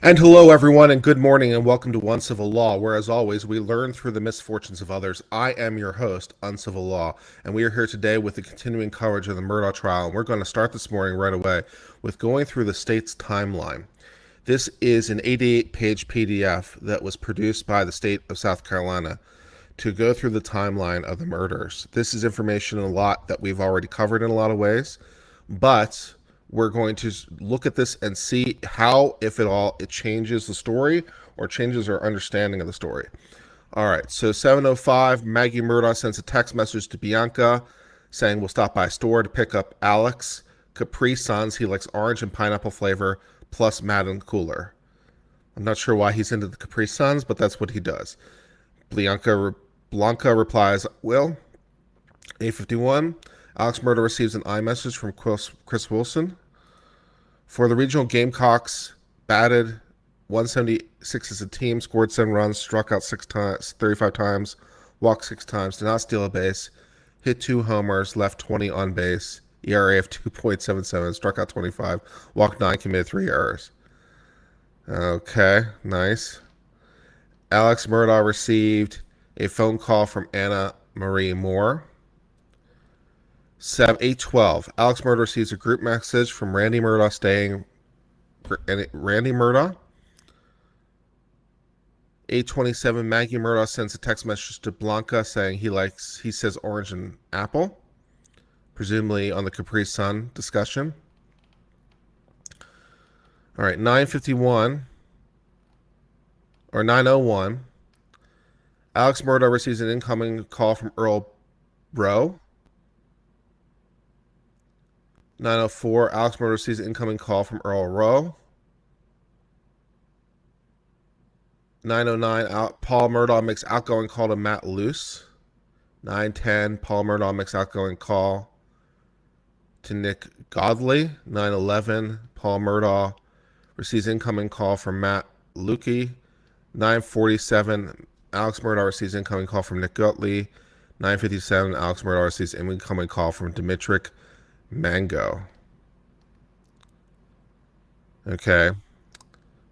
And hello, everyone, and good morning, and welcome to Uncivil Law, where, as always, we learn through the misfortunes of others. I am your host, Uncivil Law, and we are here today with the continuing coverage of the Murdaugh trial. And we're going to start this morning right away with going through the state's timeline. This is an 88-page PDF that was produced by the state of South Carolina to go through the timeline of the murders. This is information a lot that we've already covered in a lot of ways, but we're going to look at this and see how, if at all, it changes the story or changes our understanding of the story. All right, so 7:05, Maggie Murdaugh sends a text message to Bianca saying we'll stop by a store to pick up Alex Capri Suns. He likes orange and pineapple flavor plus Madden Cooler. I'm not sure why he's into the Capri Suns, but that's what he does. Blanca replies, well, 8:51, Alex Murdaugh receives an iMessage from Chris Wilson. For the regional Gamecocks, batted 176 as a team, scored 7 runs, struck out 35 times, walked 6 times, did not steal a base, hit 2 homers, left 20 on base, ERA of 2.77, struck out 25, walked 9, committed 3 errors. Okay, nice. Alex Murdaugh received a phone call from Anna Marie Moore. 8:12, Alex Murdaugh receives a group message from Randy Murdaugh Randy Murdaugh. 8:27, Maggie Murdaugh sends a text message to Blanca saying he says orange and apple, presumably on the Capri Sun discussion. All right, 9:51 or 9:01, Alex Murdaugh receives an incoming call from Earl Rowe. 9:04, Alex Murdaugh receives an incoming call from Earl Rowe. 9:09, Paul Murdaugh makes outgoing call to Matt Luce. 9:10, Paul Murdaugh makes outgoing call to Nick Godley. 9:11, Paul Murdaugh receives incoming call from Matt Lukey. 9:47, Alex Murdaugh receives incoming call from Nick Godley. 9:57, Alex Murdaugh receives incoming call from Dimitrik Mango. Okay.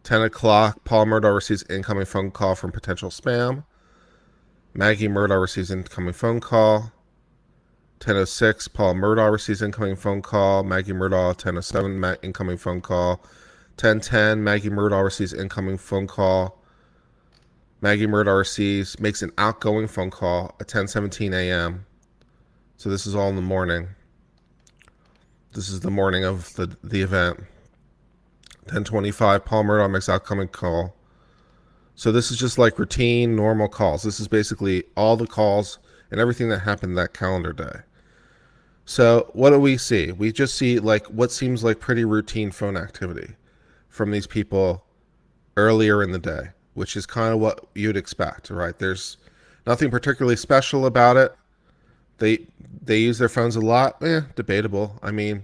10 o'clock, Paul Murdaugh receives incoming phone call from potential spam. Maggie Murdaugh receives incoming phone call. 10:06, Paul Murdaugh receives incoming phone call. Maggie Murdaugh, 10:07, incoming phone call. 10:10, Maggie Murdaugh receives incoming phone call. Maggie Murdaugh makes an outgoing phone call at 10:17 a.m. So this is all in the morning. This is the morning of the event. 10:25, Paul Murdaugh makes outgoing call. So this is just like routine, normal calls. This is basically all the calls and everything that happened that calendar day. So what do we see? We just see like what seems like pretty routine phone activity from these people earlier in the day, which is kind of what you'd expect, right? There's nothing particularly special about it. They use their phones a lot. Debatable. I mean,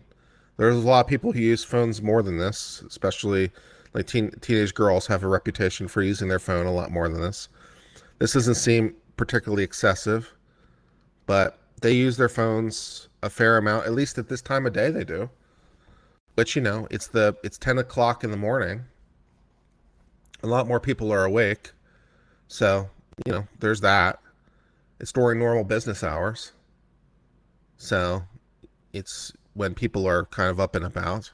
there's a lot of people who use phones more than this, especially like teenage girls have a reputation for using their phone a lot more than this. This doesn't seem particularly excessive, but they use their phones a fair amount, at least at this time of day they do. But it's 10 o'clock in the morning. A lot more people are awake. So, there's that. It's during normal business hours. So it's when people are kind of up and about.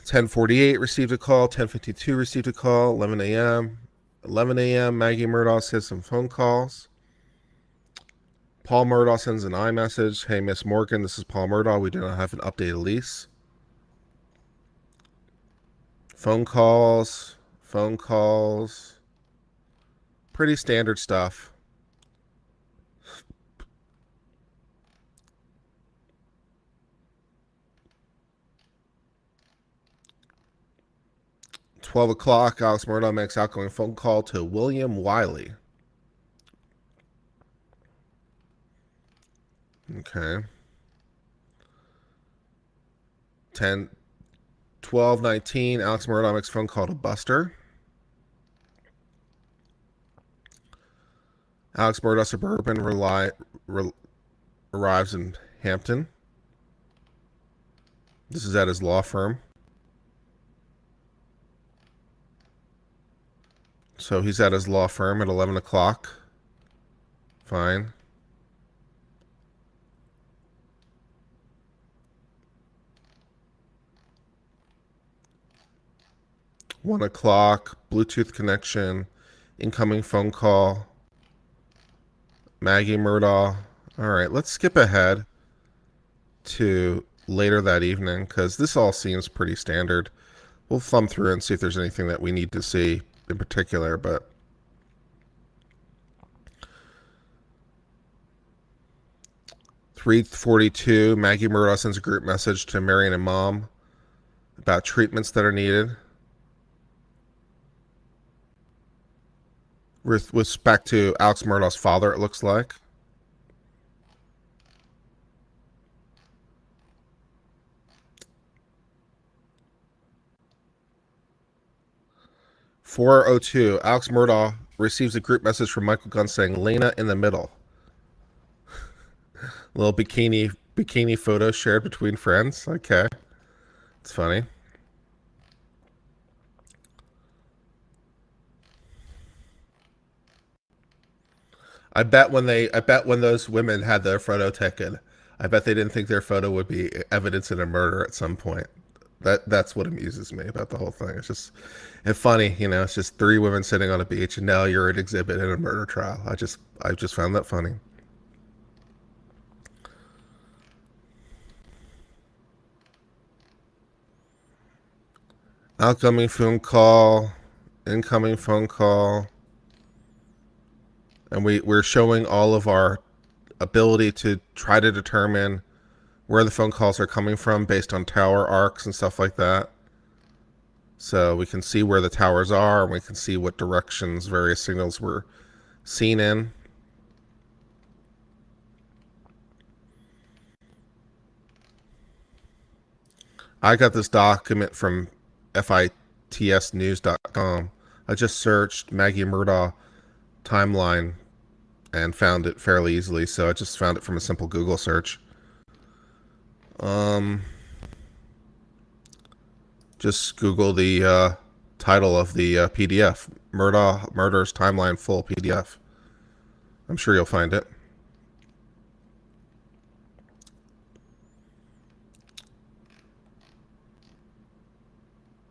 10:48 received a call. 10:52 received a call. 11 a.m. 11 a.m. Maggie Murdaugh says some phone calls. Paul Murdaugh sends an iMessage. Hey, Miss Morgan, this is Paul Murdaugh. We do not have an updated lease. Phone calls. Pretty standard stuff. 12 o'clock, Alex Murdaugh makes outgoing phone call to William Wiley. Okay. 12:19, Alex Murdaugh makes phone call to Buster. Alex Murdaugh Suburban arrives in Hampton. This is at his law firm. So he's at his law firm at 11 o'clock. Fine. One o'clock, Bluetooth connection, incoming phone call, Maggie Murdaugh. All right, let's skip ahead to later that evening because this all seems pretty standard. We'll thumb through and see if there's anything that we need to see in particular, but 3:42, Maggie Murdaugh sends a group message to Marion and Mom about treatments that are needed. With respect to Alex Murdaugh's father, it looks like. "4:02, Alex Murdaugh receives a group message from Michael Gunn saying, Lena in the middle. Little bikini photo shared between friends. Okay. It's funny. I bet when those women had their photo taken, I bet they didn't think their photo would be evidence in a murder at some point. That's what amuses me about the whole thing. It's funny, it's just three women sitting on a beach and now you're an exhibit in a murder trial. I just found that funny. Outgoing phone call, incoming phone call. And we're showing all of our ability to try to determine where the phone calls are coming from based on tower arcs and stuff like that. So we can see where the towers are and we can see what directions various signals were seen in. I got this document from fitsnews.com. I just searched Maggie Murdaugh timeline and found it fairly easily, so I just found it from a simple Google search. Just Google the title of the PDF, Murder's Timeline Full PDF. I'm sure you'll find it.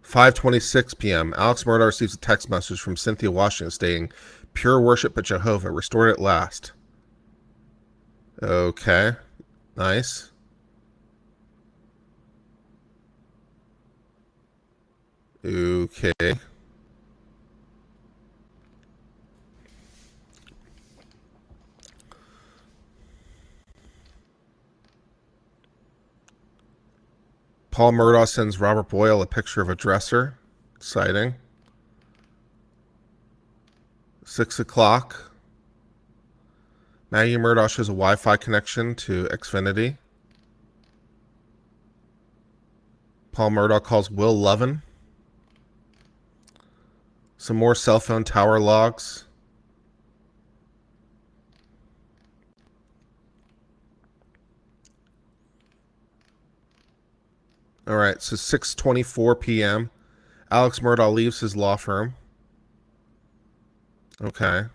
"5:26 p.m. Alex Murdaugh receives a text message from Cynthia Washington stating, Pure worship at Jehovah, restored at last. Okay. Nice. Okay. Paul Murdaugh sends Robert Boyle a picture of a dresser. Exciting. 6 o'clock. Maggie Murdaugh shows a Wi-Fi connection to Xfinity. Paul Murdaugh calls Will Lovin. Some more cell phone tower logs. All right, so 6:24 p.m. Alex Murdaugh leaves his law firm. Okay.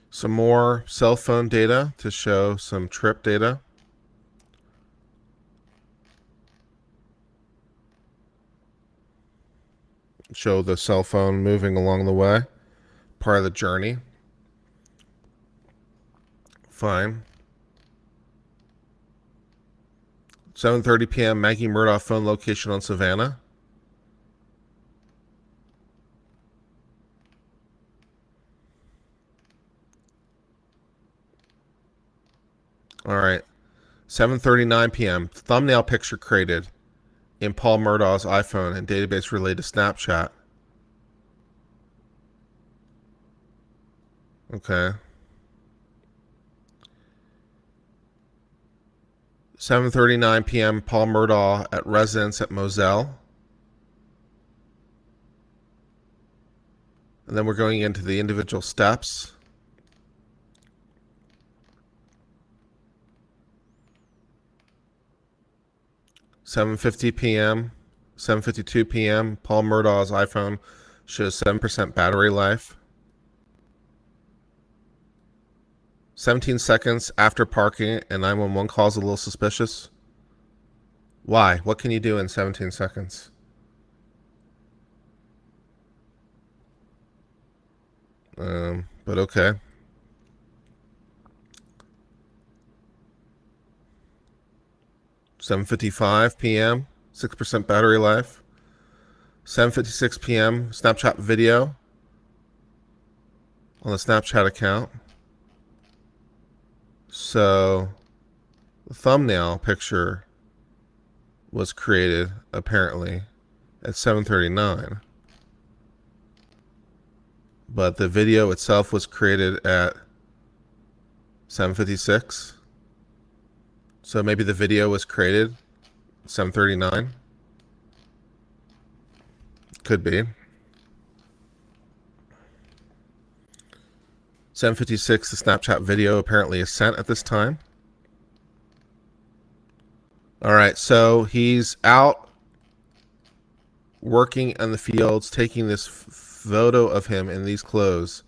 Some more cell phone data to show some trip data. Show the cell phone moving along the way. Part of the journey. Fine. 7:30 p.m. Maggie Murdaugh phone location on Savannah. All right. 7:39 p.m. Thumbnail picture created in Paul Murdaugh's iPhone and database relayed to Snapchat. Okay. 7:39 p.m. Paul Murdaugh at residence at Moselle. And then we're going into the individual steps. (7:50 p.m.) 7:52 p.m. Paul Murdaugh's iPhone shows 7% battery life. 17 seconds after parking and 911 calls a little suspicious. Why? What can you do in 17 seconds? But okay. (7:55 p.m.) 6% battery life. 7:56 p.m. Snapchat video on the Snapchat account. So the thumbnail picture was created apparently at 7:39, but the video itself was created at 7:56. So maybe the video was created at 7:39. Could be. 7:56, the Snapchat video apparently is sent at this time. All right, so he's out working in the fields, taking this photo of him in these clothes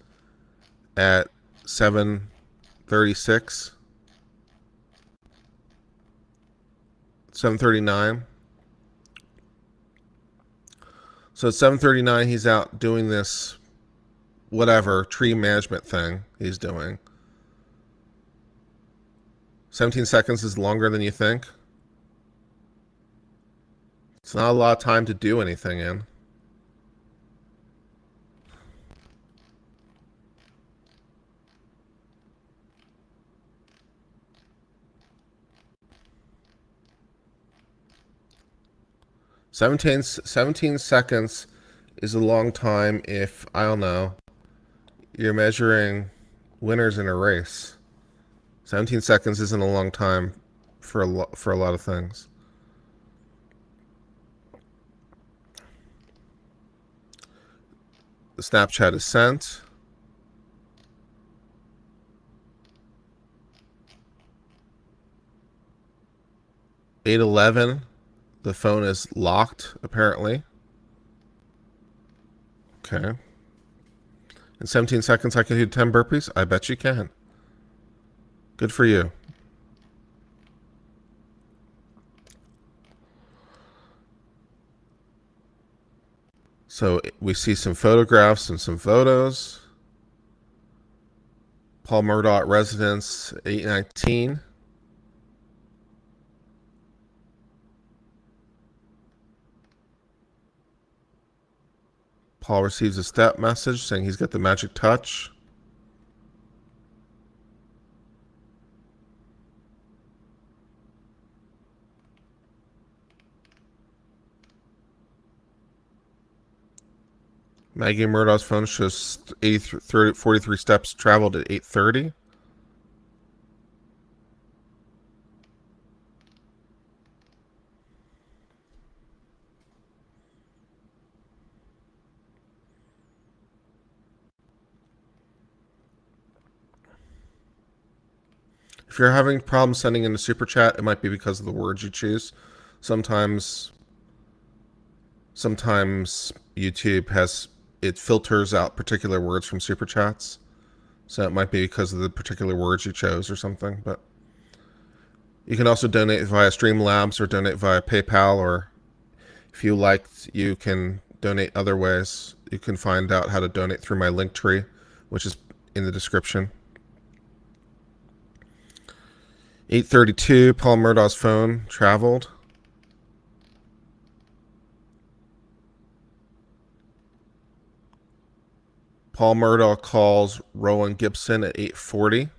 at 7:36, 7:39. So at 7:39, he's out doing this whatever tree management thing he's doing. 17 seconds is longer than you think. It's not a lot of time to do anything in. Seventeen seconds is a long time if, I don't know, you're measuring winners in a race. 17 seconds isn't a long time for a lot of things. The Snapchat is sent. (8:11). The phone is locked, apparently. Okay. In 17 seconds, I can do 10 burpees? I bet you can. Good for you. So we see some photographs and some photos. Paul Murdaugh at residence, 8:19. Paul receives a step message saying he's got the magic touch. Maggie Murdaugh's phone shows 43 steps traveled at 8:30. If you're having problems sending in a super chat, it might be because of the words you choose. Sometimes YouTube filters out particular words from super chats. So it might be because of the particular words you chose or something. But you can also donate via Streamlabs or donate via PayPal, or if you like, you can donate other ways. You can find out how to donate through my link tree, which is in the description. 8:32, Paul Murdaugh's phone traveled. Paul Murdaugh calls Rowan Gibson at 8:40.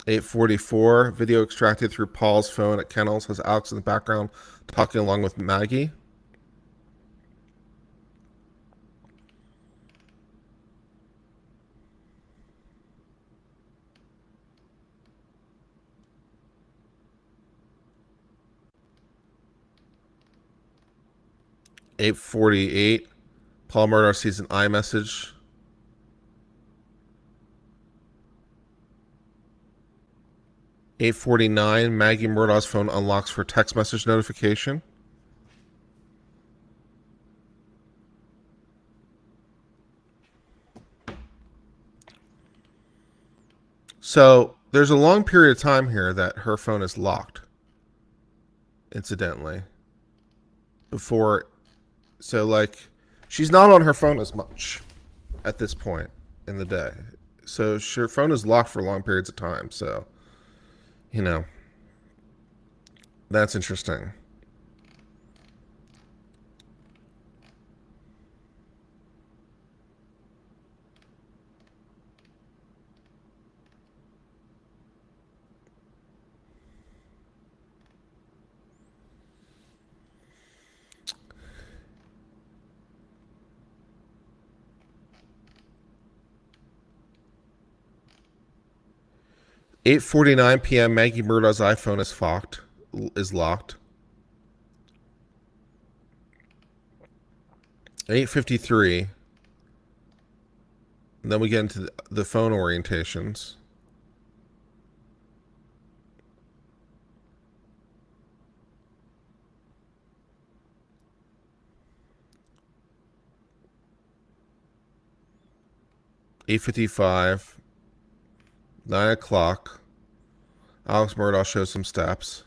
8:44, video extracted through Paul's phone at Kennels has Alex in the background talking along with Maggie. 8:48, Paul Murdaugh sees an iMessage. 8:49, Maggie Murdaugh's phone unlocks for text message notification. So there's a long period of time here that her phone is locked, incidentally. Before, so like, she's not on her phone as much at this point in the day. So her phone is locked for long periods of time. So, that's interesting. (8:49 p.m.) Maggie Murdaugh's iPhone is locked. 8:53. Then we get into the phone orientations. (8:55), 9:00. Alex Murdaugh shows some steps.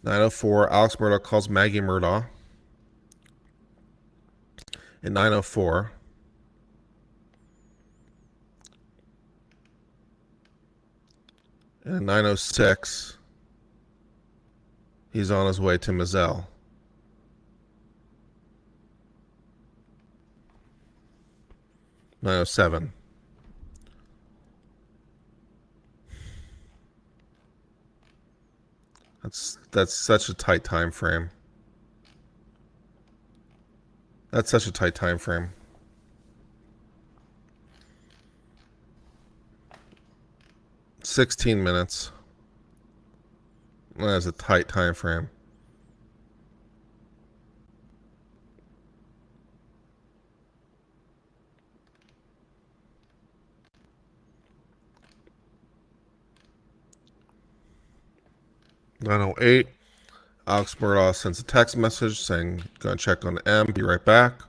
(9:04), Alex Murdaugh calls Maggie Murdaugh. At 9:04. And at 9:06, he's on his way to Moselle. 9:07. That's such a tight time frame. That's such a tight time frame. 16 minutes. That is a tight time frame. (9:08), Alex Murdaugh sends a text message saying, "Gonna check on M, be right back."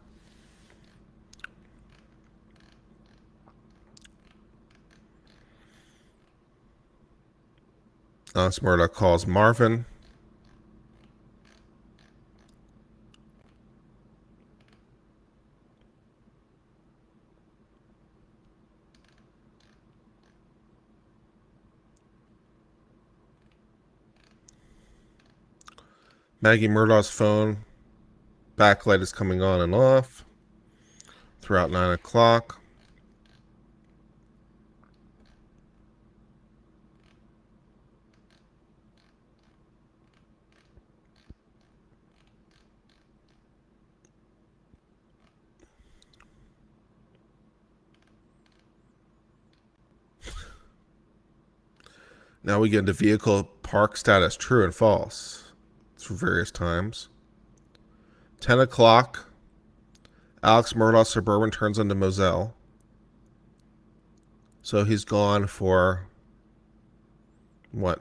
Alex Murdaugh calls Marvin. Maggie Murdaugh's phone backlight is coming on and off throughout 9:00. Now we get into vehicle park status, true and false, through various times. 10:00, Alex Murdaugh's Suburban turns into Moselle. So he's gone for,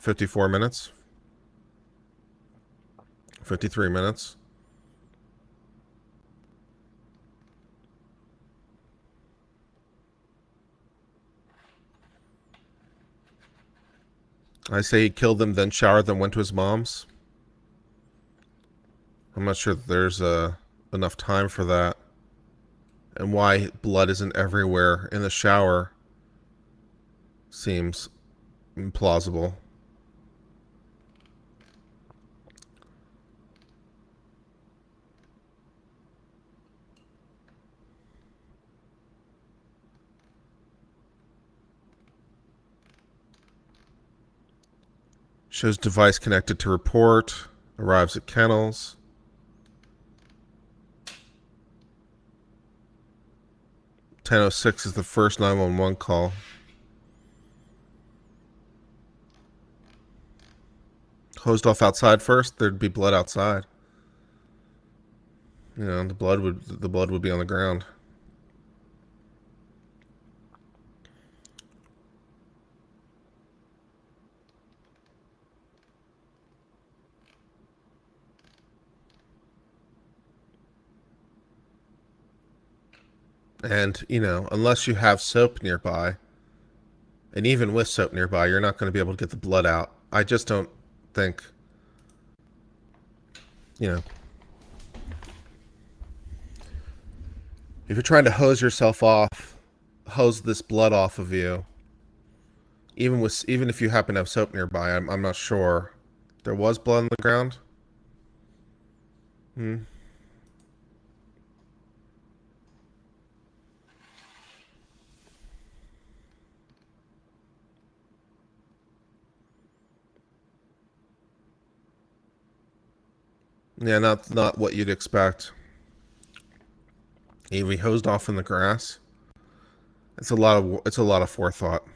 54 minutes? 53 minutes. I say he killed them, then showered them, went to his mom's. I'm not sure that there's enough time for that. And why blood isn't everywhere in the shower seems implausible. Shows device connected to report. Arrives at kennels. 10:06 is the first 911 call. hosed off outside first, there'd be blood outside. The blood would be on the ground. And, unless you have soap nearby, and even with soap nearby, you're not going to be able to get the blood out. I just don't think, if you're trying to hose yourself off, hose this blood off of you, even if you happen to have soap nearby, I'm not sure. There was blood on the ground? Yeah, not what you'd expect. He hosed off in the grass. It's a lot of forethought.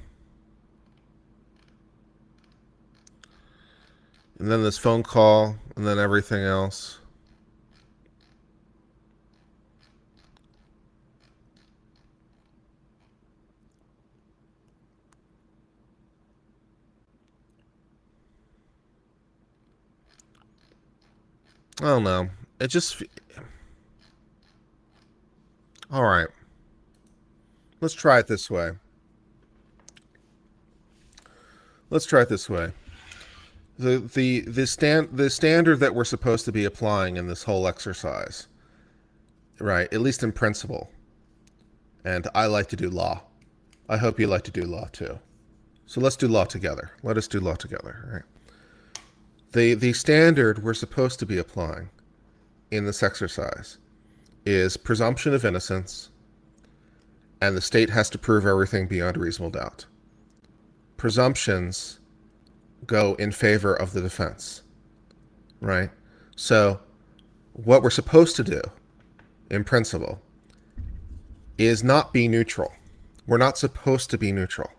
And then this phone call, and then everything else. I don't know. It just... All right. Let's try it this way. The standard that we're supposed to be applying in this whole exercise, right? At least in principle. And I like to do law. I hope you like to do law too. So let's do law together. Let us do law together, right? The standard we're supposed to be applying in this exercise is presumption of innocence, and the state has to prove everything beyond a reasonable doubt. Presumptions go in favor of the defense, right? So what we're supposed to do, in principle, is not be neutral. We're not supposed to be neutral,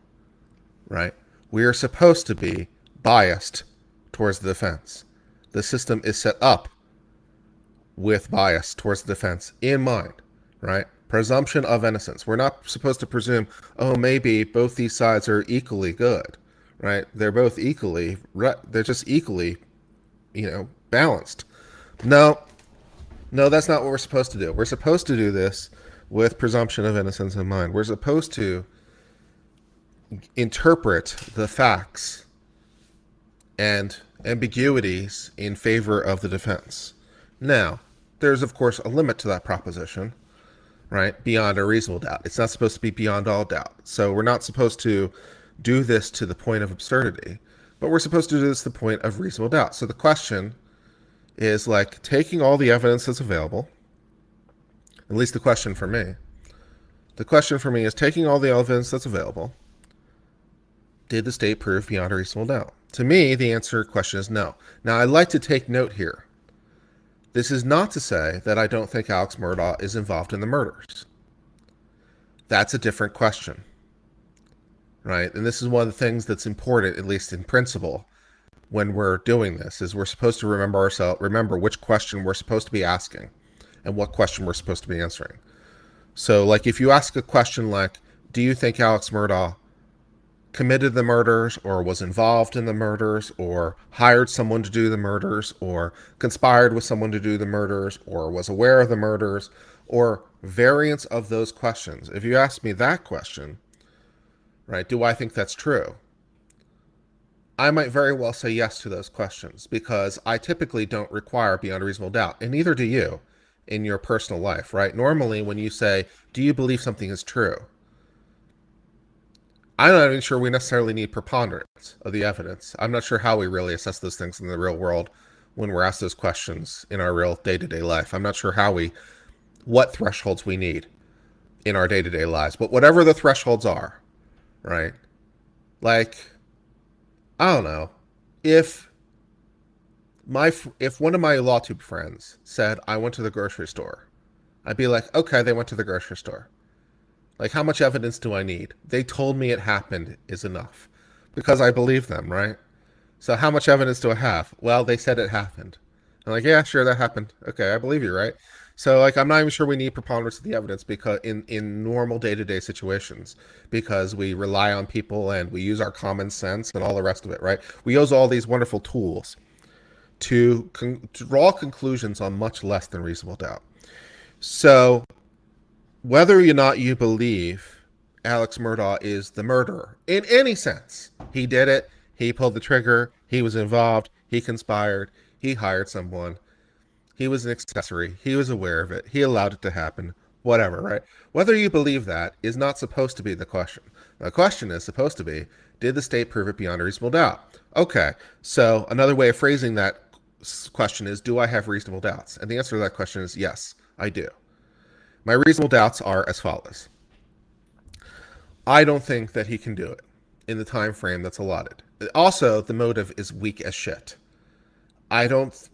right? We are supposed to be biased towards the defense. The system is set up with bias towards the defense in mind, right? Presumption of innocence. We're not supposed to presume, maybe both these sides are equally good, right? They're both equally, they're just equally, balanced. No, that's not what we're supposed to do. We're supposed to do this with presumption of innocence in mind. We're supposed to interpret the facts and ambiguities in favor of the defense. Now, there's of course a limit to that proposition, right? Beyond a reasonable doubt. It's not supposed to be beyond all doubt. So we're not supposed to do this to the point of absurdity, but we're supposed to do this to the point of reasonable doubt. So the question is taking all the evidence that's available, at least the question for me. The question for me is taking all the evidence that's available, did the state prove beyond a reasonable doubt? To me, the answer to the question is no. Now, I'd like to take note here. This is not to say that I don't think Alex Murdaugh is involved in the murders. That's a different question, right? And this is one of the things that's important, at least in principle, when we're doing this, is we're supposed to remember which question we're supposed to be asking and what question we're supposed to be answering. So, if you ask a question like, do you think Alex Murdaugh committed the murders, or was involved in the murders, or hired someone to do the murders, or conspired with someone to do the murders, or was aware of the murders, or variants of those questions. If you ask me that question, right, do I think that's true? I might very well say yes to those questions, because I typically don't require beyond a reasonable doubt, and neither do you in your personal life, right? Normally, when you say, do you believe something is true? I'm not even sure we necessarily need preponderance of the evidence. I'm not sure how we really assess those things in the real world when we're asked those questions in our real day-to-day life. I'm not sure what thresholds we need in our day-to-day lives. But whatever the thresholds are, right? I don't know. If one of my LawTube friends said, I went to the grocery store, I'd be like, okay, they went to the grocery store. How much evidence do I need? They told me it happened is enough. Because I believe them, right? So how much evidence do I have? Well, they said it happened. I'm like, yeah, sure, that happened. Okay, I believe you, right? So like, I'm not even sure we need preponderance of the evidence because in normal day to day situations, because we rely on people and we use our common sense and all the rest of it, right? We use all these wonderful tools to draw conclusions on much less than reasonable doubt. So whether or not you believe Alex Murdaugh is the murderer in any sense, he did it, he pulled the trigger, he was involved, he conspired, he hired someone, he was an accessory, he was aware of it, he allowed it to happen, whatever, right? Whether you believe that is not supposed to be the question. The question is supposed to be, did the state prove it beyond a reasonable doubt? Okay, so another way of phrasing that question is, do I have reasonable doubts? And the answer to that question is yes, I do. My reasonable doubts are as follows. I don't think that he can do it in the time frame that's allotted. Also, the motive is weak as shit. I don't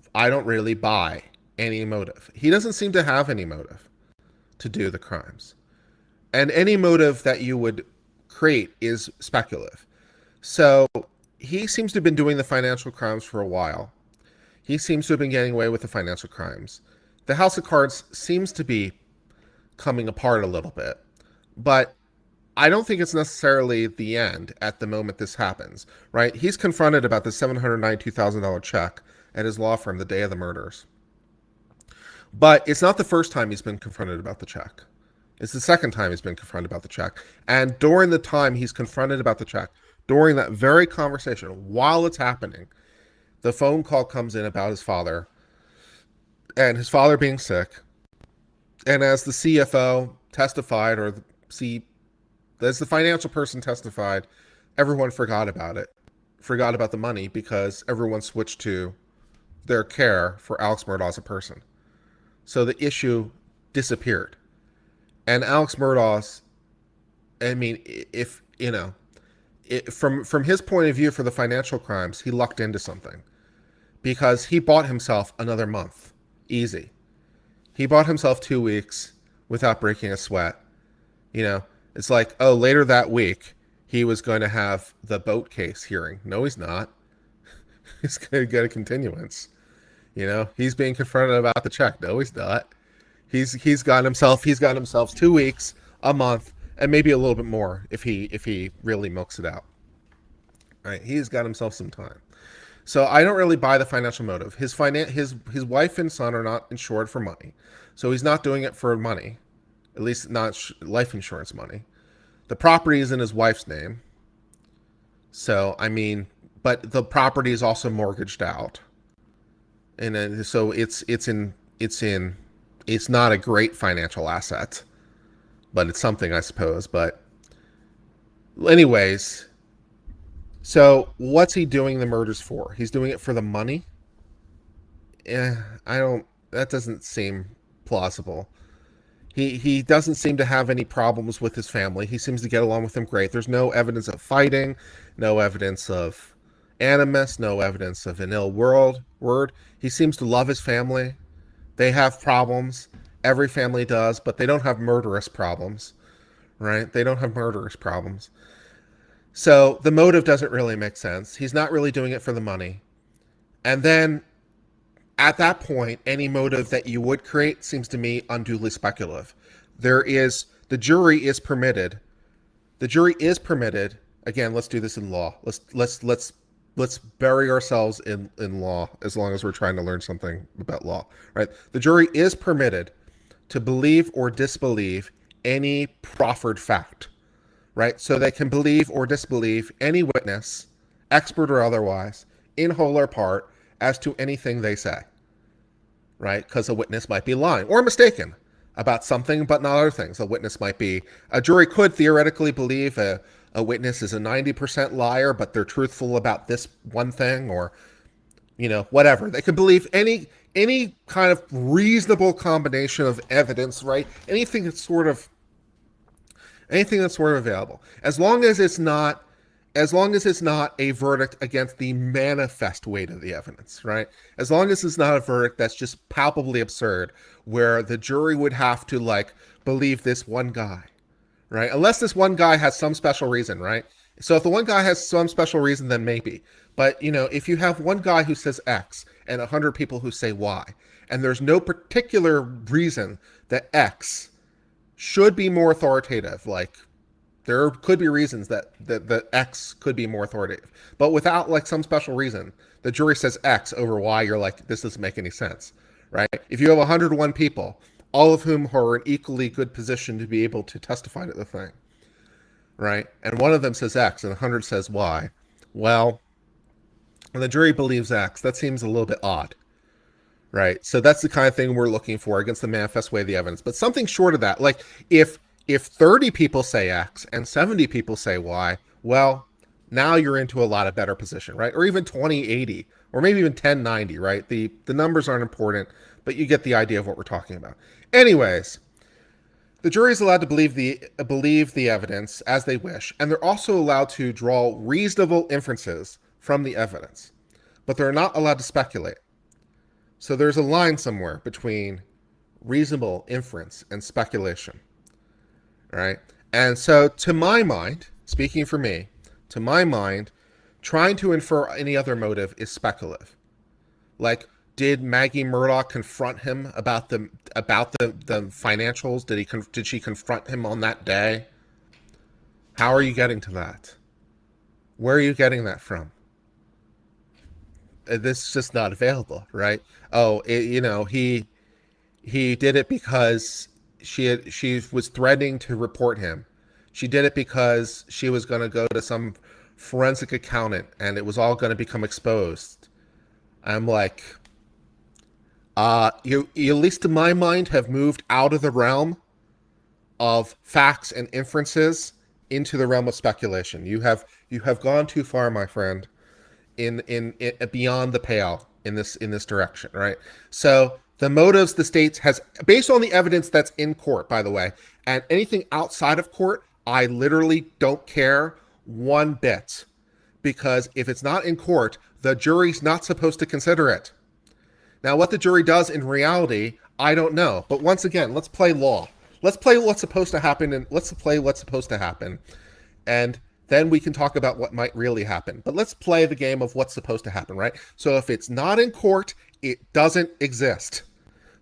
really buy any motive. He doesn't seem to have any motive to do the crimes. And any motive that you would create is speculative. So, he seems to have been doing the financial crimes for a while. He seems to have been getting away with the financial crimes. The House of Cards seems to be coming apart a little bit, but I don't think it's necessarily the end at the moment this happens, right? He's confronted about the $792,000 check at his law firm the day of the murders. But it's not the first time he's been confronted about the check. It's the second time he's been confronted about the check. And during the time he's confronted about the check, during that very conversation, while it's happening, the phone call comes in about his father and his father being sick. And as the CFO testified, or as the financial person testified, everyone forgot about it, forgot about the money, because everyone switched to their care for Alex Murdaugh as a person. So the issue disappeared. And Alex Murdaugh's, I mean, if, you know, from his point of view for the financial crimes, he lucked into something. Because he bought himself another month. Easy. He bought himself 2 weeks without breaking a sweat. You know, it's like, oh, later that week, he was going to have the boat case hearing. No, he's not. He's going to get a continuance. You know, he's being confronted about the check. No, he's not. He's got himself 2 weeks, a month, and maybe a little bit more if he really milks it out. All right, he's got himself some time. So I don't really buy the financial motive. His wife and son are not insured for money, so he's not doing it for money, at least not life insurance money. The property is in his wife's name, so I mean, but the property is also mortgaged out, and then so it's not a great financial asset, but it's something, I suppose. But anyways. So what's he doing the murders for? He's doing it for the money? That doesn't seem plausible. He doesn't seem to have any problems with his family. He seems to get along with them great. There's no evidence of fighting, no evidence of animus, no evidence of an ill word. He seems to love his family. They have problems. Every family does, but they don't have murderous problems, right? They don't have murderous problems. So the motive doesn't really make sense. He's not really doing it for the money. And then at that point, any motive that you would create seems to me unduly speculative. The jury is permitted. Again, let's do this in law. Let's bury ourselves in law as long as we're trying to learn something about law, right? The jury is permitted to believe or disbelieve any proffered fact. Right? So they can believe or disbelieve any witness, expert or otherwise, in whole or part, as to anything they say. Right? Because a witness might be lying or mistaken about something, but not other things. A jury could theoretically believe a witness is a 90% liar, but they're truthful about this one thing, or, you know, whatever. They could believe any kind of reasonable combination of evidence, right? Anything that's sort of available, as long as it's not a verdict against the manifest weight of the evidence, right? As long as it's not a verdict that's just palpably absurd, where the jury would have to believe this one guy, right? Unless this one guy has some special reason, right? So if the one guy has some special reason, then maybe. But, if you have one guy who says X and 100 people who say Y, and there's no particular reason that X should be more authoritative, like there could be reasons that X could be more authoritative, but without like some special reason, the jury says X over Y, you're like, this doesn't make any sense, right? If you have 101 people, all of whom are in equally good position to be able to testify to the thing, right? And one of them says X and 100 says Y. Well, when the jury believes X, that seems a little bit odd, right? So that's the kind of thing we're looking for against the manifest way of the evidence. But something short of that, like if 30 people say X and 70 people say Y, well, now you're into a lot of better position, right? Or even 2080, or maybe even 1090, right? The numbers aren't important, but you get the idea of what we're talking about. Anyways, the jury is allowed to believe the evidence as they wish, and they're also allowed to draw reasonable inferences from the evidence, but they're not allowed to speculate. So there's a line somewhere between reasonable inference and speculation, right? And so to my mind, speaking for me, to my mind, trying to infer any other motive is speculative. Like, did Maggie Murdaugh confront him about the financials? Did she confront him on that day? How are you getting to that? Where are you getting that from? This is just not available, right? Oh, he did it because she was threatening to report him. She did it because she was going to go to some forensic accountant and it was all going to become exposed. I'm like, you at least in my mind have moved out of the realm of facts and inferences into the realm of speculation. You have gone too far, my friend, in beyond the pale in this direction, right? So the motives the states has, based on the evidence that's in court, by the way, and anything outside of court, I literally don't care one bit, because if it's not in court, the jury's not supposed to consider it. Now, what the jury does in reality, I don't know. But once again, let's play law. Let's play what's supposed to happen, and then we can talk about what might really happen. But let's play the game of what's supposed to happen, right? So if it's not in court, it doesn't exist.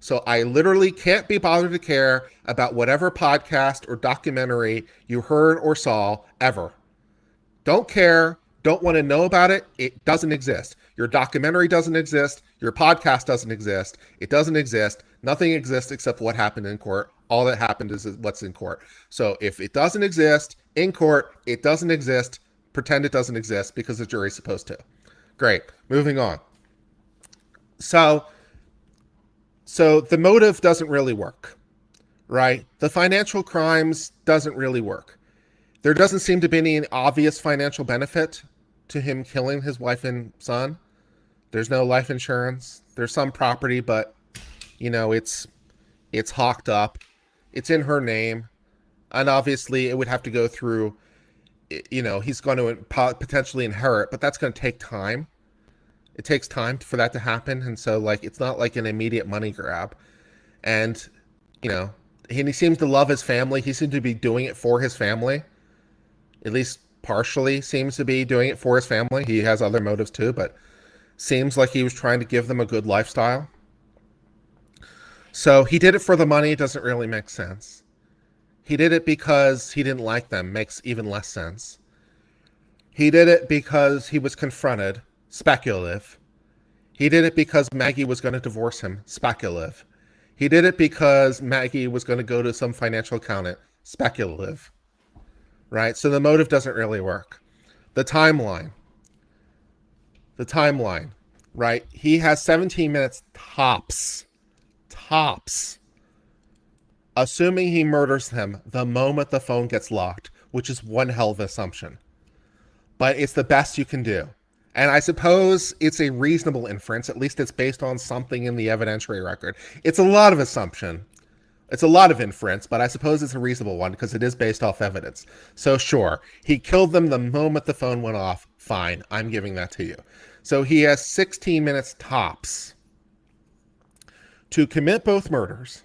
So I literally can't be bothered to care about whatever podcast or documentary you heard or saw ever. Don't care. Don't want to know about it. It doesn't exist. Your documentary doesn't exist. Your podcast doesn't exist. It doesn't exist. Nothing exists except what happened in court. All that happened is what's in court. So if it doesn't exist in court, it doesn't exist. Pretend it doesn't exist because the jury's supposed to. Great. Moving on. So the motive doesn't really work, right? The financial crimes doesn't really work. There doesn't seem to be any obvious financial benefit to him killing his wife and son. There's no life insurance. There's some property, but it's hawked up. It's in her name. And obviously it would have to go through, he's going to potentially inherit, but that's going to take time. It takes time for that to happen. And so it's not like an immediate money grab. And, he seems to love his family. He seems to be doing it for his family. At least partially seems to be doing it for his family. He has other motives too, but seems like he was trying to give them a good lifestyle. So he did it for the money. It doesn't really make sense. He did it because he didn't like them. Makes even less sense. He did it because he was confronted. Speculative. He did it because Maggie was going to divorce him. Speculative. He did it because Maggie was going to go to some financial accountant. Speculative. Right? So the motive doesn't really work. The timeline, right? He has 17 minutes tops, assuming he murders him the moment the phone gets locked, which is one hell of an assumption. But it's the best you can do. And I suppose it's a reasonable inference. At least it's based on something in the evidentiary record. It's a lot of assumption. It's a lot of inference, but I suppose it's a reasonable one because it is based off evidence. So sure, he killed them the moment the phone went off. Fine, I'm giving that to you. So he has 16 minutes tops to commit both murders.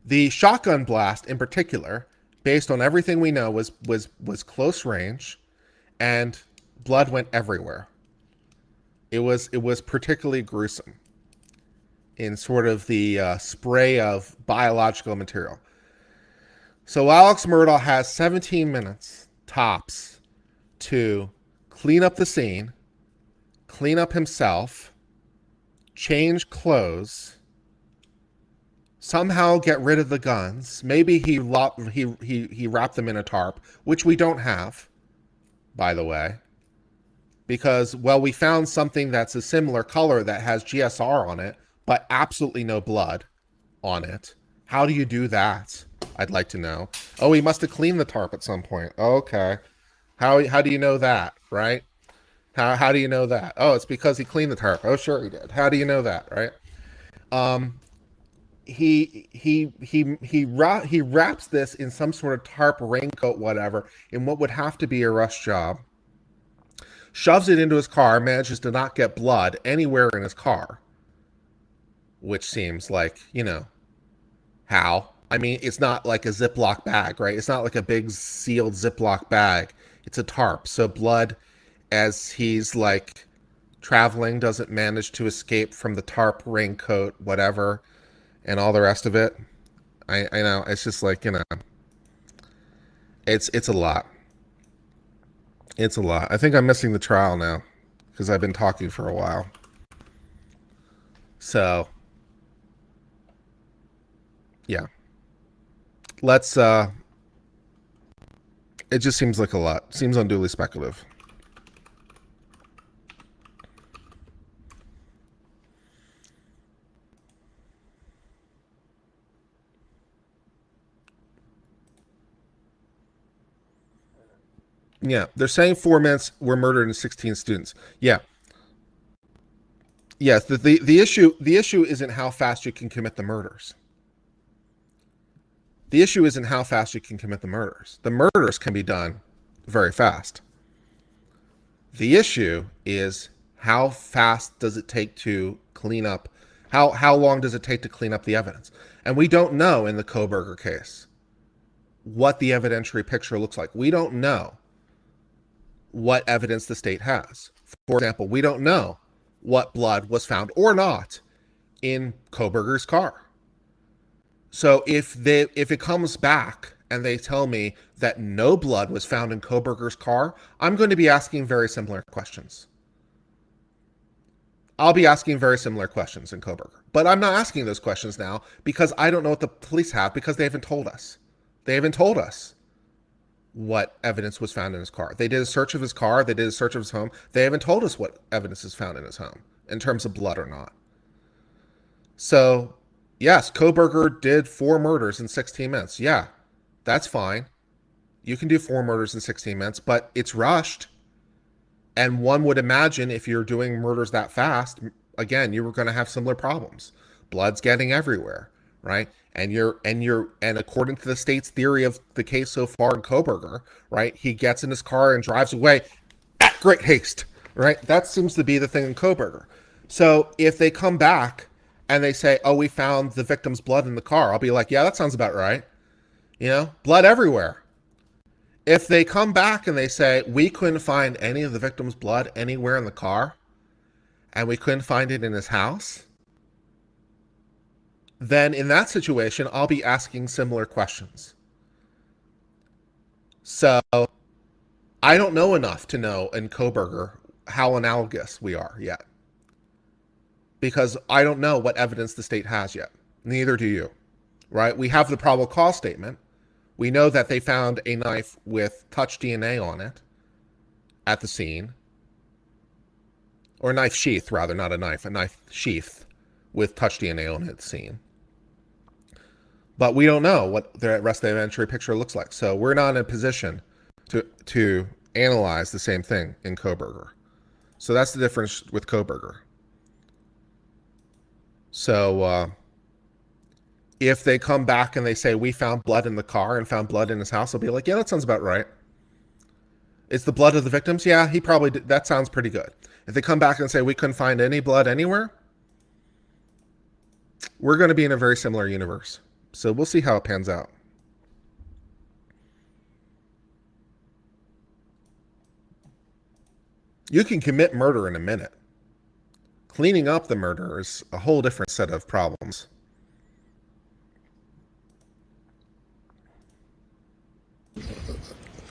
The shotgun blast in particular, based on everything we know, was close range. and blood went everywhere. It was particularly gruesome in sort of the spray of biological material. So Alex Murdaugh has 17 minutes tops to clean up the scene, clean up himself, change clothes, somehow get rid of the guns. Maybe he wrapped them in a tarp, which we don't have, by the way, because, well, we found something that's a similar color that has GSR on it, but absolutely no blood on it. How do you do that? I'd like to know. Oh, he must have cleaned the tarp at some point. Okay. How do you know that, right? How do you know that? Oh, it's because he cleaned the tarp. Oh, sure he did. How do you know that, right? He wraps this in some sort of tarp, raincoat, whatever, in what would have to be a rush job. Shoves it into his car, manages to not get blood anywhere in his car, which seems like, you know, how? I mean, it's not like a Ziploc bag, right? It's not like a big sealed Ziploc bag. It's a tarp. So blood, as he's like traveling, doesn't manage to escape from the tarp, raincoat, whatever, and all the rest of it. I know. It's just like, you know, it's a lot. It's a lot. I think I'm missing the trial now because I've been talking for a while. So, yeah. Let's, it just seems like a lot. Seems unduly speculative. Yeah, they're saying 4 men were murdered and 16 students. Yeah. Yes, the issue isn't how fast you can commit the murders. The issue isn't how fast you can commit the murders. The murders can be done very fast. The issue is how fast does it take to clean up, how long does it take to clean up the evidence? And we don't know in the Kohberger case what the evidentiary picture looks like. We don't know what evidence the state has. For example, we don't know what blood was found or not in Kohberger's car. So if it comes back and they tell me that no blood was found in Kohberger's car, I'm going to be asking very similar questions. I'll be asking very similar questions in Kohberger. But I'm not asking those questions now because I don't know what the police have because they haven't told us. They haven't told us what evidence was found in his car. They did a search of his car. They did a search of his home. They haven't told us what evidence is found in his home in terms of blood or not. So, yes, Kohberger did 4 murders in 16 minutes. Yeah, that's fine. You can do 4 murders in 16 minutes, but it's rushed. And one would imagine if you're doing murders that fast, again, you were going to have similar problems. Blood's getting everywhere, right? And according to the state's theory of the case so far in Kohberger, right, he gets in his car and drives away at great haste, right? That seems to be the thing in Kohberger. So if they come back and they say, oh, we found the victim's blood in the car, I'll be like, yeah, that sounds about right. You know, blood everywhere. If they come back and they say, we couldn't find any of the victim's blood anywhere in the car, and we couldn't find it in his house, then in that situation, I'll be asking similar questions. So I don't know enough to know in Kohberger how analogous we are yet. Because I don't know what evidence the state has yet. Neither do you, right? We have the probable cause statement. We know that they found a knife with touch DNA on it at the scene. Or a knife sheath, rather, not a knife sheath with touch DNA on it at the scene. But we don't know what the rest of the evidentiary picture looks like. So we're not in a position to analyze the same thing in Kohberger. So that's the difference with Kohberger. So if they come back and they say, we found blood in the car and found blood in his house, I'll be like, yeah, that sounds about right. It's the blood of the victims? Yeah, he probably did. That sounds pretty good. If they come back and say, we couldn't find any blood anywhere, we're going to be in a very similar universe. So we'll see how it pans out. You can commit murder in a minute. Cleaning up the murder is a whole different set of problems.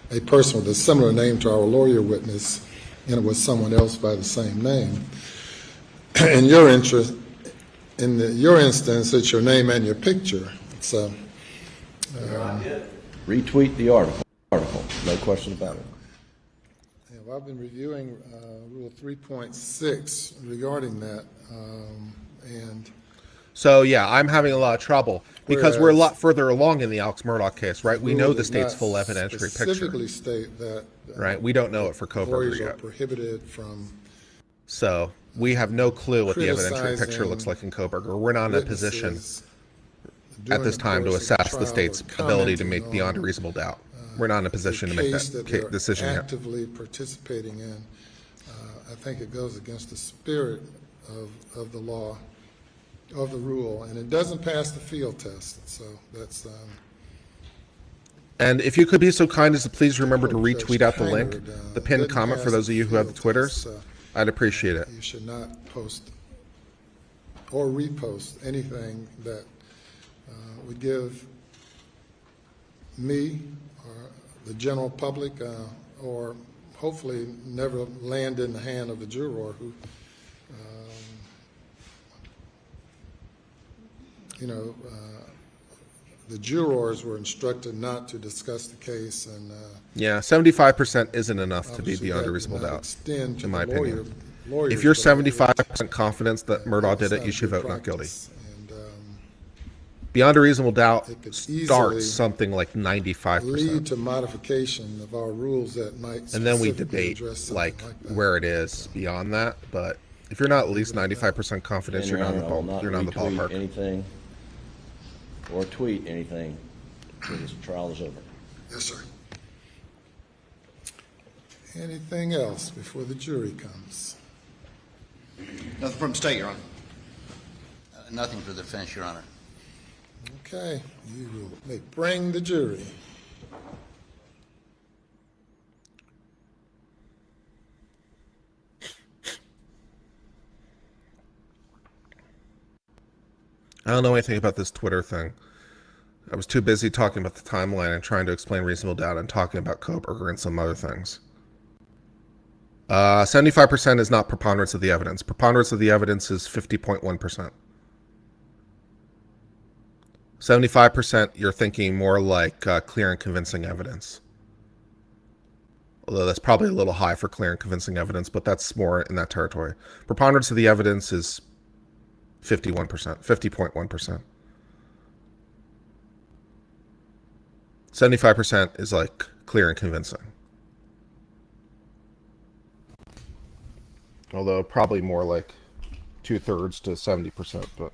A person with a similar name to our lawyer witness, and it was someone else by the same name. In your interest, your instance, it's your name and your picture. So, retweet the article. No question about it. yeah, well, I've been reviewing Rule 3.6 regarding that, and so yeah, I'm having a lot of trouble because we're a lot further along in the Alex Murdaugh case, right? We know the state's full evidentiary picture. Specifically state that right? We don't know it for Koberger yet. Prohibited from. So we have no clue what the evidentiary picture looks like in Koberger. We're not in a position at this time to assess the state's ability to make beyond a reasonable doubt. We're not in a position to make that decision yet. Actively participating in, I think it goes against the spirit of the law, of the rule, and it doesn't pass the field test. So that's. And if you could be so kind as to please remember to retweet out the link, the pinned comment for those of you who have the Twitters, I'd appreciate it. You should not post or repost anything that would give me or the general public or hopefully never land in the hand of the juror who, the jurors were instructed not to discuss the case, and yeah, 75% isn't enough to be beyond a reasonable doubt, in my opinion. If you're 75% confident that Murdaugh did it, you should vote not guilty. And, beyond a reasonable doubt starts something like 95%. Lead to modification of our rules that might. And then we debate like where it is beyond that. But if you're not at least 95% confident, you're not in the ballpark. Anything or tweet anything until this trial is over. Yes, sir. Anything else before the jury comes? Nothing from the state, Your Honor. Nothing for the defense, Your Honor. Okay, you may bring the jury. I don't know anything about this Twitter thing. I was too busy talking about the timeline and trying to explain reasonable doubt and talking about Koberger and some other things. 75% is not preponderance of the evidence. Preponderance of the evidence is 50.1%. 75%, you're thinking more like clear and convincing evidence. Although that's probably a little high for clear and convincing evidence, but that's more in that territory. Preponderance of the evidence is 51%, 50.1%. 75% is like clear and convincing. Although probably more like 2/3 to 70%, but.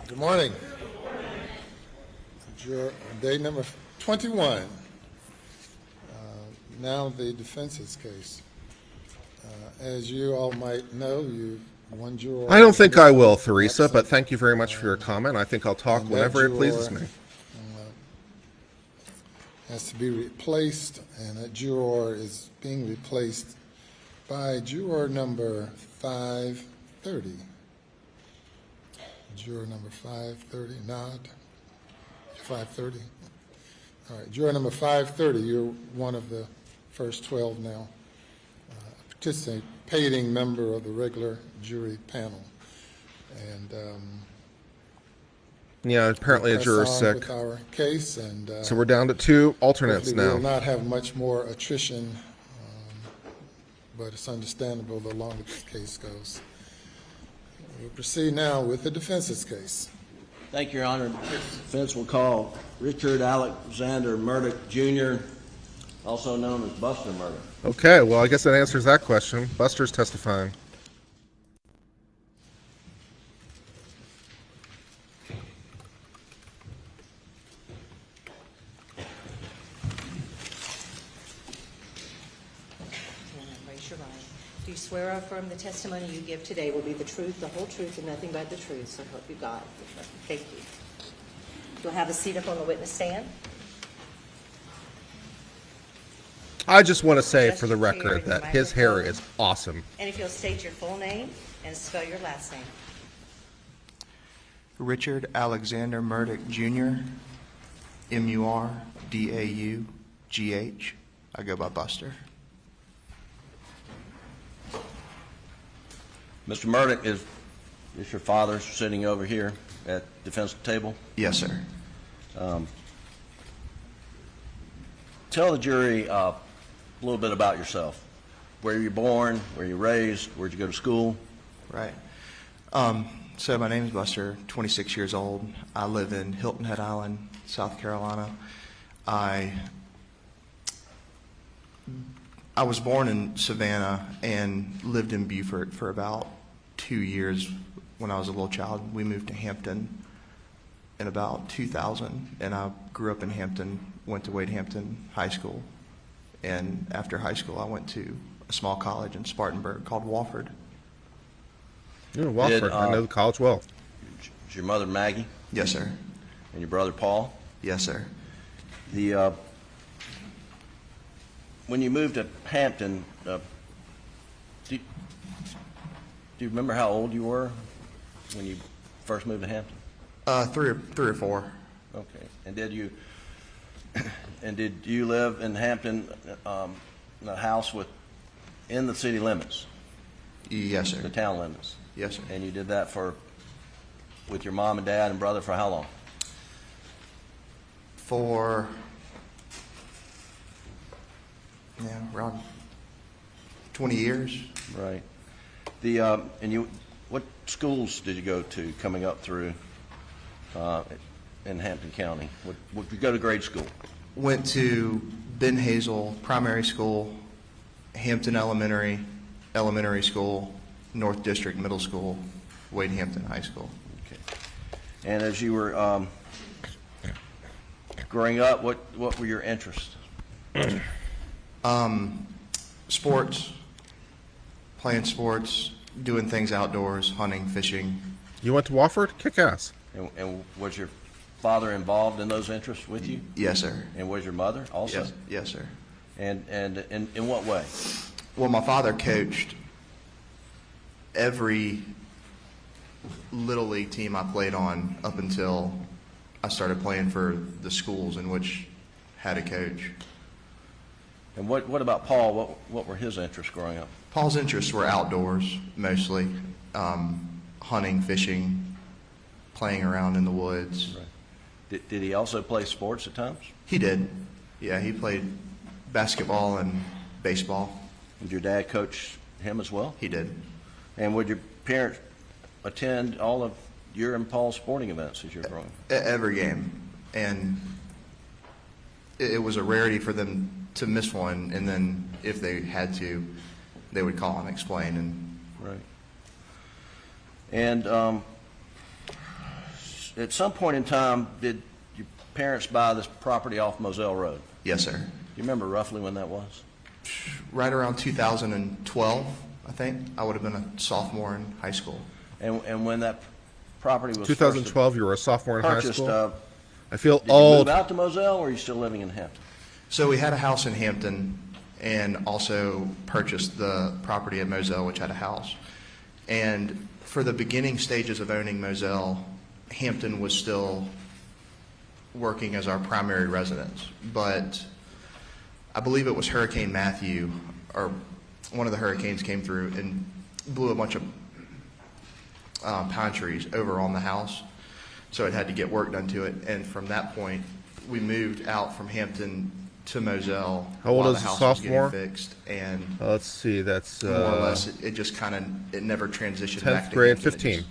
Good morning. Day number 21. Now the defense's case. As you all might know, one juror. I don't think I will, Theresa, but thank you very much for your comment. I think I'll talk whenever it pleases me. Has to be replaced, and that juror is being replaced by juror number 530. Juror number 530, nod. 530. All right, juror number 530, you're one of the first 12 now. Participating member of the regular jury panel. And yeah, apparently a juror's sick. With our case, and so we're down to 2 alternates now. We will not have much more attrition, but it's understandable the longer this case goes. We'll proceed now with the defense's case. Thank you, Your Honor. Defense will call Richard Alexander Murdaugh, Jr., also known as Buster Murdaugh. Okay, well, I guess that answers that question. Buster's testifying. Raise your right. Do you swear or affirm the testimony you give today will be the truth, the whole truth, and nothing but the truth, so help you God? Thank you. You'll have a seat up on the witness stand. I just want to say Just for the clear record the that his hair microphone. is awesome. And if you'll state your full name and spell your last name. Richard Alexander Murdaugh, Jr., Murdaugh. I go by Buster. Mr. Murdaugh, is your father sitting over here at the defense table? Yes, sir. Tell the jury a little bit about yourself. Where you born, where you raised, where'd you go to school? Right. So my name is Buster, 26 years old. I live in Hilton Head Island, South Carolina. I was born in Savannah and lived in Beaufort for about 2 years when I was a little child. We moved to Hampton in about 2000, and I grew up in Hampton, went to Wade Hampton High School, and after high school I went to a small college in Spartanburg called Wofford. You're in Wofford. I know the college well. Is your mother Maggie Yes, sir. and your brother Paul? Yes, sir. When you moved to Hampton, do you remember how old you were when you first moved to Hampton? Three or four. Okay. And did you live in Hampton, in a house in the city limits, Yes, the sir. town limits? Yes, sir. And you did that with your mom and dad and brother for how long? For around 20 years. Right. What schools did you go to coming up through in Hampton County? What did you go to grade school? Went to Ben Hazel Primary School, Hampton Elementary School, North District Middle School, Wade Hampton High School. Okay. And as you were growing up, what were your interests? Sports, playing sports, doing things outdoors, hunting, fishing. You went to Wofford? Kick ass. And was your father involved in those interests with you? Yes, sir. And was your mother also? Yes, sir. And in what way? Well, my father coached every Little League team I played on up until I started playing for the schools in which had a coach. And what about Paul? What were his interests growing up? Paul's interests were outdoors, mostly, hunting, fishing, playing around in the woods. Right. Did he also play sports at times? He did. Yeah, he played basketball and baseball. Did your dad coach him as well? He did. And would your parents attend all of your and Paul's sporting events as you're growing up? Every game. And it was a rarity for them to miss one, and then if they had to, they would call and explain. And Right. And at some point in time, did your parents buy this property off Moselle Road? yes, sir. Do you remember roughly when that was? Right around 2012, I think. I would have been a sophomore in high school. And when that property was 2012, you were a sophomore in high purchased, school? I feel did you old. move out to Moselle, or are you still living in Hampton? So we had a house in Hampton and also purchased the property at Moselle, which had a house. And for the beginning stages of owning Moselle, Hampton was still working as our primary residence. But I believe it was Hurricane Matthew, or one of the hurricanes came through and blew a bunch of pine trees over on the house. So it had to get work done to it. And from that point, we moved out from Hampton to Moselle. How old while is the the house was sophomore? getting fixed, and Let's see, that's more or less, it just kind of, it never transitioned 10th back to grade, Hampton. It 15. just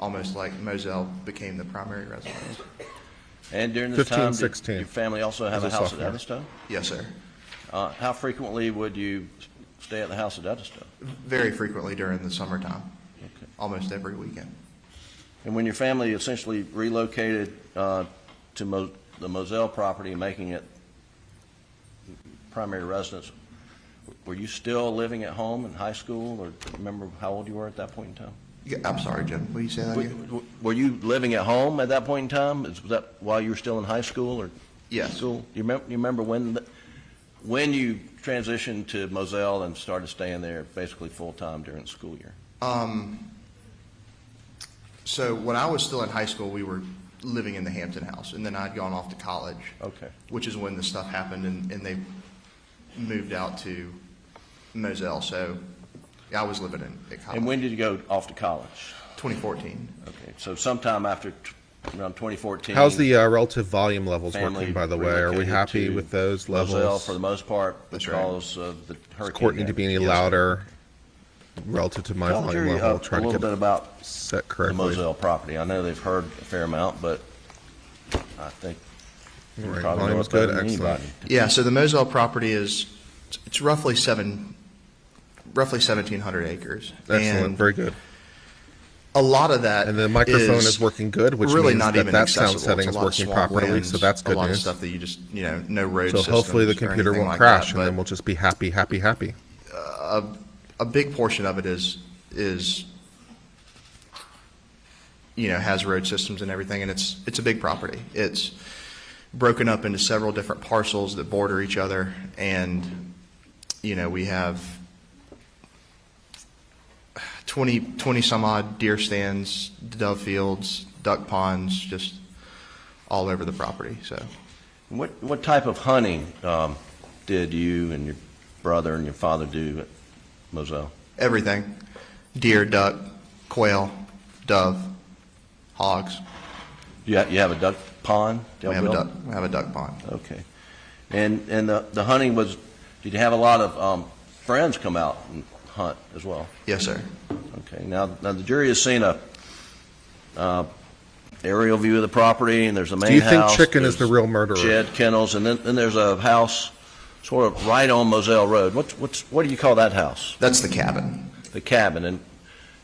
Almost like Moselle became the primary residence. And during this 15, time, 16. did your family also have As a a house at sophomore. Eddystone? Yes, sir. How frequently would you stay at the house at Eddystone? Very frequently during the summertime, Okay. almost every weekend. And when your family essentially relocated to the Moselle property, making it primary residence, were you still living at home in high school, or remember how old you were at that point in time? Yeah, I'm sorry, Jim, will you say that again? Were you living at home at that point in time? Was that while you were still in high school or? Yes. School? You remember when you transitioned to Moselle and started staying there basically full-time during the school year? So when I was still in high school, we were living in the Hampton house, and then I'd gone off to college. Okay. Which is when the stuff happened, and they moved out to Moselle. So I was living at college. And when did you go off to college? 2014. Okay, so sometime after around 2014. How's the relative volume levels family working, by the way? Are we relocated happy to with those levels? Moselle for the most part That's right. because of the hurricane. Does court need to be any damage? louder relative to my Tell the volume jury level? a Try to little get bit about set the correctly. Moselle property. I know they've heard a fair amount, but I think you Right, probably volume know was it better good, than excellent. anybody. Yeah, so the Moselle property it's roughly 1,700 acres. Excellent, And very good. a lot of that And the microphone is working good, which really means not that even that sound accessible. setting It's is a lot of working swamp properly, lands, so that's good a lot news. of stuff that you just, no road So systems hopefully the or computer anything won't like crash, that, and then but we'll just be happy. a big portion of it is has road systems and everything, and it's a big property. It's broken up into several different parcels that border each other, and we have 20 some odd deer stands, dove fields, duck ponds, just all over the property. So What type of hunting did you and your brother and your father do at Moselle? everything: deer, duck, quail, dove, hogs. You have a duck pond? We have a duck. We have a duck pond. Okay. And the hunting was, did you have a lot of friends come out and hunt as well? Yes, sir. Okay. Now the jury has seen a aerial view of the property, and there's a main house. Do you think Chicken is the there's real murderer? Shed, kennels, and then there's a house sort of right on Moselle Road. What do you call that house? That's the cabin. The cabin.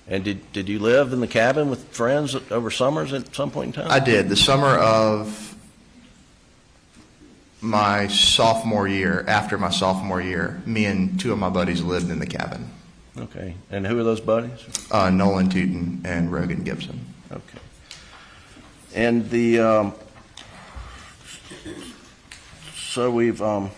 And did you live in the cabin with friends over summers at some point in time? I did. The summer of my sophomore year, after my sophomore year, me and two of my buddies lived in the cabin. Okay. And who are those buddies? Nolan Tootin and Rogan Gibson. Okay. And the so we can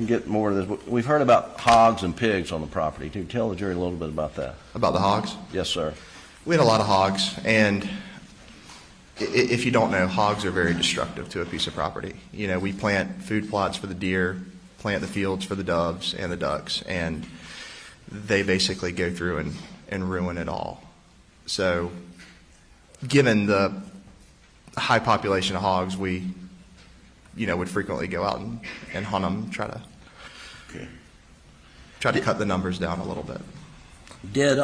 get more of this. We've heard about hogs and pigs on the property. Can you tell the jury a little bit about that? About the hogs? Yes, sir. We had a lot of hogs, and if you don't know, hogs are very destructive to a piece of property. We plant food plots for the deer, plant the fields for the doves and the ducks, and they basically go through and ruin it all. So given the high population of hogs, we would frequently go out and hunt them, try to cut the numbers down a little bit. Did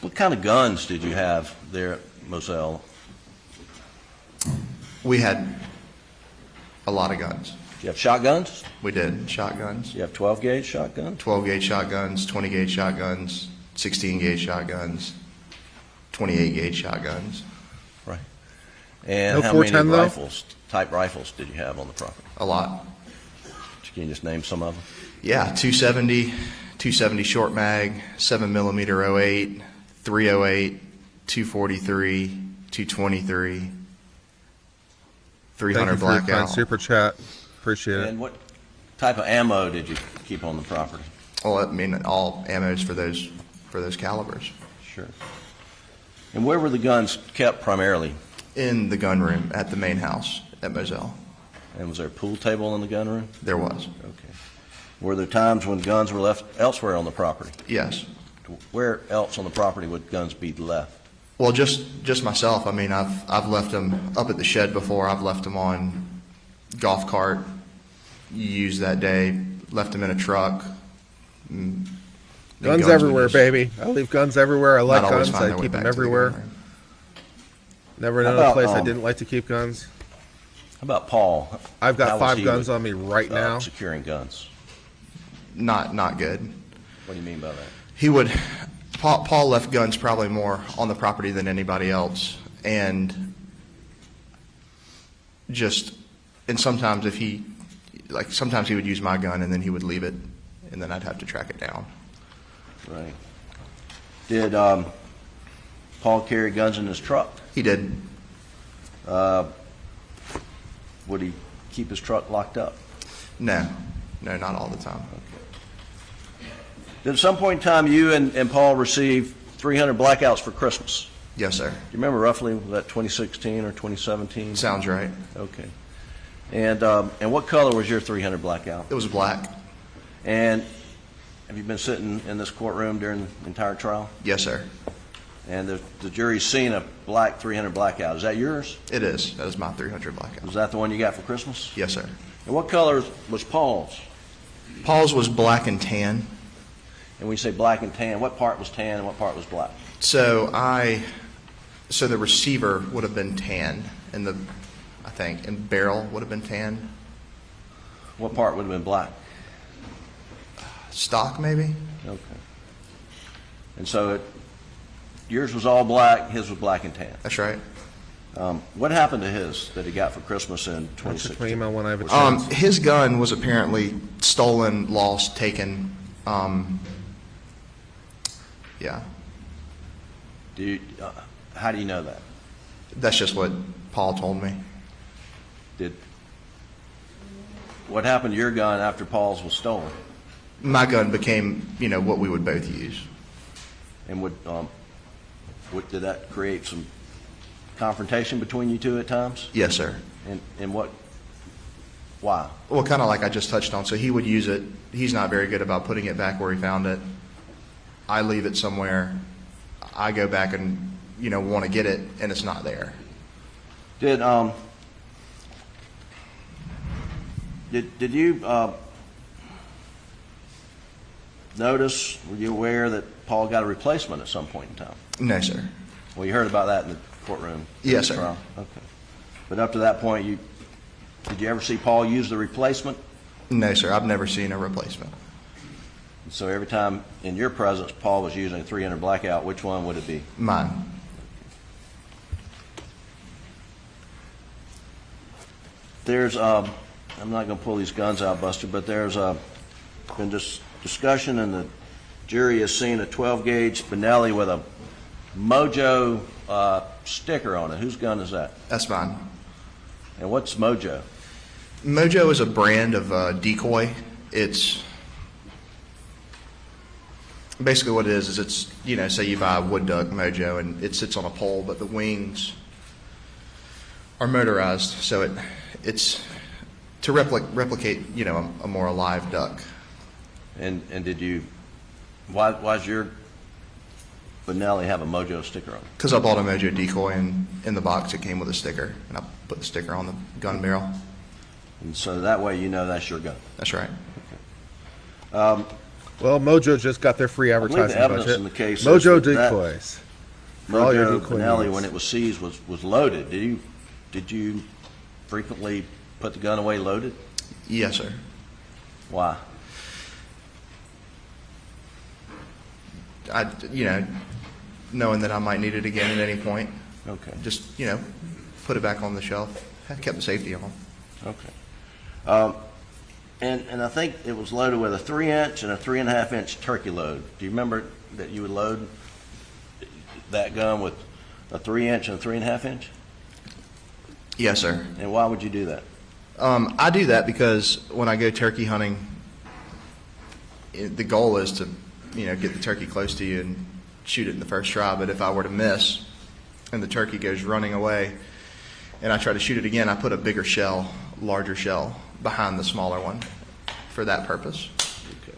what kind of guns did you have there at Moselle? We had a lot of guns. Do you have shotguns? We did shotguns, Do you have 12-gauge shotguns? 12-gauge shotguns, 20-gauge shotguns, 16-gauge shotguns, 28-gauge shotguns, Right. And No how many 410 though? type rifles did you have on the property? a lot. Can you just name some of them? Yeah, 270 short mag, 7mm 08, 308, 243, 223, 300 Thank you for your kind blackout. super chat. Appreciate it. And what type of ammo did you keep on the property? Well, I mean, all ammos for those calibers. Sure. And where were the guns kept primarily? In the gun room at the main house at Moselle, And was there a pool table in the gun room? there was. Okay. Were there times when guns were left elsewhere on the property? Yes. Where else on the property would guns be left? Well, just myself. I mean, I've left them up at the shed before. I've left them on golf cart used that day. Left them in a truck. Guns everywhere, baby. I leave guns everywhere. I like Not always guns. find I their way keep them back to the gun everywhere. room. Never How known a about, place I didn't like to keep guns. How about Paul? I've How got was 5 he guns with, on me right now. Securing guns. Not good. What do you mean by that? He would. Paul left guns probably more on the property than anybody else, and sometimes if he, like sometimes he would use my gun and then he would leave it, and then I'd have to track it down. Right. Did Paul carry guns in his truck? He did. Would he keep his truck locked up? No, not all the time. Did at some point in time you and Paul receive 300 blackouts for Christmas? Yes, sir. Do you remember roughly, was that 2016 or 2017? Sounds right. Okay. And what color was your 300 blackout? It was black. And have you been sitting in this courtroom during the entire trial? Yes, sir. And the jury's seen a black 300 blackout. Is that yours? It is. That is my 300 blackout. Was that the one you got for Christmas? Yes, sir. And what color was Paul's? Paul's was black and tan. And when you say black and tan, what part was tan and what part was black? So the receiver would have been tan, and I think, and barrel would have been tan. What part would have been black? Stock, maybe? Okay. And so yours was all black, his was black and tan. That's right. What happened to his that he got for Christmas in Check my 2016? email when I have a chance. His gun was apparently stolen, lost, taken. Yeah. How do you know that? That's just what Paul told me. What happened to your gun after Paul's was stolen? My gun became, what we would both use. And did that create some confrontation between you two at times? Yes, sir. And why? Well, kind of like I just touched on. So he would use it. He's not very good about putting it back where he found it. I leave it somewhere. I go back and, want to get it, and it's not there. Did you notice, were you aware that Paul got a replacement at some point in time? No, sir. Well, you heard about that in the courtroom? Yes, sir. Trial? Okay. But up to that point, did you ever see Paul use the replacement? No, sir. I've never seen a replacement. So every time in your presence Paul was using a 300 blackout, which one would it be? Mine. There's, I'm not going to pull these guns out, Buster, but there's been discussion, and the jury has seen a 12-gauge Benelli with a Mojo sticker on it. Whose gun is that? That's mine. And what's Mojo? Mojo is a brand of decoy. It's basically what it is it's, say you buy a wood duck Mojo and it sits on a pole, but the wings are motorized, so it's to replicate, a more alive duck. And why's your Benelli have a Mojo sticker on it? Because I bought a Mojo decoy, and in the box it came with a sticker, and I put the sticker on the gun barrel. And so that way that's your gun. That's right. Well, Mojo just got their free believe the advertising evidence budget. in the case is Mojo that decoys. For all your Mojo decoy Benelli, needs. when it was seized, was loaded. Did you frequently put the gun away loaded? Yes, sir. Why? Knowing that I might need it again at any point, Okay. just, put it back on the shelf. I kept the safety on. Okay. And I think it was loaded with a 3-inch and a 3.5-inch turkey load. Do you remember that you would load that gun with a 3-inch and a 3.5-inch? Yes, sir. And why would you do that? I do that because when I go turkey hunting, the goal is to, get the turkey close to you and shoot it in the first try. But if I were to miss and the turkey goes running away and I try to shoot it again, I put a bigger shell, larger shell, behind the smaller one for that purpose. Okay.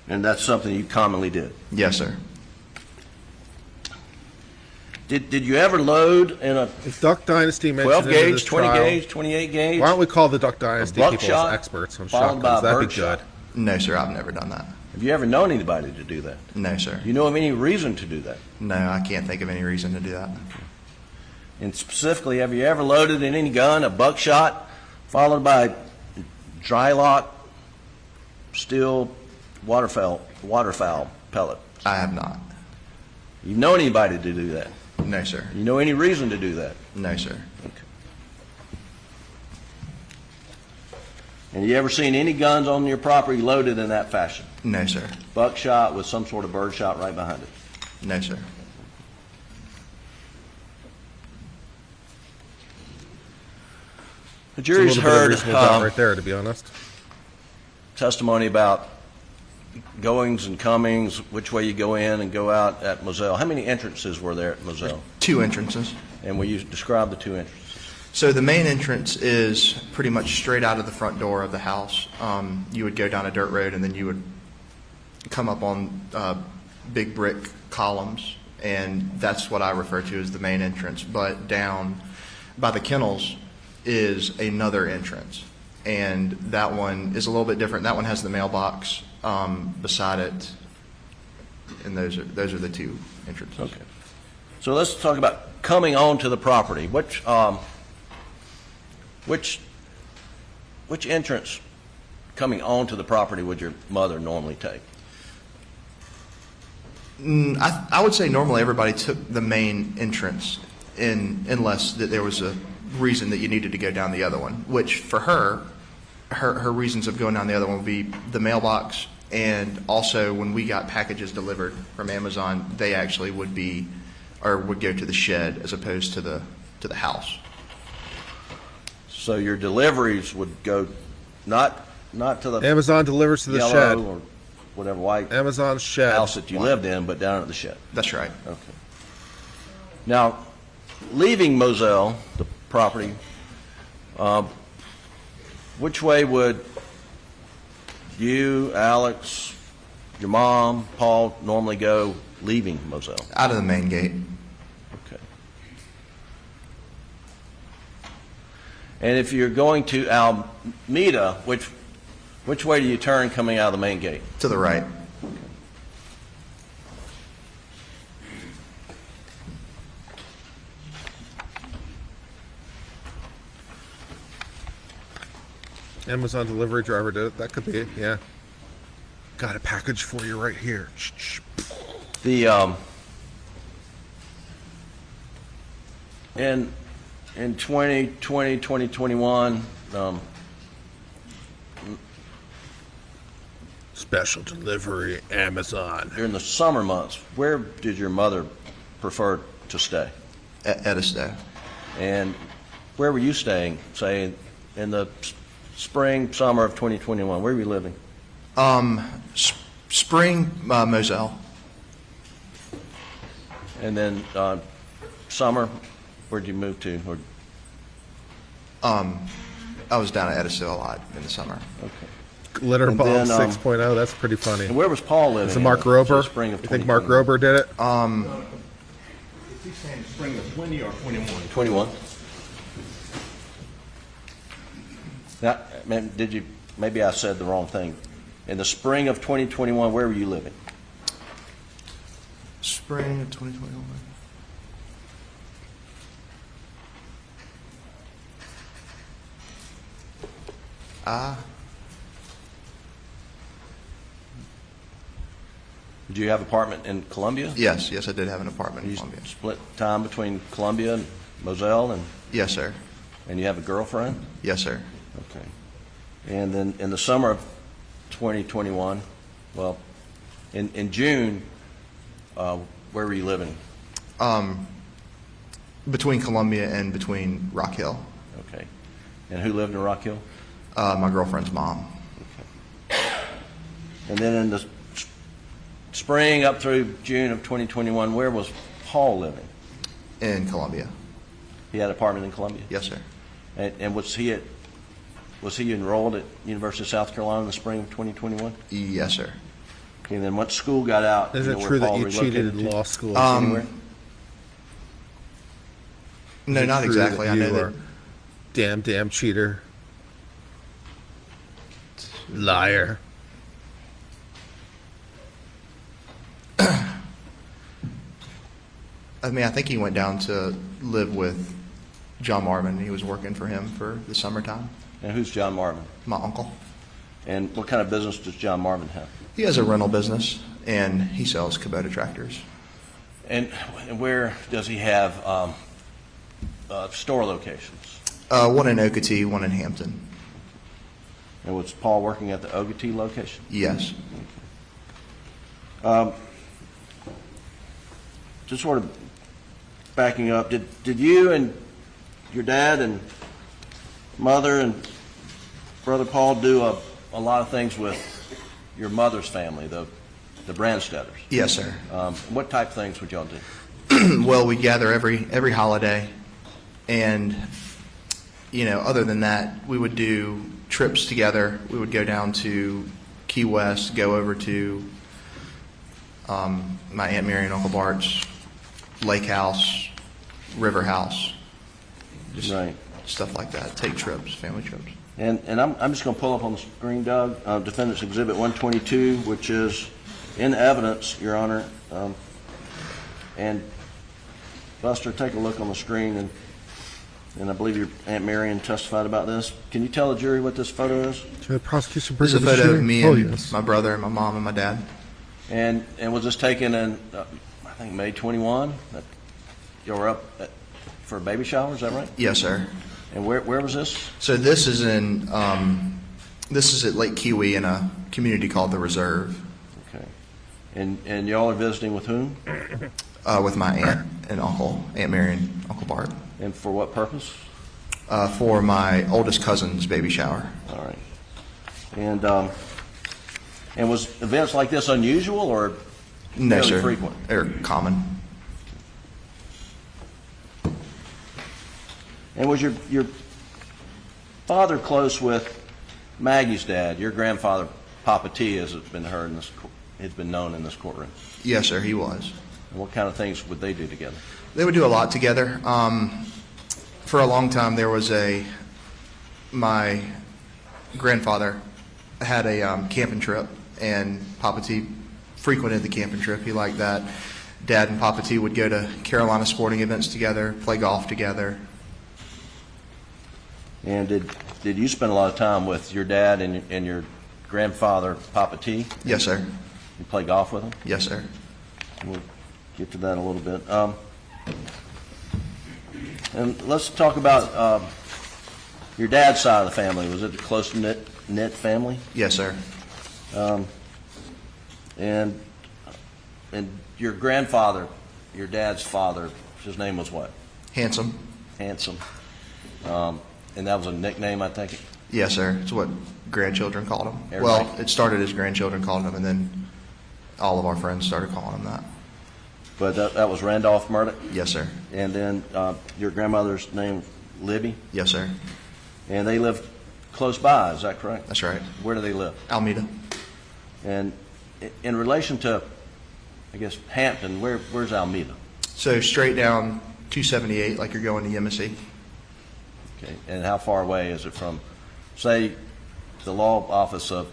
And that's something you commonly did? Yes, sir. Did you ever load in a If Duck Dynasty mentioned 12 it in gauge, this 20 trial, gauge, 28 gauge? why don't we call the Duck Dynasty people buckshot as experts on followed by shotguns? a That'd be birdshot? good. No, sir. I've never done that. Have you ever known anybody to do that? No, sir. Do you know of any reason to do that? No, I can't think of any reason to do that. And specifically, have you ever loaded in any gun a buckshot followed by dry lock steel waterfowl pellet? I have not. You know anybody to do that? No, sir. You know any reason to do that? No, sir. And you ever seen any guns on your property loaded in that fashion? No, sir. Buckshot with some sort of bird shot right behind it? No, sir. The It's a jury's little bit of heard reasonable doubt right there, to be honest. testimony about goings and comings, which way you go in and go out at Moselle. How many entrances were there at Moselle? 2 entrances. And will you describe the 2 entrances? So the main entrance is pretty much straight out of the front door of the house. You would go down a dirt road, and then you would come up on big brick columns, and that's what I refer to as the main entrance. But down by the kennels is another entrance, and that one is a little bit different. That one has the mailbox beside it, and those are the 2 entrances. Okay. So let's talk about coming onto the property. Which entrance coming onto the property would your mother normally take? I would say normally everybody took the main entrance unless that there was a reason that you needed to go down the other one, which for her reasons of going down the other one would be the mailbox, and also when we got packages delivered from Amazon, they actually would go to the shed as opposed to the house. So your deliveries would go not to the Amazon delivers to the yellow shed. or whatever white Amazon shed. house that you lived in, but down at the shed. That's right. Okay. Now, leaving Moselle, the property, which way would you, Alex, your mom, Paul normally go leaving Moselle? Out of the main gate. Okay. And if you're going to Alameda, which way do you turn coming out of the main gate? To the right. Amazon delivery driver did it. That could be it, yeah. Got a package for you right here. Shh, shh. The in 2020, 2021, Special delivery, Amazon. during the summer months, where did your mother prefer to stay? At Edisto. And where were you staying, say, in the spring, summer of 2021? Where were you living? Spring, Moselle. And then summer, where'd you move to? Or, I was down at Edisto a lot in the summer. okay. Litter And bomb then, 6.0. That's pretty funny. And where was Paul living? Is it Mark Rober? Spring of You think Mark 2021? Rober did it? Is he saying spring of 20 or 21? 21. Now, maybe I said the wrong thing. In the spring of 2021, where were you living? Spring of 2021. Did you have an apartment in Columbia? Yes, I did have an apartment in You Columbia. split time between Columbia and Moselle, Yes, sir. and you have a girlfriend? Yes, sir. Okay. And then in the summer of 2021, well, in June, where were you living? Between Columbia and between Rock Hill. Okay. And who lived in Rock Hill? My girlfriend's mom. And then in the spring up through June of 2021, where was Paul living? In Columbia. He had an apartment in Columbia? Yes, sir. And was he enrolled at University of South Carolina in the spring of 2021? Yes, sir. Okay, and then once school got out, Is you it know where true that Paul you cheated relocated in to? law school? Anywhere? No, Is it not true exactly. that I know you that. are damn cheater. Liar. I mean, I think he went down to live with John Marvin. He was working for him for the summertime. And who's John Marvin? My uncle. And what kind of business does John Marvin have? He has a rental business, and he sells Kubota tractors. And where does he have store locations? One in Okatee, one in Hampton. And was Paul working at the Ogatee location? Yes. Just sort of backing up, did you and your dad and mother and brother Paul do a lot of things with your mother's family, the Brandstetters? Yes, sir. What type of things would y'all do? Well, we gather every holiday, and other than that, we would do trips together. We would go down to Key West, go over to my Aunt Mary and Uncle Bart's lake house, river house, just Right. stuff like that. Take trips, family trips. And I'm just going to pull up on the screen, Doug, Defendant's Exhibit 122, which is in evidence, Your Honor. And Buster, take a look on the screen, and I believe your Aunt Marion testified about this. Can you tell the jury what this photo is? Can the prosecution bring This is a it to photo the of me jury? and my brother and my mom and my dad. And was this taken in, I think, May 21? You were up for a baby shower, is that right? Yes, sir. And where was this? So this is this is at Lake Kiwi in a community called the Reserve, Okay. And y'all are visiting with whom? with my aunt and uncle, Aunt Mary and Uncle Bart, And for what purpose? for my oldest cousin's baby shower. All right. And was events like this unusual or No, fairly sir. frequent? They're common. And was your father close with Maggie's dad, your grandfather, Papa T, as it's been heard in this, it's been known in this courtroom? Yes, sir, he was. And what kind of things would they do together? They would do a lot together. For a long time, there was my grandfather had a camping trip, and Papa T frequented the camping trip. He liked that. Dad and Papa T would go to Carolina sporting events together, play golf together. And did you spend a lot of time with your dad and your grandfather, Papa T? Yes, sir. You play golf with him? Yes, sir. We'll get to that in a little bit. And let's talk about your dad's side of the family. Was it a close-knit family? Yes, sir. And your grandfather, your dad's father, his name was what? Handsome. Handsome. And that was a nickname, I think? Yes, sir. It's what grandchildren called him. Everybody- Well, it started as grandchildren called him, and then all of our friends started calling him that. But that was Randolph Murdaugh? Yes, sir. And then your grandmother's name, Libby? Yes, sir. And they lived close by, is that correct? That's right. Where do they live? Almeda. And in relation to, I guess, Hampton, where's Almeda? So straight down 278, like you're going to Yemassee. Okay. And how far away is it from, say, the law office of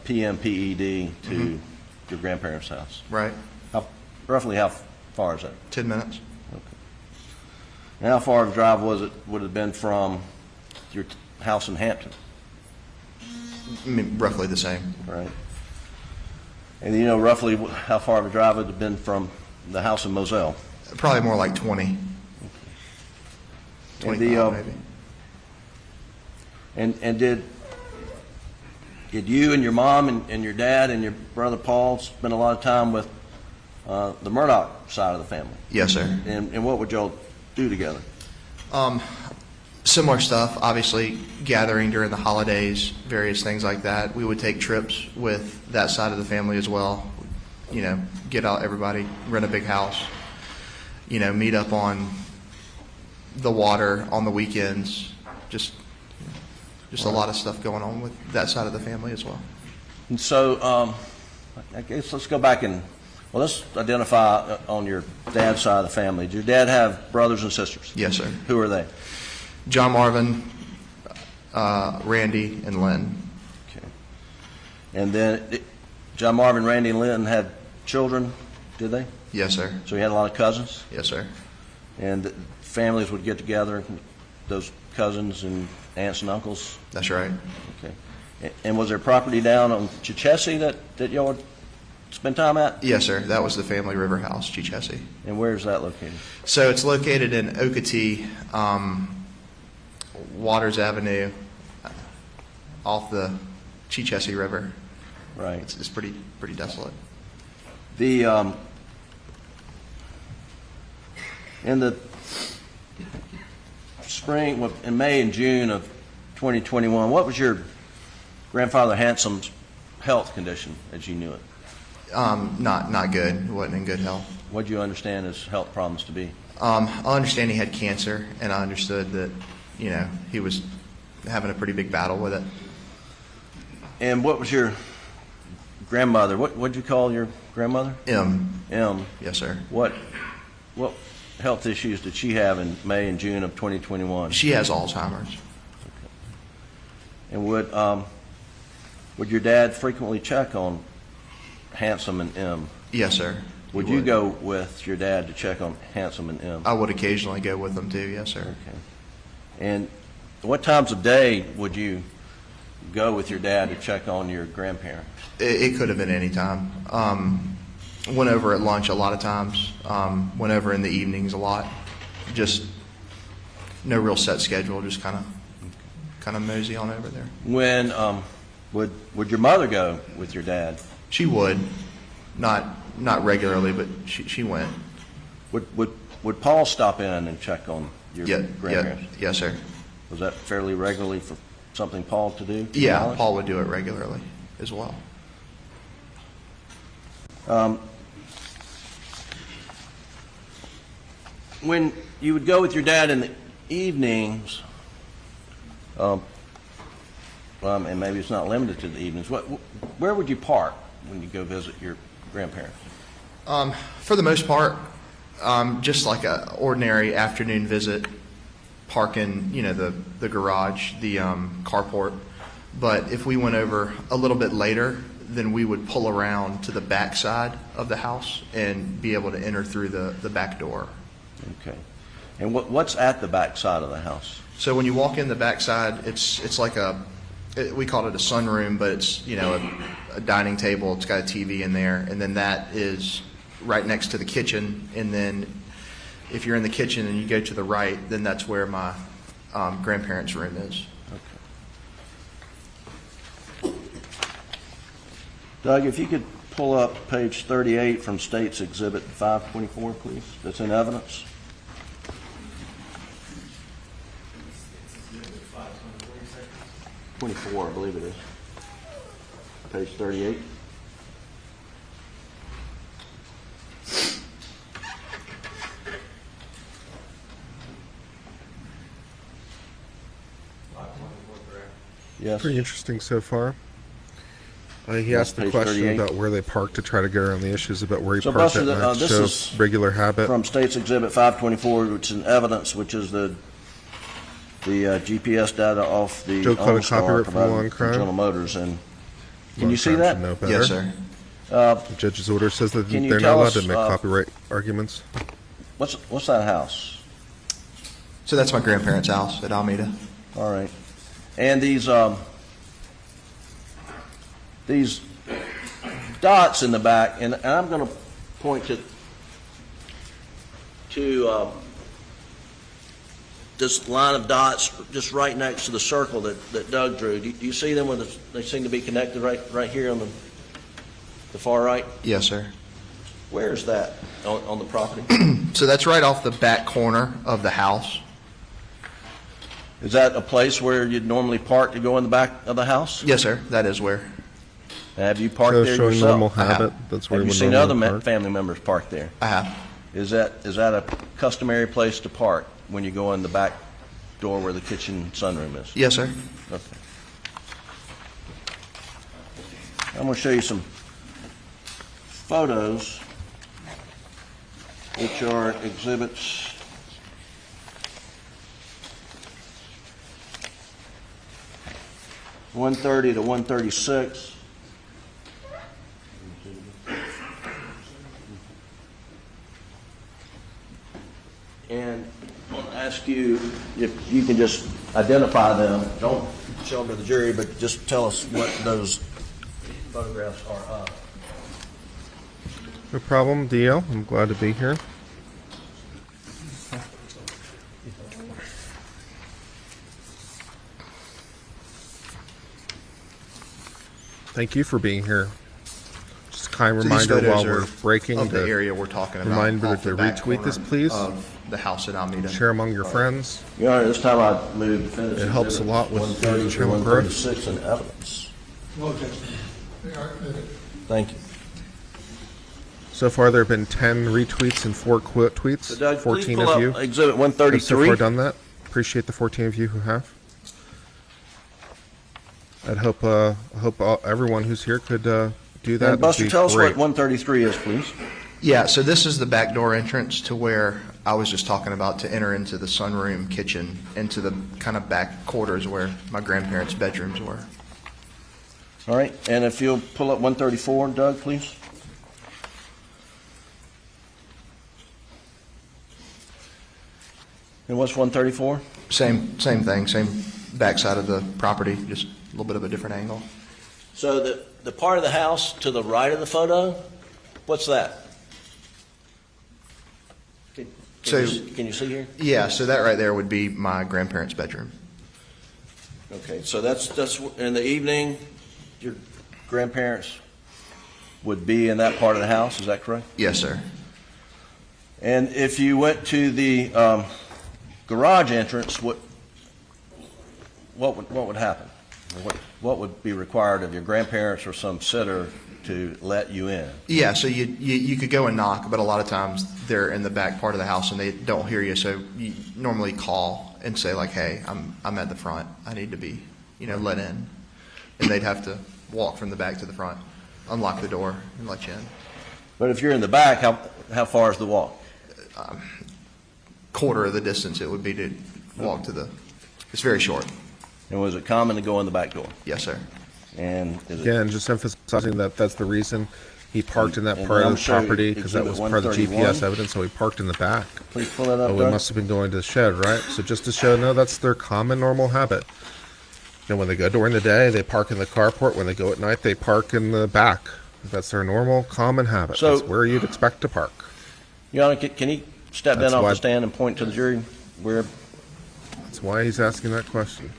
PMPED to your grandparents' house? Right. Roughly how far is that? 10 minutes. And how far of a drive would it have been from your house in Hampton? I mean, roughly the same. Right. And you know roughly how far of a drive it would have been from the house in Moselle? Probably more like 20. 25 maybe. And did you and your mom and your dad and your brother Paul spend a lot of time with the Murdaugh side of the family? Yes, sir. And what would y'all do together? Similar stuff, obviously gathering during the holidays, various things like that. We would take trips with that side of the family as well. Get out everybody, rent a big house, meet up on the water on the weekends. Just a lot of stuff going on with that side of the family as well. And so I guess let's go back and, well, let's identify on your dad's side of the family. Did your dad have brothers and sisters? Yes, sir. Who are they? John Marvin, Randy, and Lynn. Okay. And then John Marvin, Randy, and Lynn had children, did they? Yes, sir. So he had a lot of cousins? Yes, sir. And families would get together, those cousins and aunts and uncles? That's right. Okay. And was there property down on Chichessie that y'all would spend time at? Yes, sir. That was the family river house, Chichessie. And where is that located? So it's located in Okeechobee, Waters Avenue. off the Cheechesee River. Right. It's pretty desolate. The, in the spring, in May and June of 2021, what was your grandfather Handsome's health condition as you knew it? Not good. He wasn't in good health. What do you understand his health problems to be? I understand he had cancer, and I understood that, he was having a pretty big battle with it. And what was your grandmother, what'd you call your grandmother? M. Yes, sir. What health issues did she have in May and June of 2021? She has Alzheimer's. And would your dad frequently check on Handsome and M? Yes, sir. Would He you go with your dad to check on Handsome and M? I would occasionally go with them too. Yes, sir. Okay. And what times of day would you go with your dad to check on your grandparents? It could have been any time. Went over at lunch a lot of times. Went over in the evenings a lot. Just no real set schedule. Just kind of mosey on over there. When would your mother go with your dad? She would, not regularly, but she went. Would Paul stop in and check on your grandparents? Yes, sir. Was that fairly regularly for something Paul to do? to your Yeah, knowledge? Paul would do it regularly as well. When you would go with your dad in the evenings, and maybe it's not limited to the evenings, where would you park when you go visit your grandparents? For the most part, just like a ordinary afternoon visit, park in the garage, the carport. But if we went over a little bit later, then we would pull around to the back side of the house and be able to enter through the back door. Okay. And what's at the back side of the house? So when you walk in the back side, it's like we call it a sunroom, but it's a dining table. It's got a TV in there, and then that is right next to the kitchen. And then if you're in the kitchen and you go to the right, then that's where my grandparents' room is. Okay. Doug, if you could pull up page 38 from State's Exhibit 524, please, that's in evidence. '24, I believe it is. Page 38. Yes. Pretty interesting so far. He asked the page question 38. about where they parked to try to get around the issues about where he So, parked Buster, at night to this show is regular habit. From State's Exhibit 524, which is in evidence, which is the GPS data off the Joe caught a OnStar copyright from provided Long Crime. General Motors. And can Long you see Crime that? should know better. Yes, sir. The judge's order says that Can you they're not tell allowed us, to make copyright arguments. What's that house? So that's my grandparents' house at Alameda. All right. And these dots in the back, and I'm going to point to this line of dots just right next to the circle that Doug drew. Do you see them? They seem to be connected right here on the far right. Yes, sir. Where is that on the property? So that's right off the back corner of the house. Is that a place where you'd normally park to go in the back of the house? Yes, sir. That is where. Have you parked So there showing yourself? normal habit. That's where Have he you would seen other normally park. family members park there? I have. Is that a customary place to park when you go in the back door where the kitchen sunroom is? Yes, sir. Okay. I'm going to show you some photos, which are exhibits 130 to 136. And I want to ask you if you can just identify them. Don't show them to the jury, but just tell us what those photographs are of. No problem, DL. I'm glad to be here. Thank you for being here. Just a kind So these reminder photos while we're are breaking of the to area we're talking about. reminder off to the back retweet this, corner please. Of the house at Almeida. share among your friends. Your Honor, this time I move defendant's It helps a exhibits lot with 130 through channel growth. 136 in evidence. Thank you. So far, there have been 10 retweets and 4 quote tweets. So Doug, please 14 pull of you up exhibit have so 133. far done that. Appreciate the 14 of you who have. I hope everyone who's here could do that. And Buster, It'd be tell us great. what 133 is, please. Yeah, so this is the back door entrance to where I was just talking about, to enter into the sunroom kitchen, into the kind of back quarters where my grandparents' bedrooms were. All right, and if you'll pull up 134, Doug, please. And what's 134? Same thing, same backside of the property, just a little bit of a different angle. So the part of the house to the right of the photo, what's that? Can you see here? Yeah, so that right there would be my grandparents' bedroom. Okay, so that's in the evening, your grandparents would be in that part of the house, is that correct? Yes, sir. And if you went to the garage entrance, what would happen? What would be required of your grandparents or some sitter to let you in? Yeah, so you could go and knock, but a lot of times they're in the back part of the house and they don't hear you, so you normally call and say like, hey, I'm at the front, I need to be, let in. And they'd have to walk from the back to the front, unlock the door, and let you in. But if you're in the back, how far is the walk? Quarter of the distance it would be to walk to the, it's very short. And was it common to go in the back door? Yes, sir. And is it, Again, just emphasizing that that's the reason he parked in that And part I'm of the sure property, because that exhibit was part of the 131. GPS evidence, so he parked in the back. please pull that up, Oh, we Doug. must have been going to the shed, right? So just to show, no, that's their common normal habit. When they go during the day, they park in the carport. When they go at night, they park in the back. That's their normal, common habit. So- That's where you'd expect to park. Your Honor, can you step That's down off why- the stand and point to the jury where? That's why he's asking that question.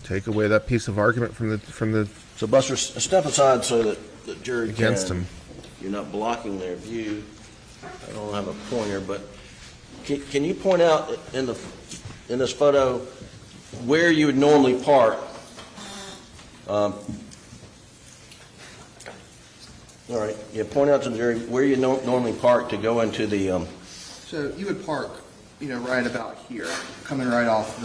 Take away that piece of argument from the So Buster, step aside so that the jury against can. him. You're not blocking their view. I don't have a pointer, but can you point out in this photo where you would normally park? All right, yeah, point out to the jury where you normally park to go into the, So you would park, right about here, coming right off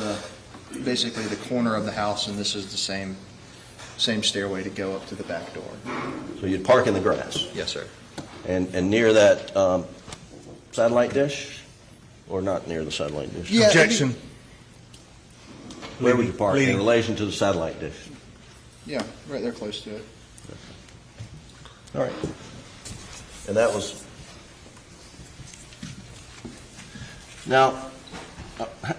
basically the corner of the house, and this is the same stairway to go up to the back door. so you'd park in the grass Yes, sir. and near that satellite dish, or not near the satellite dish? Yeah, Objection. Where would you park in Leading. relation to the satellite dish? Yeah, right there close to it. All right. And that was, now,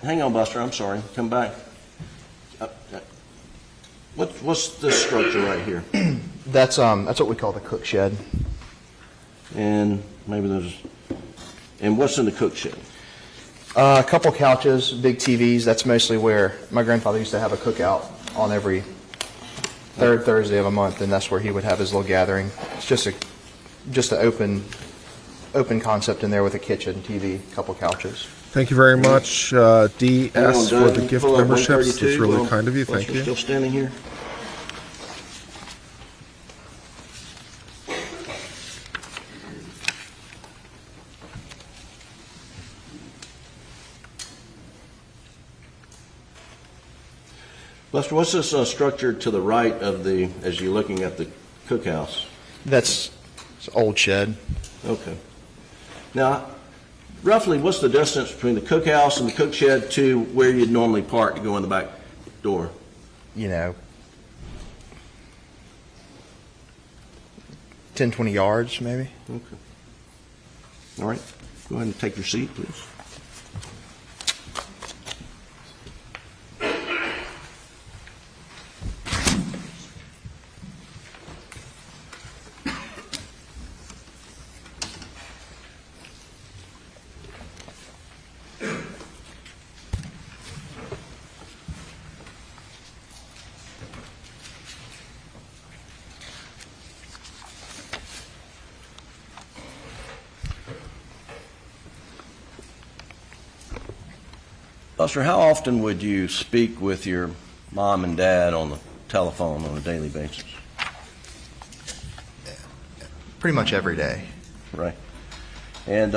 hang on, Buster, I'm sorry, come back. What's this structure right here? That's what we call the cook shed. And maybe and what's in the cook shed? A couple couches, big TVs. That's mostly where my grandfather used to have a cookout on every third Thursday of a month, and that's where he would have his little gathering. It's just an open concept in there with a kitchen, TV, couple couches. Thank you very much, DS, Hang on, for Doug, the you gift pull up memberships. It's 132 really while kind of you. Buster's Thank you. Still standing here? Buster, what's this structure to the right of as you're looking at the cookhouse? It's an old shed. Okay. Now, roughly, what's the distance between the cookhouse and the cook shed to where you'd normally park to go in the back door? 10, 20 yards maybe. Okay. All right. Go ahead and take your seat, please. Buster, how often would you speak with your mom and dad on the telephone on a daily basis? Pretty much every day. Right. And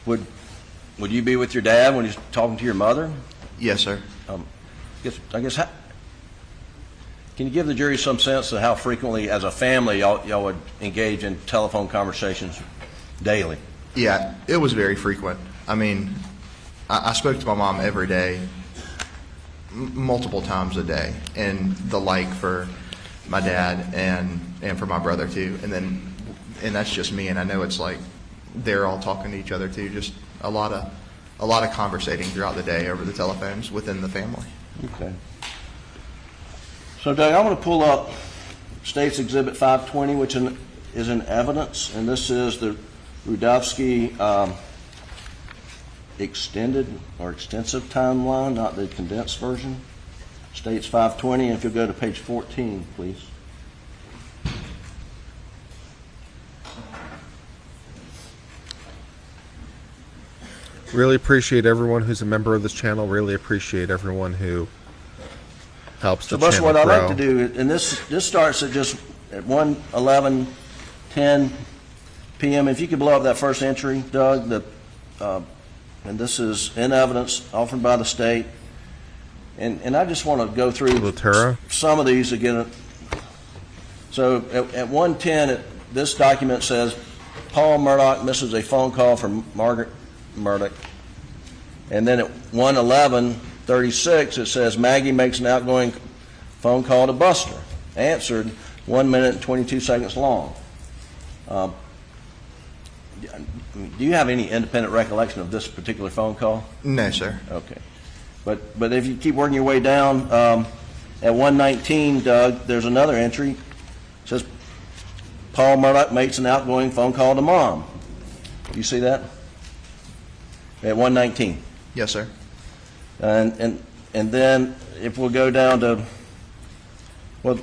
would you be with your dad when he's talking to your mother? Yes, sir. I guess can you give the jury some sense of how frequently, as a family, y'all would engage in telephone conversations daily? Yeah, it was very frequent. I mean, I spoke to my mom every day, multiple times a day, and the like for my dad and for my brother too. And that's just me. And I know it's like they're all talking to each other too. Just a lot of conversating throughout the day over the telephones within the family. Okay. So, Doug, I'm going to pull up State's Exhibit 520, which is in evidence, and this is the Rudowski extended or extensive timeline, not the condensed version. State's 520, and if you'll go to page 14, please. Really appreciate everyone who's a member of this channel. Really appreciate everyone who helps the So, Buster, channel what I'd grow. like to do, and this starts at just at 1:11:10 p.m. If you could blow up that first entry, Doug, and this is in evidence offered by the state. And I just want to go through Laterra? some of these again. So at 1:10, this document says, Paul Murdaugh misses a phone call from Margaret Murdaugh. And then at 1:11:36, it says, Maggie makes an outgoing phone call to Buster. Answered 1 minute and 22 seconds long. Do you have any independent recollection of this particular phone call? No, sir. Okay. But if you keep working your way down, at 1:19, Doug, there's another entry. It says, Paul Murdaugh makes an outgoing phone call to Mom. You see that? At 1:19. Yes, sir. And then if we'll go down to, well,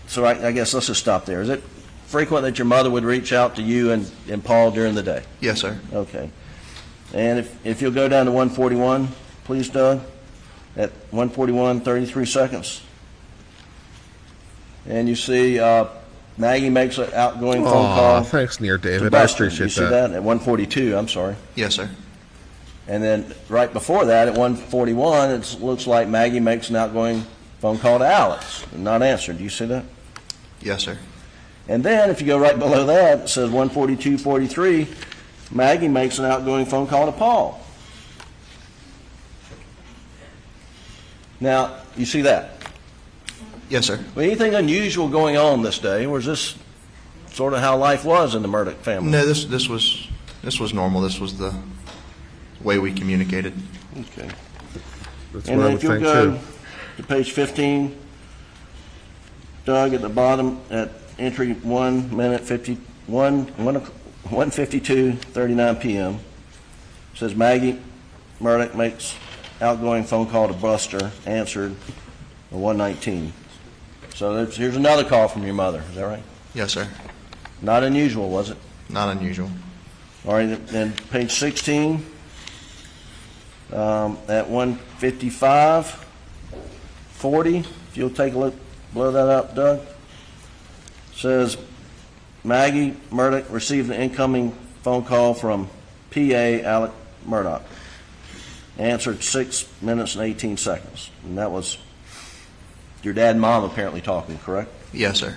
so I guess let's just stop there. Is it frequent that your mother would reach out to you and Paul during the day? Yes, sir. Okay. And if you'll go down to 1:41, please, Doug, at 1:41, 33 seconds. And you see Maggie makes an outgoing phone call. Thanks, Near to David. I Buster. appreciate You see that. that? At 1:42, I'm sorry. Yes, sir. And then right before that, at 1:41, it looks like Maggie makes an outgoing phone call to Alex, and not answered. Do you see that? Yes, sir. And then if you go right below that, it says 1:42:43, Maggie makes an outgoing phone call to Paul. Now, you see that? Yes, sir. Well, anything unusual going on this day, or is this sort of how life was in the Murdaugh family? No, this was normal. This was the way we communicated. Okay. That's And what I then would if you'll think, go too. to page 15, Doug, at the bottom, at entry 1:52:39 p.m., says Maggie Murdaugh makes outgoing phone call to Buster, answered at 1:19. So here's another call from your mother. Is that right? Yes, sir. Not unusual, was it? Not unusual. All right, then page 16, at 1:55:40, if you'll take a look, blow that up, Doug, says Maggie Murdaugh received an incoming phone call from PA Alex Murdaugh. Answered 6 minutes and 18 seconds. And that was your dad and mom apparently talking, correct? Yes, sir.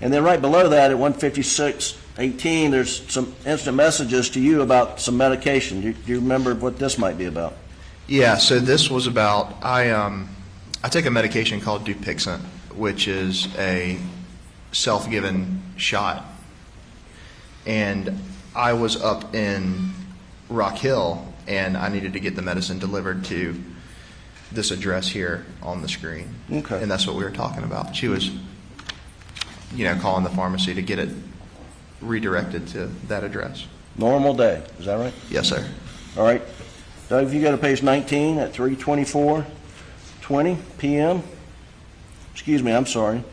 And then right below that, at 1:56:18, there's some instant messages to you about some medication. Do you remember what this might be about? Yeah, so this was about, I take a medication called Dupixent, which is a self-given shot. And I was up in Rock Hill, and I needed to get the medicine delivered to this address here on the screen. Okay. And that's what we were talking about. She was, calling the pharmacy to get it redirected to that address. Normal day, is that right? Yes, sir. All right. Doug, if you go to page 19 at 3:24:20 p.m., excuse me, I'm sorry,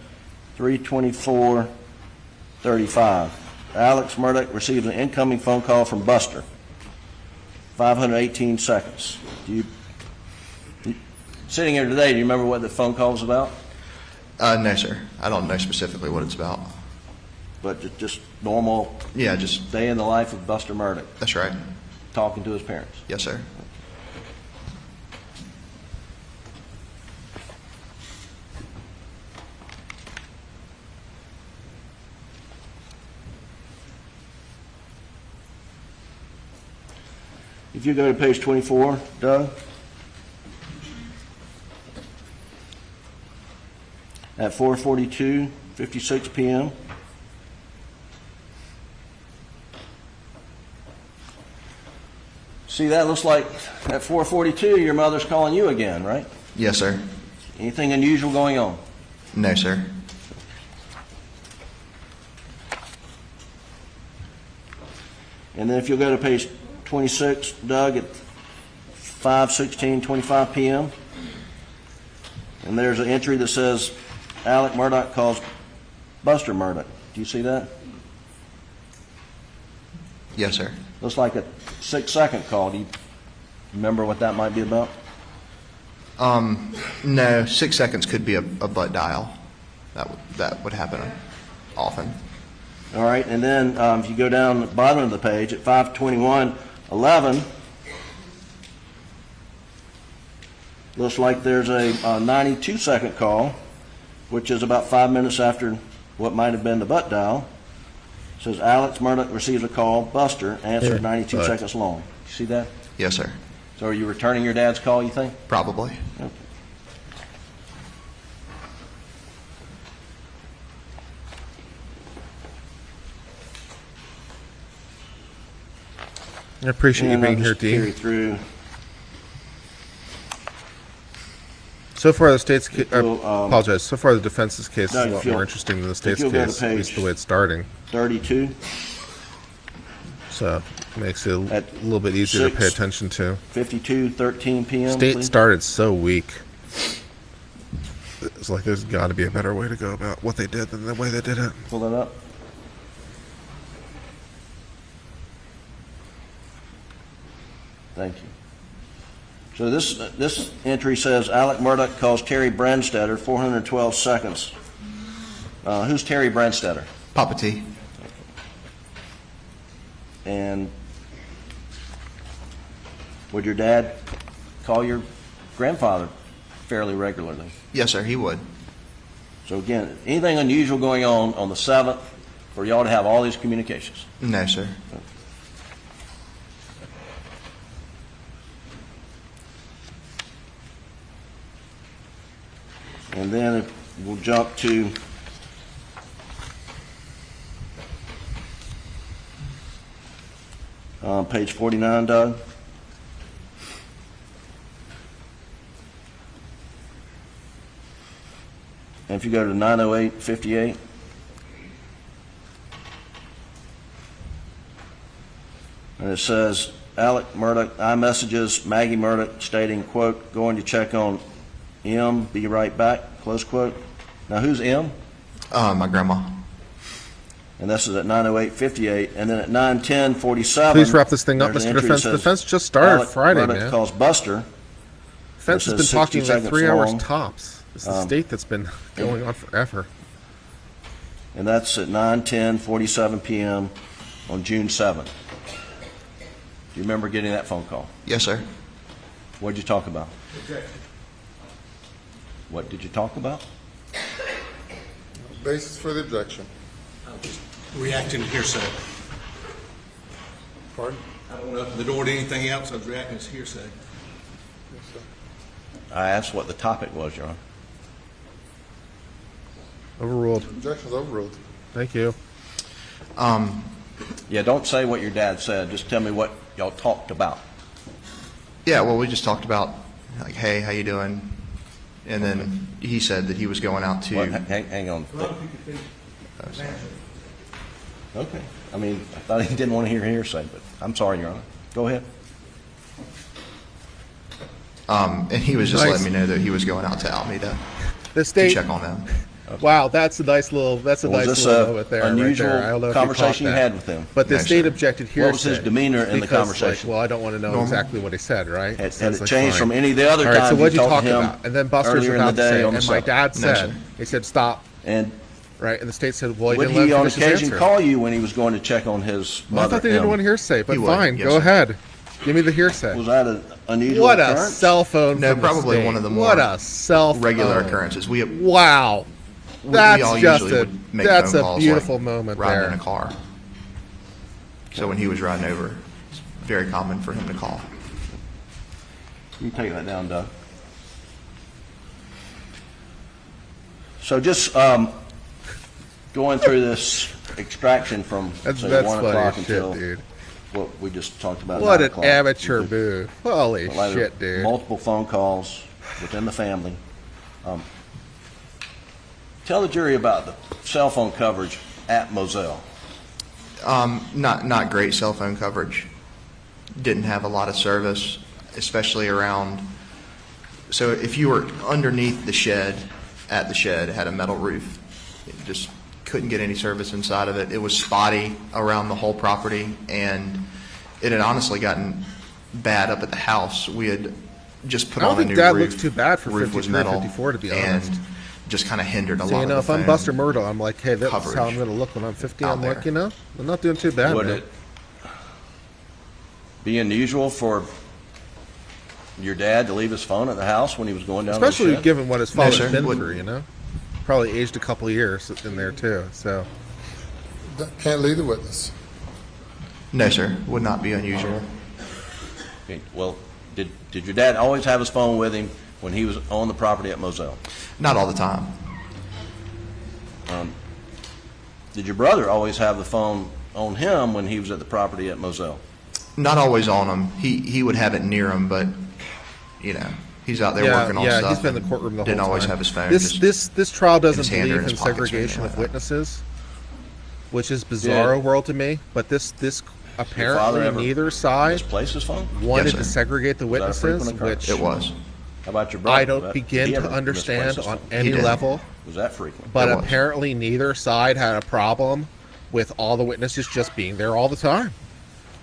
3:24 35. Alex Murdaugh received an incoming phone call from Buster. 518 seconds. Sitting here today, do you remember what the phone call was about? No, sir. I don't know specifically what it's about. But just normal Yeah, just, day in the life of Buster Murdaugh, that's right. talking to his parents. Yes, sir. If you go to page 24, Doug. At 4:42:56 p.m. See, that looks like at 4:42 your mother's calling you again, right? Yes, sir. Anything unusual going on? No, sir. And then if you'll go to page 26, Doug, at 5:16:25 p.m. And there's an entry that says Alex Murdaugh calls Buster Murdaugh. Do you see that? Yes, sir. Looks like a 6-second call. Do you remember what that might be about? No, 6 seconds could be a butt dial. That would happen often. All right, and then if you go down the bottom of the page at 5:21:11, looks like there's a 92-second call, which is about 5 minutes after what might have been the butt dial. It says Alex Murdaugh receives a call, Buster, answered 92 seconds long. You see that? Yes, sir. So are you returning your dad's call, you think? Probably. Okay. I appreciate you And I'll being here, just carry Dean. through. So far, the state's I Well, apologize. So far, the defense's case No, is a if lot you'll- more interesting than the state's you'll go to case, at least page the way it's starting. 32 So it makes it a At little bit easier to pay 6. attention to. 52:13 p.m. State please. started so weak. It's like there's got to be a better way to go about what they did than the way they did it. Pull that up. Thank you. So this entry says Alex Murdaugh calls Terry Brandstetter, 412 seconds. Who's Terry Brandstetter? Papa T. And would your dad call your grandfather fairly regularly? Yes, sir, he would. So again, anything unusual going on the 7th for y'all to have all these communications? No, sir. And then we'll jump to page 49, Doug. And if you go to 908:58, and it says Alex Murdaugh iMessages Maggie Murdaugh stating, quote, going to check on M, be right back, close quote. Now, who's M? My grandma. And this is at 9:08:58, and then at 9:10:47. Please wrap this thing up, there's an Mr. entry Defense. that says, Defense just started Alex Friday, Murdaugh man. calls Buster. Defense has It been says talking 60 like 3 seconds hours long. tops. It's the state that's been going on forever. And that's at 9:10:47 p.m. on June 7th. Do you remember getting that phone call? Yes, sir. What did you talk about? What did you talk about? Basis for the objection. Reacting to hearsay. Pardon? I don't want to open the door to anything else. I was reacting to hearsay. Yes, sir. I asked what the topic was, Your Honor. Overruled. Objection's overruled. Thank you. Yeah, don't say what your dad said. Just tell me what y'all talked about. Yeah, well, we just talked about, like, hey, how you doing? And then he said that he was going out to... What, hang on. Okay. I mean, I thought he didn't want to hear hearsay, but I'm sorry, Your Honor. Go ahead. And he was just Nice. letting me know that he was going out to Alameda The to state check on them. Wow, that's a nice little Was this moment a there. unusual right there. I don't know if conversation you caught that. had with him? But the No, state sir. objected hearsay. What was his demeanor in the because, conversation? Like, well, I don't want to know Normal. exactly what he said, right? Had So it's it like, changed fine. from any of the other All right, times so you what'd you talked talk to him about? And then Buster's earlier in about the to day say, on the and my cell? dad No, said, sir. he said, stop, And right? And the state said, well, he would didn't let he him on finish his occasion answer. call you when he was going to check on his Well, I mother? thought they didn't Em? want hearsay, but He would, fine, yes, go sir. ahead. Give me the hearsay. Was that an unusual What a occurrence? cell phone No, from the probably state. one of the What more a cell phone. Regular occurrences. We Wow. we That's all just usually a, would make that's phone a calls, beautiful like, moment riding there. in a car. So when he was riding over, it's very common for him to call. You can take that down, Doug. So just going through this extraction from, That's say, 1 funny o'clock as shit, until dude. what we just talked about. What 9 an o'clock. amateur With move. Holy the later shit, dude. Multiple phone calls within the family. Tell the jury about the cell phone coverage at Moselle. Not great cell phone coverage. Didn't have a lot of service, especially around. So if you were underneath the shed, at the shed, it had a metal roof. It just couldn't get any service inside of it. It was spotty around the whole property, and it had honestly gotten bad up at the house. We had just put I don't on a think new Dad roof. looks too bad for Roof was 53, metal, 54, to be honest. and just kind of hindered a So, lot you know, of if the I'm phone Buster Murdaugh, I'm like, hey, that's how coverage I'm going to look when I'm 50. out I'm like, there. you know, I'm not doing too bad, Would man. it be unusual for your dad to leave his phone at the house when he was going down Especially to the shed? given what his No, father's sir, been wouldn't. through, you know? Probably aged a couple of years in there, too. So, Can't leave the witness. No, sir, would not be unusual. Okay, well, did your dad always have his phone with him when he was on the property at Moselle? Not all the time. Did your brother always have the phone on him when he was at the property at Moselle? Not always on him. He would have it near him, but you know he's out there working on stuff. he's been in the courtroom the whole time. Didn't always have his phone. This just this trial doesn't his hand or in believe in his pockets or segregation anything of like that. witnesses, which is bizarro world to me. But this Your father apparently ever neither side misplaced his phone? wanted Yes, to sir. segregate the Was that a frequent witnesses, occurrence? which It was. How about your brother? I don't Did begin he to ever understand misplace his on phone? any did. level. Was that frequent? But It was. apparently neither side had a problem with all the witnesses just being there all the time.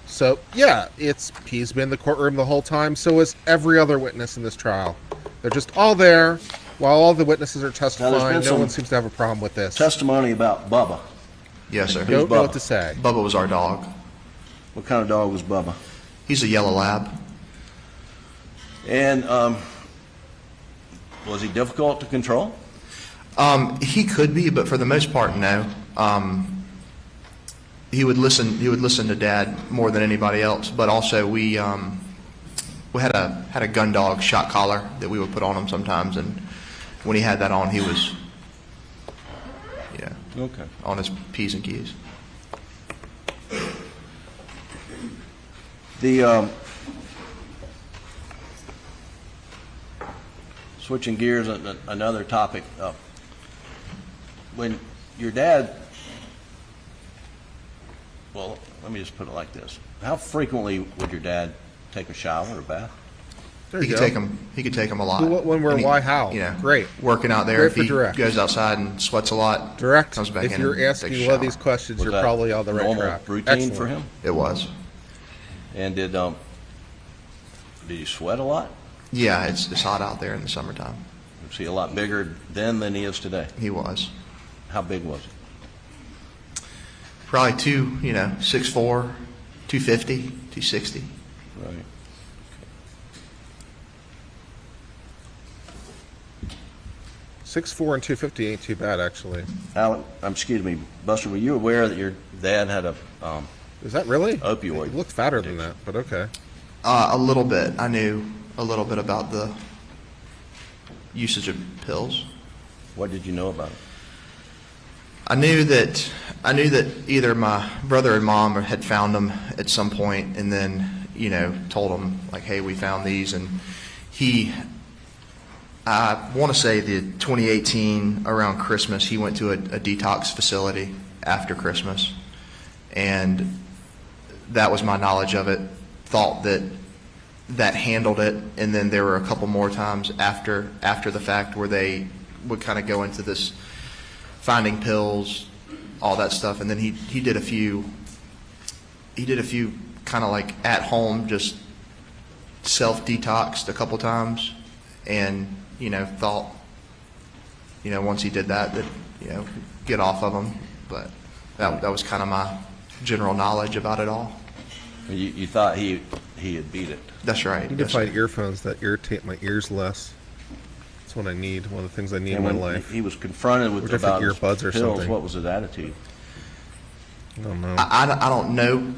So yeah, he's been in the courtroom the whole time. So is every other witness in this trial. They're just all there while all the witnesses are testifying. No some one seems to have a problem with this. Testimony about Bubba. Yes, sir. Don't know Bubba? what to say. Bubba was our dog. What kind of dog was Bubba? He's a yellow lab. And was he difficult to control? He could be, but for the most part, no. He would listen to Dad more than anybody else. But also, we had a gun dog shot collar that we would put on him sometimes, and when he had that on, he was, Okay. on his P's and Q's. The switching gears, another topic. When your dad, well, let me just put it like this: how frequently would your dad take a shower or bath? There He you could go. take him. He could take him a lot. Do what, when, where, And he- why, how. You know, Great. Working out there, Great if for he direct. goes outside and sweats a lot, Direct. comes back If in you're and takes asking a one of shower. these questions, Was you're that probably on the right normal track. routine Excellent. for him? It was. And did he sweat a lot? Yeah, it's hot out there in the summertime. Was he a lot bigger then than he is today? He was. How big was he? Probably 6'4", 250, 260. Right. 6'4" and 250 ain't too bad, actually. Excuse me, Buster, were you aware that your dad had a Is that really? Opioid He looked fatter than that, but okay. A little bit. I knew a little bit about the usage of pills. what did you know about it? I knew that either my brother and mom had found them at some point, and then told them like, "Hey, we found these." And I want to say the 2018 around Christmas, he went to a detox facility after Christmas, and that was my knowledge of it. Thought that handled it, and then there were a couple more times after the fact where they would kind of go into this finding pills, all that stuff, and then he did a few kind of like at home, just self-detoxed a couple times, and thought once he did that get off of them. But that was kind of my general knowledge about it all. You thought he had beat it. That's right. I need to Yes, sir. find earphones that irritate my ears less. That's what I need. One of the things I need And in my when life. he was confronted Or with different about his earbuds or pills, something. what was his attitude? I don't know. I don't know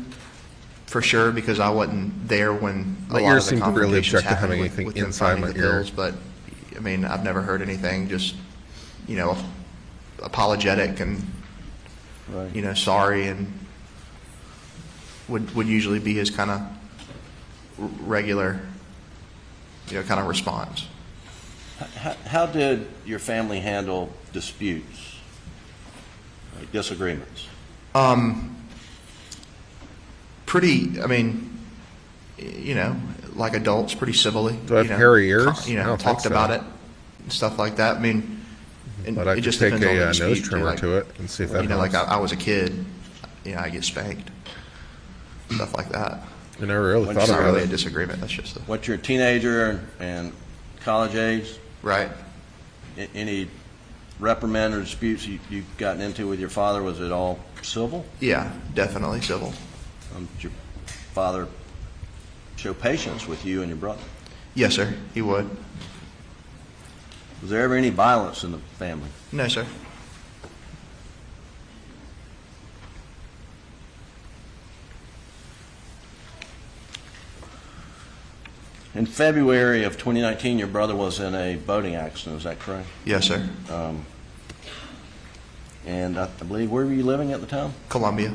for sure because I wasn't there when My a lot ears of the seem to really confrontations object to having happened anything with them inside finding my the ear. pills, but I mean, I've never heard anything. Just apologetic and Right. Sorry, and would usually be his kind of regular kind of response. How did your family handle disputes, like disagreements? Pretty. I mean, like adults, pretty civilly. Do I have hairy ears? I don't think Talked so. about it and stuff like that. I mean, and But I it could just take depends on the a nose dispute, too. trimmer Like, to it and see if that like helps. I was a kid, I get spanked, stuff like that. I never really What's thought It's not about really a it. disagreement. That's just What, you're a teenager and college age? right. Any reprimand or disputes you've gotten into with your father, was it all civil? Yeah, definitely civil. Did your father show patience with you and your brother? Yes, sir. He would. Was there ever any violence in the family? No, sir. In February of 2019, your brother was in a boating accident, is that correct? Yes, sir. And I believe, where were you living at the time? Columbia.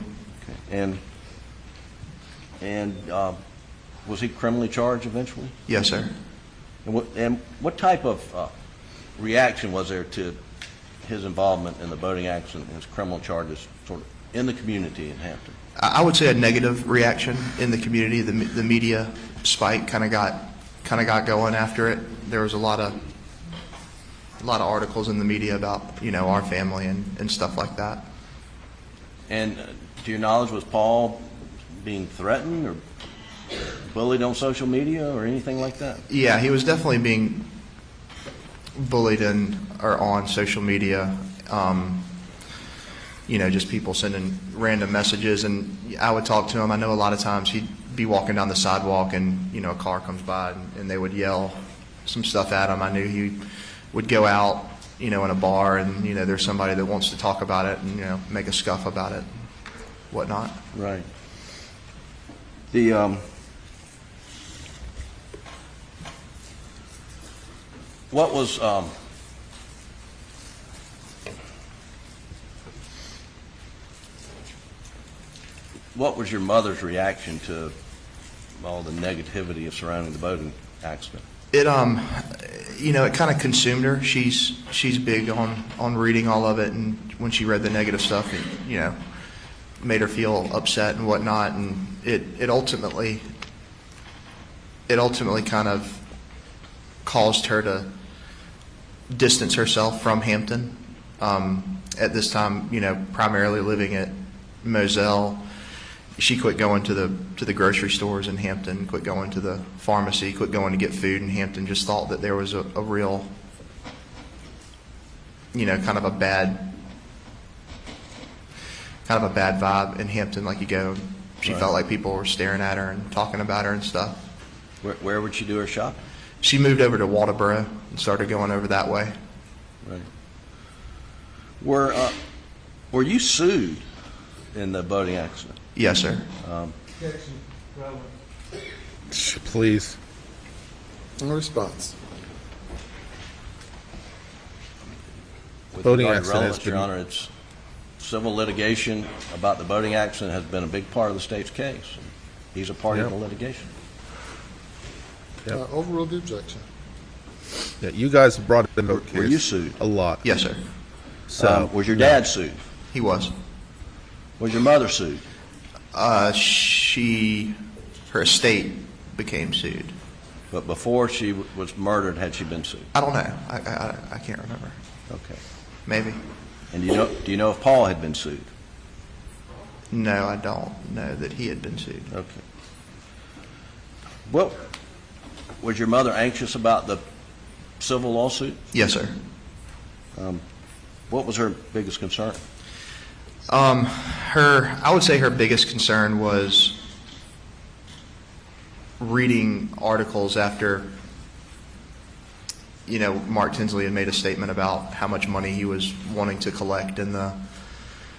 Okay. And was he criminally charged eventually? Yes, sir. And what type of reaction was there to his involvement in the boating accident and his criminal charges sort of in the community in Hampton? I would say a negative reaction in the community. The media spike kind of got going after it. There was a lot of articles in the media about our family and stuff like that. And to your knowledge, was Paul being threatened or bullied on social media or anything like that? Yeah, he was definitely being bullied on social media. Just people sending random messages, and I would talk to him. I know a lot of times he'd be walking down the sidewalk and a car comes by and they would yell some stuff at him. I knew he would go out in a bar and there's somebody that wants to talk about it and make a scuff about it, whatnot. Right. The what was your mother's reaction to all the negativity of surrounding the boating accident? It it kind of consumed her. She's big on reading all of it, and when she read the negative stuff, it made her feel upset and whatnot, and it ultimately kind of caused her to distance herself from Hampton. At this time, primarily living at Moselle. She quit going to the grocery stores in Hampton, quit going to the pharmacy, quit going to get food in Hampton. Just thought that there was a real, kind of a bad vibe in Hampton. Like she felt like people were staring at her and talking about her and stuff. Where would she do her shop? She moved over to Waldoboro and started going over that way. Right. Were you sued in the boating accident? Yes, sir. Please. In response. With Boating regard to accident has relevance, Your been- Honor, it's civil litigation about the boating accident has been a big part of the state's case. He's a party to Yep. the litigation. Yep. Overrule the objection. Yeah, you guys brought it into the case Were you sued? a lot. Yes, sir. So Was your dad sued? He was. Was your mother sued? Her estate became sued. But before she was murdered, had she been sued? I don't know. I can't remember. Okay. Maybe. And do you know if Paul had been sued? No, I don't know that he had been sued. Okay. Well, was your mother anxious about the civil lawsuit? Yes, sir. What was her biggest concern? I would say her biggest concern was reading articles after, Mark Tinsley had made a statement about how much money he was wanting to collect in the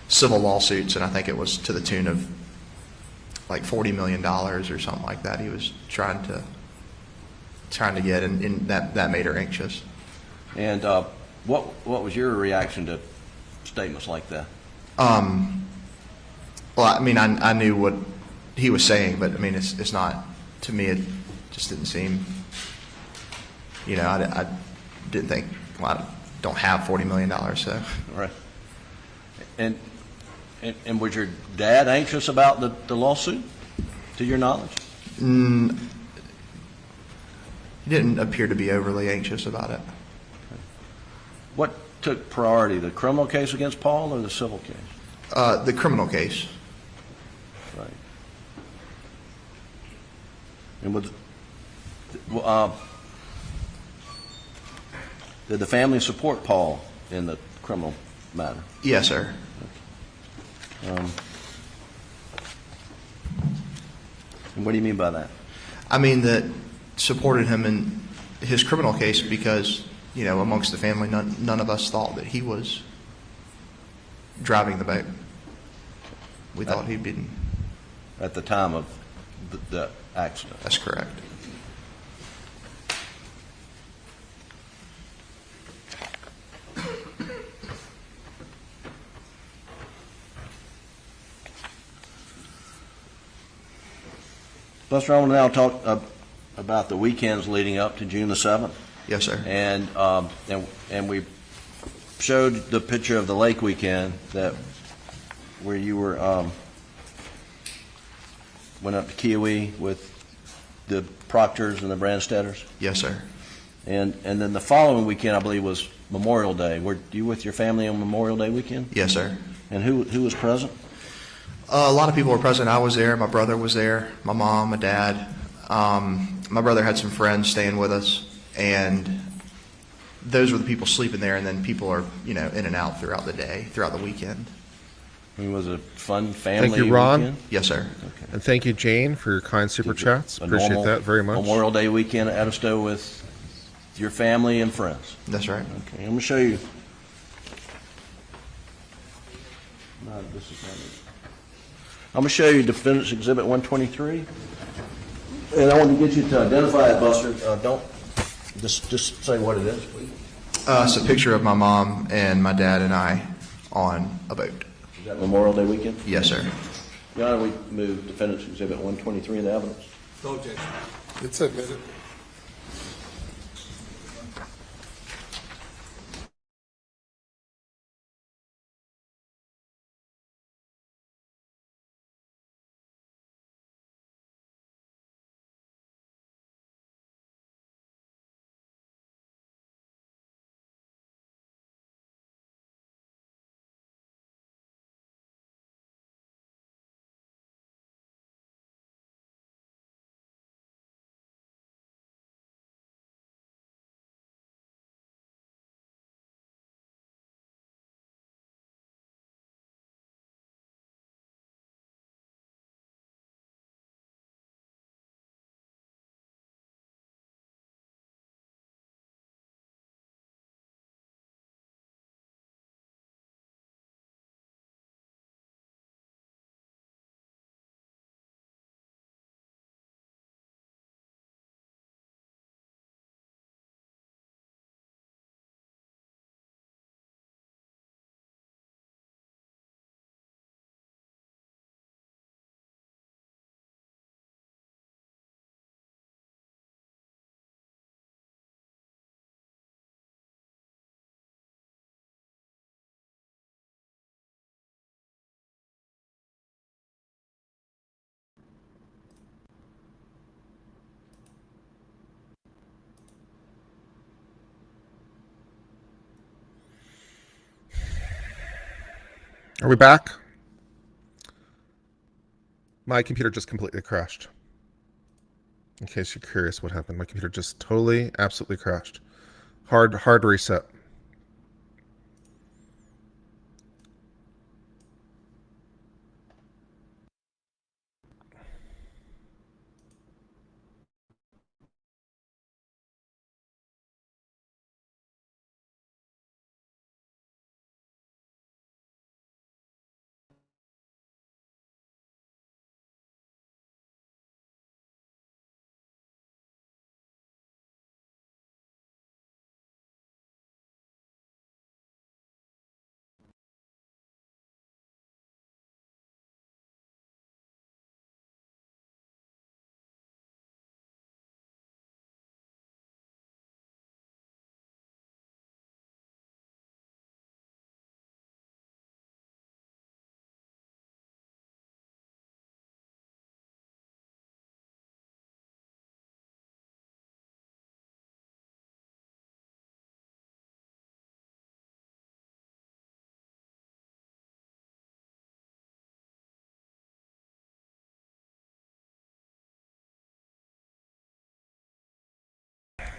civil lawsuits, and I think it was to the tune of like $40 million or something like that. He was trying to get, and that made her anxious. And what was your reaction to statements like that? Well, I mean, I knew what he was saying, but I mean, it's not, to me, it just didn't seem, I didn't think, well, I don't have $40 million, so. Right. And was your dad anxious about the lawsuit, to your knowledge? He didn't appear to be overly anxious about it. What took priority, the criminal case against Paul or the civil case? The criminal case. Right. And did the family support Paul in the criminal matter? Yes, sir. And what do you mean by that? I mean that supported him in his criminal case because, amongst the family, none of us thought that he was driving the boat. We thought he'd been. At the time of the accident? That's correct. Buster, I want to now talk about the weekends leading up to June the 7th. Yes, sir. And we showed the picture of the lake weekend where you were went up to Kiowee with the Proctors and the Brandstetters. Yes, sir. And then the following weekend, I believe, was Memorial Day. Were you with your family on Memorial Day weekend? Yes, sir. And who was present? A lot of people were present. I was there. My brother was there. My mom, my dad. My brother had some friends staying with us, and those were the people sleeping there. And then people are, in and out throughout the day, throughout the weekend. It was a fun family Thank you, Ron. weekend. Yes, sir. Okay. And thank you, Jane, for your kind super chats. A Appreciate normal that very much. Memorial Day weekend at Edisto with your family and friends. That's right. Okay, I'm going to show you. No, this is not it. I'm going to show you Defendant's Exhibit 123. And I want to get you to identify it, Buster. Don't just say what it is, please. It's a picture of my mom and my dad and I on a boat. Is that Memorial Day weekend? Yes, sir. Your Honor, we move Defendant's Exhibit 123 in the evidence. It's admitted. Are we back? My computer just completely crashed. In case you're curious what happened, my computer just totally, absolutely crashed. Hard reset.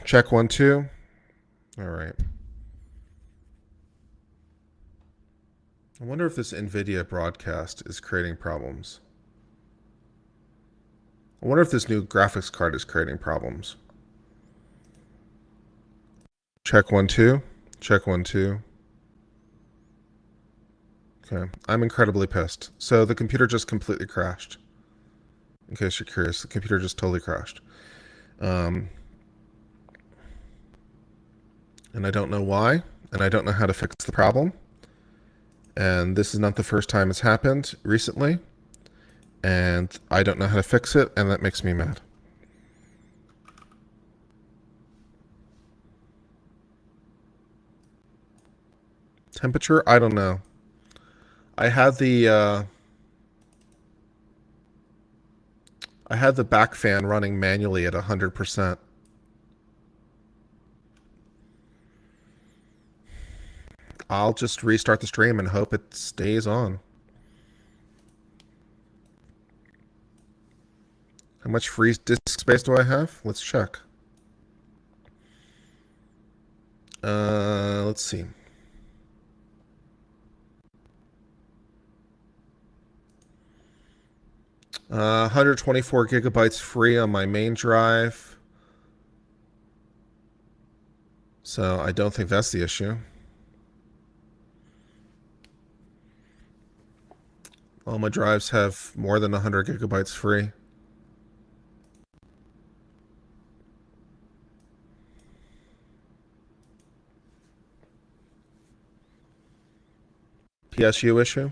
Check 1, 2. All right. I wonder if this NVIDIA broadcast is creating problems. I wonder if this new graphics card is creating problems. Check 1, 2. Check 1, 2. Okay. I'm incredibly pissed. So the computer just completely crashed. In case you're curious, the computer just totally crashed. And I don't know why, and I don't know how to fix the problem. And this is not the first time it's happened recently, and I don't know how to fix it, and that makes me mad. Temperature? I don't know. I had the back fan running manually at 100%. I'll just restart the stream and hope it stays on. How much free disk space do I have? Let's check. Let's see. Uh, 124 gigabytes free on my main drive. So I don't think that's the issue. All my drives have more than 100 gigabytes free. PSU issue?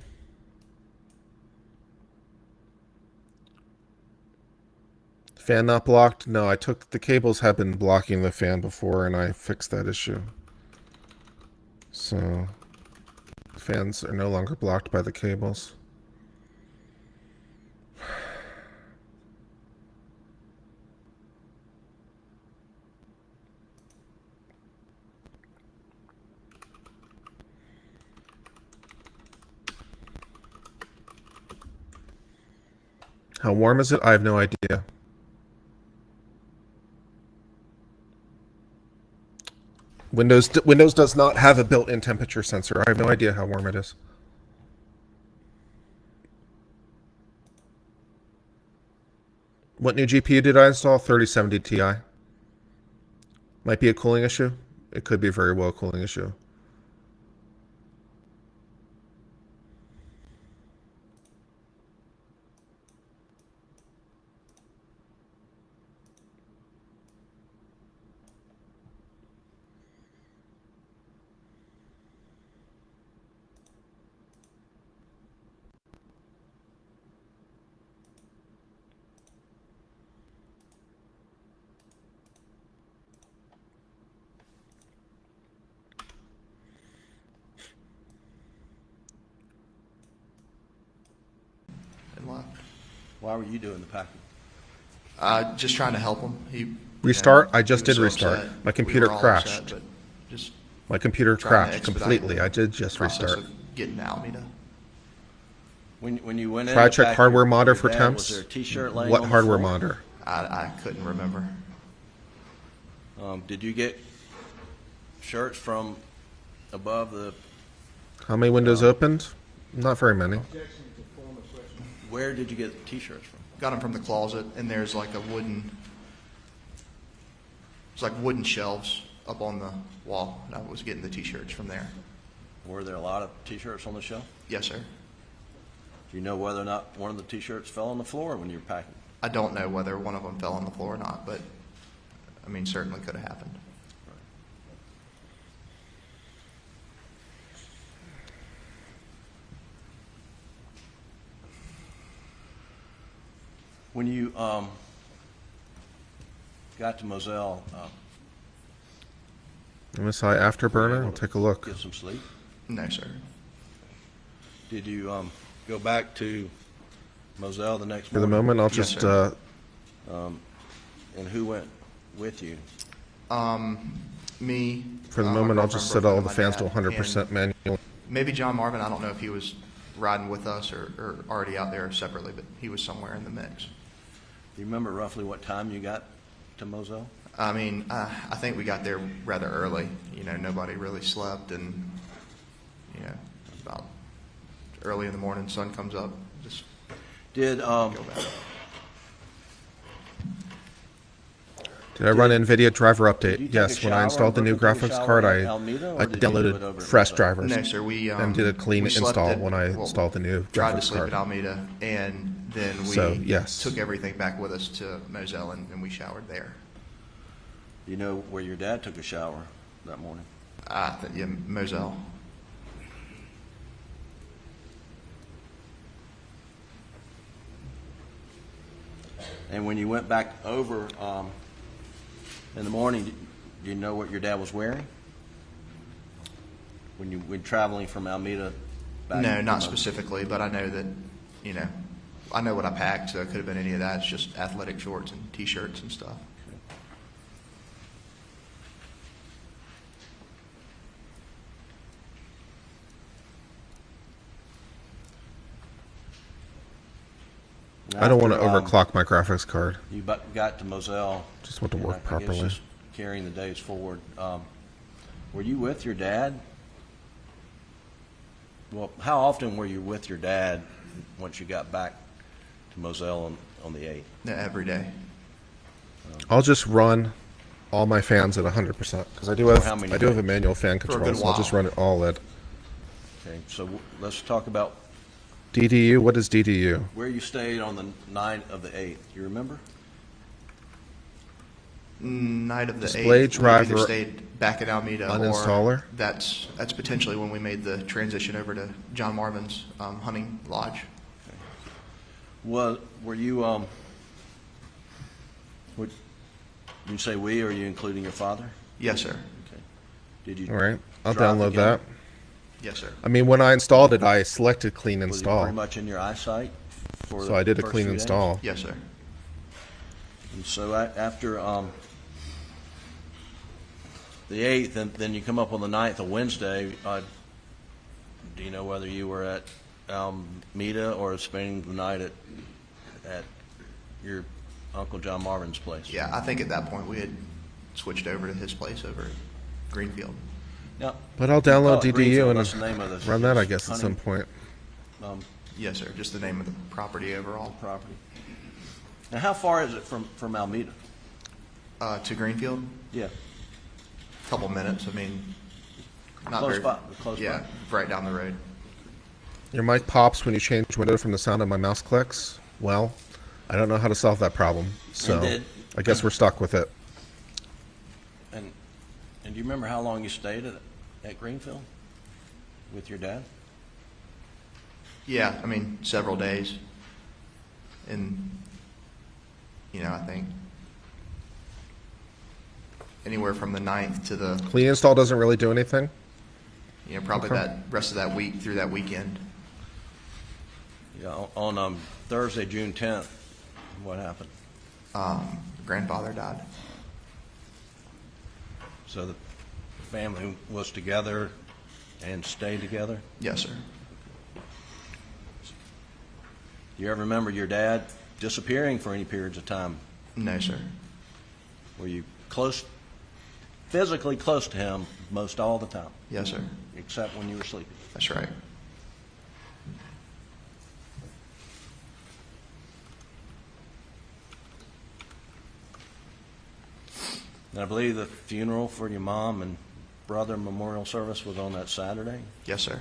Fan not blocked? No, the cables have been blocking the fan before and I fixed that issue. So, fans are no longer blocked by the cables. How warm is it? I have no idea. Windows does not have a built-in temperature sensor. I have no idea how warm it is. What new GPU did I install? 3070 Ti. Might be a cooling issue. It could be very well a cooling issue. Why were you doing the packing? Just trying to help him. Restart? I just he was did restart. upset. My computer We were all crashed. upset, but just My computer trying to crashed expedite completely. the I did just process restart. of getting Alameda. When you went in, Try the check back hardware of your monitor for dad, temps. Was there a T-shirt laying What on the hardware floor? monitor? I couldn't remember. Did you get shirts from above the? How many windows opened? Not very many. Where did you get the T-shirts from? Got them from the closet, and there's like it's like wooden shelves up on the wall. And I was getting the T-shirts from there. Were there a lot of T-shirts on the shelf? Yes, sir. Do you know whether or not one of the T-shirts fell on the floor when you were packing? I don't know whether one of them fell on the floor or not, but I mean, certainly could have happened. When you got to Moselle, MSI Afterburner. I'll take a look. get some sleep. No, sir. Did you go back to Moselle the next For the morning? moment, I'll Yes, just sir. And who went with you? Me. for the my moment I'll girlfriend just broke set all into the my fans to dad, 100% and manual. Maybe John Marvin. I don't know if he was riding with us or already out there separately, but he was somewhere in the mix. Do you remember roughly what time you got to Moselle? I mean, I think we got there rather early. You know, nobody really slept, and you know, about early in the morning, sun comes up, just Did go back. Did I run NVIDIA driver you update? take Yes, a when I shower installed the and new took a graphics shower card, at I Almeda, or did you do it over downloaded at fresh Moselle? drivers No, sir. We and did a clean we slept install at- when I well, installed the new tried to graphics sleep card. at Almeda, and then we So, yes. took everything back with us to Moselle, and we showered there. Do you know where your dad took a shower that morning? Yeah, Moselle. And when you went back over in the morning, do you know what your dad was wearing? When you were traveling from Almeda back? No, to not Moselle? specifically, but I know that, you know, I know what I packed, so it could have been any of that. It's just athletic shorts and T-shirts and stuff. I don't want to After, overclock my graphics card. You got to Moselle. Just want to and work I guess properly. just carrying the days forward. Were you with your dad? Well, how often were you with your dad once you got back to Moselle on the 8th? No, every day. I'll just run all my fans at 100% because I do how have many I do have a days? manual fan a control, good so I'll just while. run it all at Okay, so let's talk about DDU. What is DDU? where you stayed on the night of the 8th. You remember? Night of the Display 8th, we driver either stayed back at Almeda uninstaller? or that's potentially when we made the transition over to John Marvin's hunting lodge. Were you would you say we, or are you including your father? Yes, sir. Okay. Did you? All right, I'll drive download together? that. Yes, sir. I mean, when I installed it, I selected clean Was he install, pretty much in your eyesight? For so the I did a first clean few days? install. Yes, sir. And so after the 8th, and then you come up on the 9th, a Wednesday, do you know whether you were at Almeda or spending the night at your Uncle John Marvin's place? Yeah, I think at that point we had switched over to his place over at Greenfield. Now, But I'll you call download it Greenfield, DDU that's the name of the- and run that, I guess, at hunting, some point. Yes, sir. Just the name of the property overall. property. Now, how far is it from Almeda? To Greenfield, Yeah. a couple minutes. I mean, not Close very. by, close by. Yeah, right down the road. Your mic pops when you change window from the sound of my mouse clicks. Well, I don't know how to solve that problem, so did- I guess we're stuck with it. And do you remember how long you stayed at Greenfield with your dad? Yeah, I mean, several days. And, you know, I think anywhere from the 9th to the, Clean install doesn't really do anything. you know, probably Okay. that rest of that week through that weekend. Yeah, on Thursday, June 10th, what happened? Grandfather died. So the family was together and stayed together? Yes, sir. Do you ever remember your dad disappearing for any periods of time? No, sir. Were you physically close to him most all the time? Yes, sir. Except when you were sleeping? That's right. And I believe the funeral for your mom and brother memorial service was on that Saturday? Yes, sir.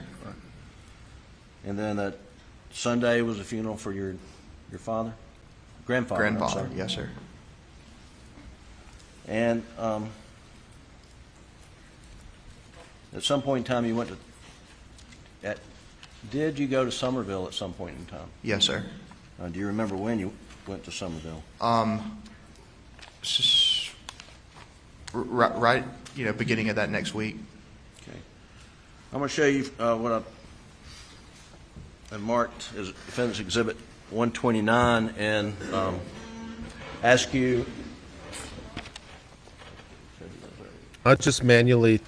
And then that Sunday was a funeral for your father? Grandfather. I'm Grandfather. sorry. Yes, sir. And at some point in time you went to, did you go to Somerville at some point in time? Yes, sir. Do you remember when you went to Somerville? Right, beginning of that next week. Okay. I'm going to show you what I marked as Defendant's Exhibit 129 and ask you. I just manually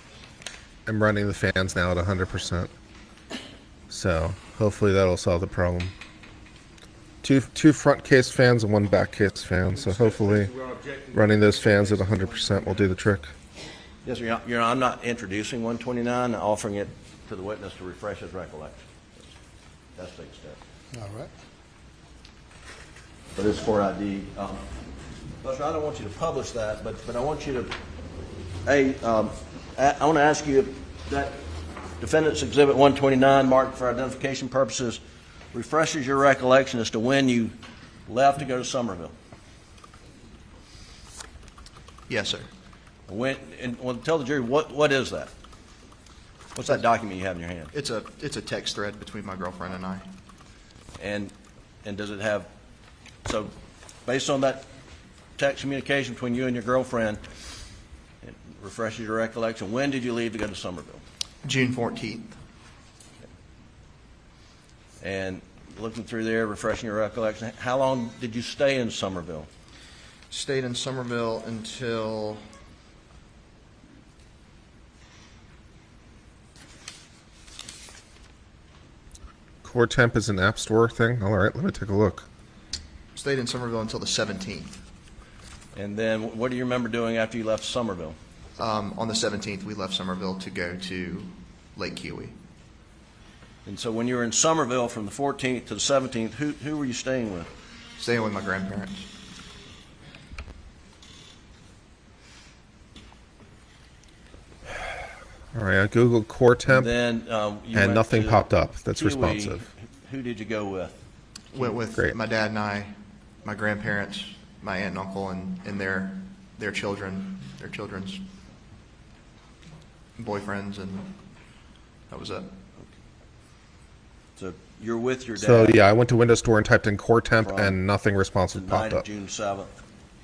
am running the fans now at 100%. So hopefully that'll solve the problem. Two front case fans and one back case fan. So hopefully running those fans at 100% will do the trick. Yes, sir. I'm not introducing 129, offering it to the witness to refresh his recollection. That's the step. All right. But it's for ID. Buster, I don't want you to publish that, but I want you to, I want to ask you if that Defendant's Exhibit 129, marked for identification purposes, refreshes your recollection as to when you left to go to Somerville. Yes, sir. Tell the jury, what is that? What's that document you have in your hand? It's a text thread between my girlfriend and I. And does it have, so based on that text communication between you and your girlfriend, it refreshes your recollection, when did you leave to go to Somerville? June 14th. And looking through there, refreshing your recollection, how long did you stay in Somerville? Stayed in Somerville until Core Temp is an App Store thing. All right, let me take a look. stayed in Somerville until the 17th. And then what do you remember doing after you left Somerville? On the 17th, we left Somerville to go to Lake Kiwi. And so when you were in Somerville from the 14th to the 17th, who were you staying with? Staying with my grandparents. All right, I googled Core Temp, And then you and went nothing to popped up that's Kiwi. responsive. Who did you go with? Went with Great. my dad and I, my grandparents, my aunt and uncle, and their children, their children's boyfriends, and that was it. So you're with your dad. So yeah, I went to Windows Store and typed in Core Temp, From and nothing the responsive night popped of up. June 7th.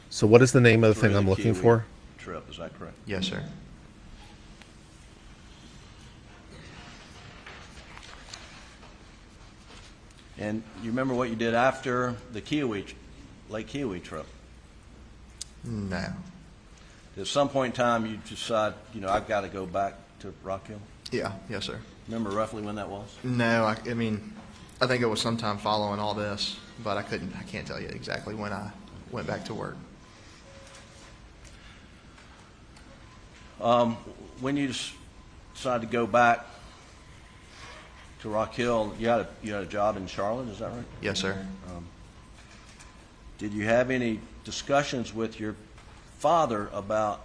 So what is the name of the through thing I'm the looking Kiwi for? Trip, is that correct? Yes, sir. And you remember what you did after the Lake Kiwi trip? No. At some point in time, you decide, I've got to go back to Rock Hill? Yeah, yes, sir. Remember roughly when that was? No, I mean, I think it was sometime following all this, but I can't tell you exactly when I went back to work. When you decided to go back to Rock Hill, you had a job in Charlotte, is that right? Yes, sir. Did you have any discussions with your father about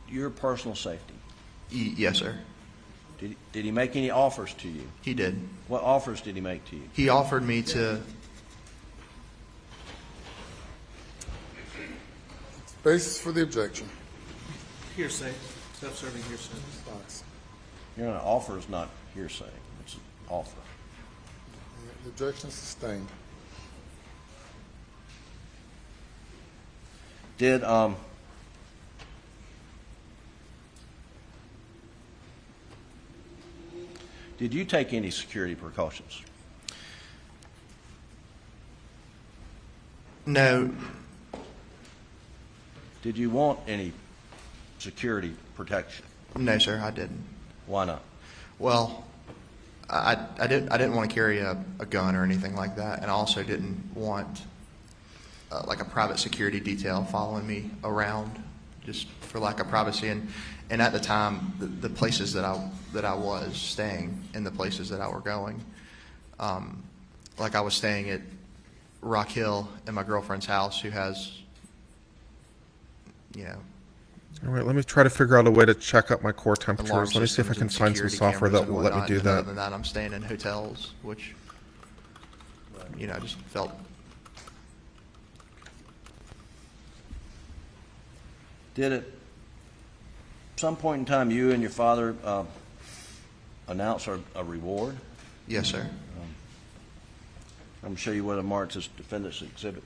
your personal safety? Yes, sir. Did he make any offers to you? He did. What offers did he make to you? He offered me to. Basis for the objection. Hearsay, self-serving hearsay. Fox. An offer is not hearsay. It's an offer. The objection is sustained. Did you take any security precautions? No. Did you want any security protection? No, sir, I didn't. Why not? Well, I didn't want to carry a gun or anything like that, and I also didn't want like a private security detail following me around just for lack of privacy. And at the time, the places that I was staying and the places that I were going, like I was staying at Rock Hill in my girlfriend's house, who has, you know, All right, let me try to figure out a way to check up my core alarm temperatures. Let me see if I systems can and find some security software cameras that and will let me whatnot. do And other that. than that, I'm staying in hotels, which, you know, I just felt. Did at some point in time you and your father announce a reward? Yes, sir. I'm going to show you what I marked as Defendant's Exhibit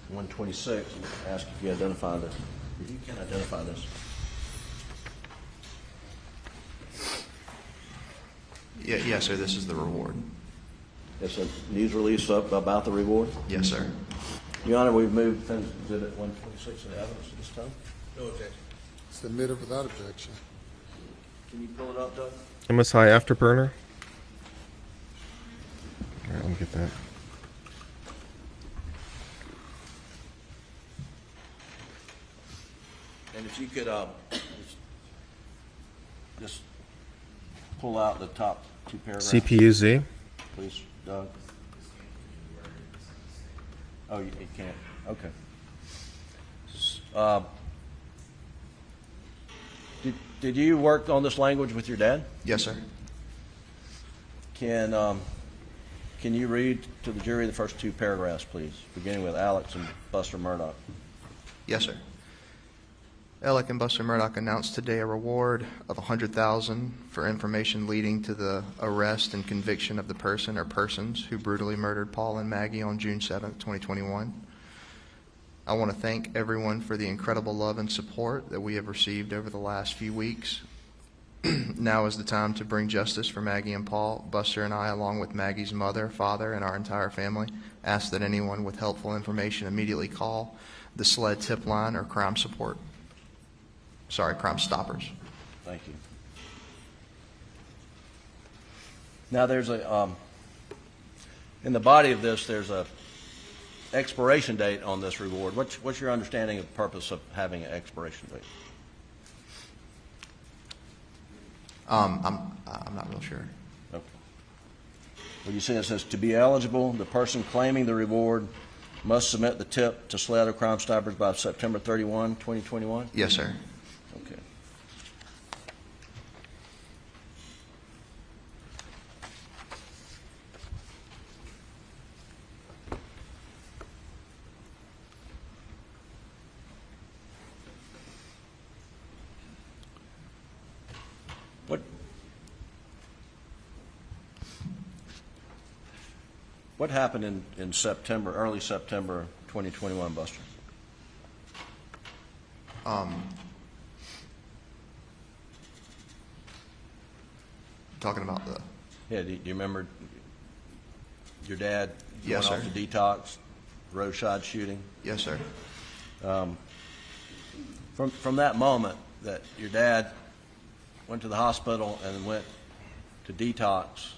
126. And ask if you identify this. If you can identify this. Yeah, yes, sir. This is the reward. It's a news release about the reward. Yes, sir. Your Honor, we've moved Defendant's Exhibit 126 to the evidence at this time. No objection. Submitted without objection. Can you pull it up, Doug? MSI Afterburner. All right, let me get that. And if you could just pull out the top two paragraphs. CPUZ. Please, Doug. Oh, you can't. Okay. Did you work on this language with your dad? Yes, sir. Can you read to the jury the first two paragraphs, please, beginning with Alex and Buster Murdaugh? Yes, sir. Alec and Buster Murdaugh announced today a reward of $100,000 for information leading to the arrest and conviction of the person or persons who brutally murdered Paul and Maggie on June 7th, 2021. I want to thank everyone for the incredible love and support that we have received over the last few weeks. Now is the time to bring justice for Maggie and Paul. Buster and I, along with Maggie's mother, father, and our entire family, ask that anyone with helpful information immediately call the SLED tip line or Crime Stoppers. Thank you. Now there's a, in the body of this, there's a expiration date on this reward. What's your understanding of the purpose of having an expiration date? I'm not real sure. Okay. Well, you see it says, to be eligible, the person claiming the reward must submit the tip to SLED or Crime Stoppers by September 31, 2021? Yes, sir. Okay. What happened in September, early September 2021, Buster? Talking about the... Yeah, do you remember your dad going Yes, off sir. to detox, road shot shooting? Yes, sir. From that moment that your dad went to the hospital and went to detox,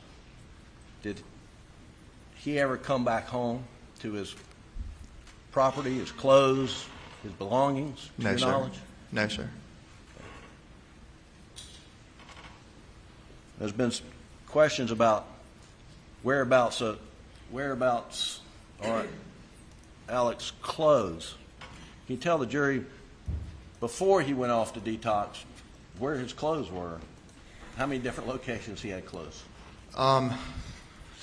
did he ever come back home to his property, his clothes, his belongings, to No, your sir. knowledge? No, sir. There's been questions about whereabouts are Alex's clothes. Can you tell the jury before he went off to detox where his clothes were? How many different locations he had clothes?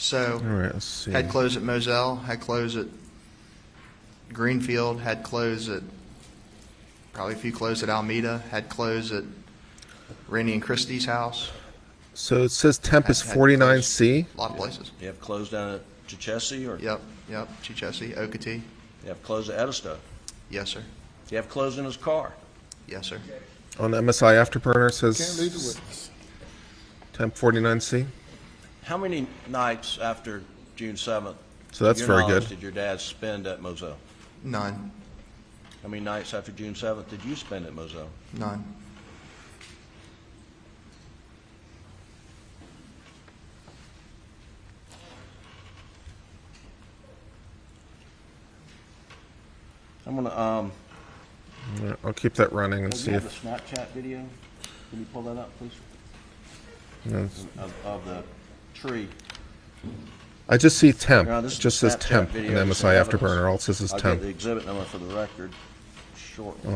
So, All right, let's see. had clothes at Moselle, had clothes at Greenfield, had clothes at probably a few clothes at Alameda, had clothes at Randy and Christie's house. So it says temp is Had 49C. A lot of places. You have clothes down at Chichesi, or Yep, Chichesi, Okatee. you have clothes at Edisto? Yes, sir. You have clothes in his car? Yes, sir. On the MSI Afterburner, it Can't leave the says witness. temp 49C. How many nights after June 7th, So that's to your very knowledge, good. did your dad spend at Moselle? None. How many nights after June 7th did you spend at Moselle? None. I'm gonna, Yeah, I'll keep that running and do see you have if the Snapchat video? Can you pull that up, please? Of the tree. I just see temp. No, this It is just the says Snapchat temp video. and It's MSI evidence. afterburner. All it says is I'll temp. get the exhibit number for the record shortly.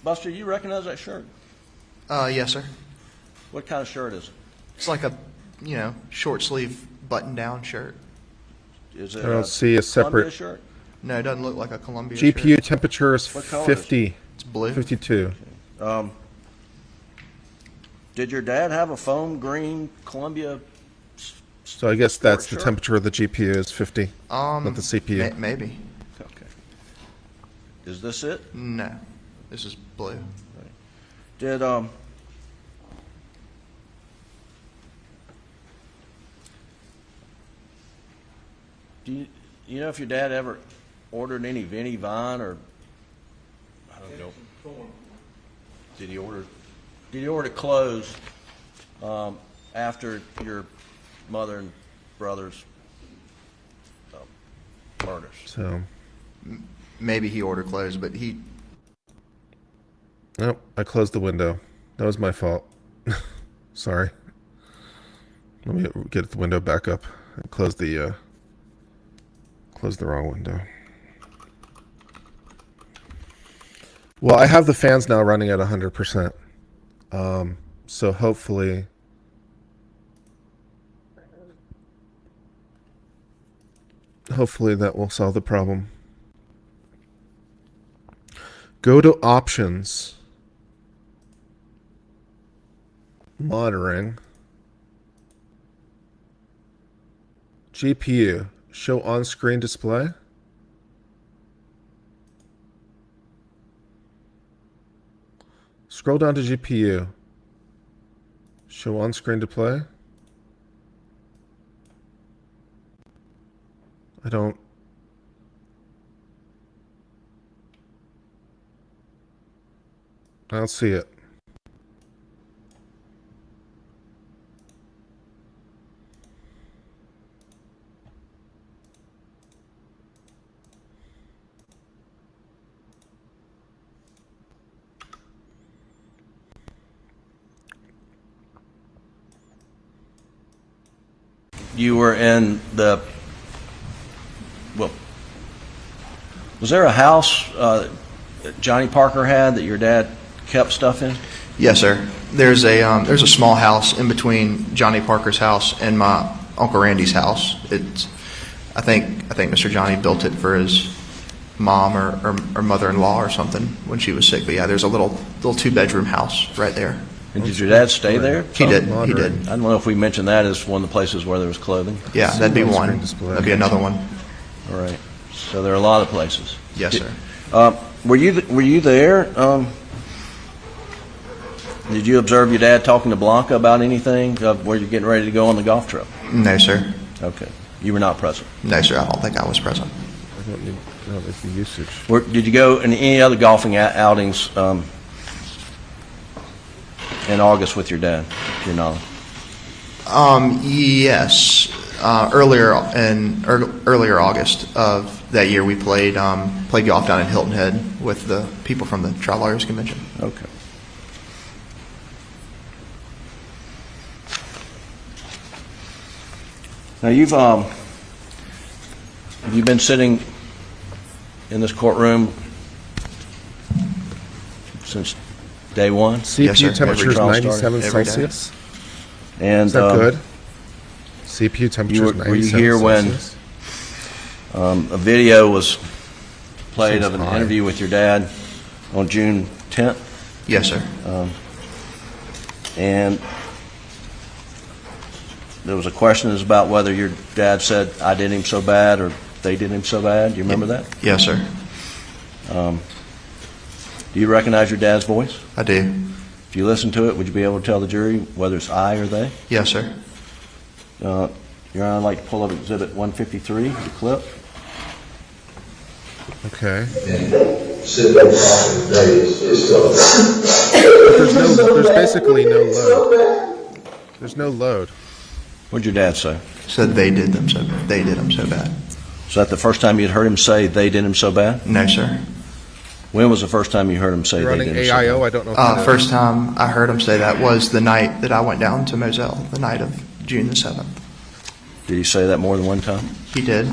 Buster, you recognize that shirt? Yes, sir. What kind of shirt is it? It's like a, short sleeve button down shirt. Is it I don't see a Columbia separate shirt? No, it doesn't look like a Columbia GPU shirt. temperature is What color is it? 50, It's blue. 52. Did your dad have a foam green Columbia? So I guess that's the shirt? temperature of the GPU is 50, not the CPU. Maybe. Okay. Is this it? No, this is blue. Did do you know if your dad ever ordered any Vinnie Vine or I don't know? Did he order clothes after your mother and brother's murders? So, Maybe he ordered clothes, but nope, I closed the window. That was my fault. Sorry. Let me get the window back up and close the wrong window. Well, I have the fans now running at 100%. So hopefully that will solve the problem. Go to options. Monitoring. GPU. Show on-screen display. Scroll down to GPU. Show on-screen display. I don't see it. You were in the, well, was there a house that Johnny Parker had that your dad kept stuff in? yes, sir. There's a small house in between Johnny Parker's house and my Uncle Randy's house. I think Mr. Johnny built it for his mom or mother-in-law or something when she was sick. But yeah, there's a little 2-bedroom house right there. And did your dad stay there? He did. He Moderate. did. I don't know if we mentioned that as one of the places where there was clothing. Yeah, that'd be On-screen one. display. That'd be another one. All right. So there are a lot of places. Yes, sir. Were you there? Did you observe your dad talking to Blanca about anything where you're getting ready to go on the golf trip? No, sir. Okay. You were not present. No, sir. I don't think I was present. I don't need the usage. Did you go in any other golfing outings in August with your dad, to your knowledge? Yes. Earlier August of that year, we played golf down in Hilton Head with the people from the Trial Lawyers Convention. Okay. Now you've been sitting in this courtroom since day one? CPU sir. temperature is Every trial 97 every day. Celsius. And Is that good? CPU temperature is were 97 you here when Celsius. a video was played Seems of an high. interview with your dad on June 10th? Yes, sir. And there was a question about whether your dad said, I did him so bad, or they did him so bad. Do you remember that? Yes, sir. Do you recognize your dad's voice? I do. If you listen to it, would you be able to tell the jury whether it's I or they? Yes, sir. Your Honor, I'd like to pull up Exhibit 153, the clip. Okay. Sit there talking days. It's still. There's basically no load. There's no load. What'd your dad say? Said they did them so bad. Is that the first time you'd heard him say they did him so bad? No, sir. When was the first time you heard him say You're they running did him so bad? AIO. I don't know. If you know. First time I heard him say that was the night that I went down to Moselle, the night of June the 7th. Did he say that more than one time? He did.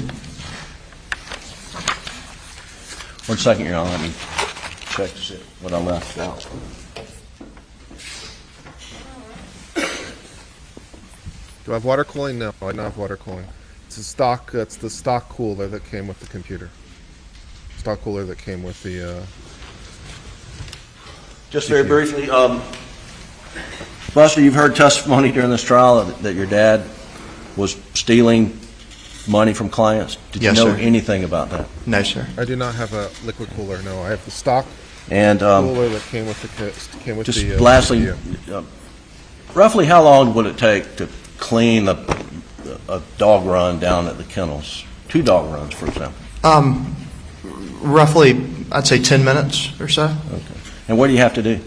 1 second, Your Honor. Let me check to see what I left out. Do I have water cooling? No, I don't have water cooling. It's a stock. It's the stock cooler that came with the computer. Stock cooler that came with the. Just very briefly, Buster, you've heard testimony during this trial that your dad was stealing money from clients. Did Yes, you know sir. anything about that? No, sir. I do not have a liquid cooler. No, I have the stock And cooler that came with just the. lastly, CPU. roughly how long would it take to clean a dog run down at the kennels? 2 dog runs, for example. Roughly, I'd say 10 minutes or so. Okay. And what do you have to do?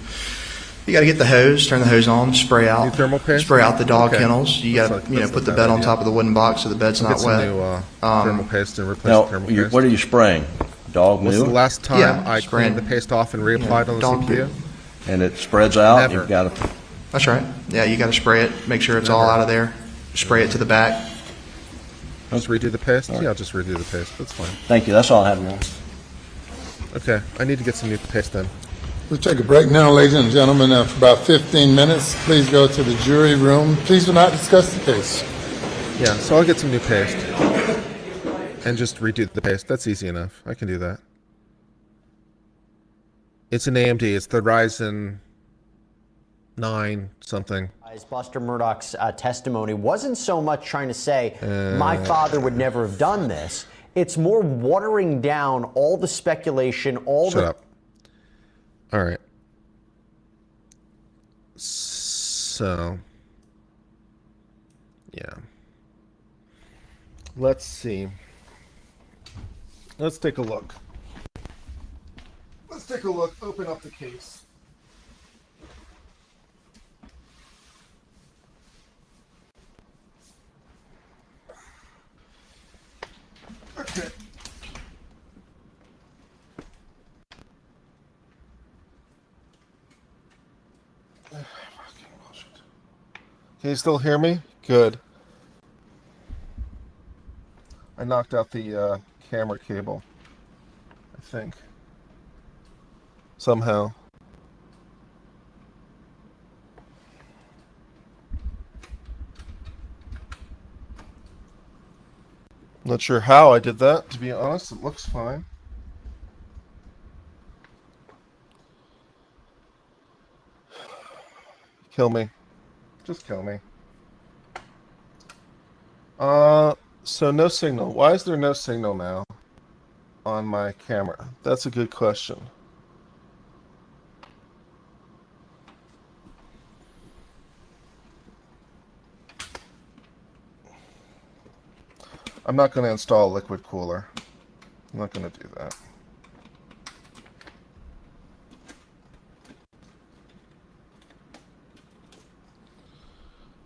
You got to get the hose, turn the hose on, spray New out, thermal paste? spray out the dog Okay. kennels. You got That's to, not- put that's the not a bed bad on idea. top of the wooden box so the bed's Get not some wet. new thermal paste and replace Now, the thermal paste. what are you spraying? Dog What's the manure? last time Yeah, I spraying. cleaned the paste off and reapplied on the dog CPU? poop. And it spreads out? Never. You've got to... That's right. Yeah, you got to spray it, make sure it's all Never. out of there. Spray it to the back. Just redo the paste? Yeah, I'll just redo the paste. That's fine. Thank you. That's all I have, Your Honor. Okay, I need to get some new paste then. We'll take a break now, ladies and gentlemen, for about 15 minutes. Please go to the jury room. Please do not discuss the case. Yeah, so I'll get some new paste and just redo the paste. That's easy enough. I can do that. It's an AMD. It's the Ryzen 9 something. Buster Murdaugh's testimony wasn't so much trying to say, my father would never have done this. It's more watering down all the speculation, Shut up. All right. So, yeah. Let's see. Let's take a look. Let's take a look. Open up the case. Okay. Can you still hear me? Good. I knocked out the camera cable, I think. Somehow. Not sure how I did that, to be honest. It looks fine. Kill me. Just kill me. So no signal. Why is there no signal now on my camera? That's a good question. I'm not going to install a liquid cooler. I'm not going to do that.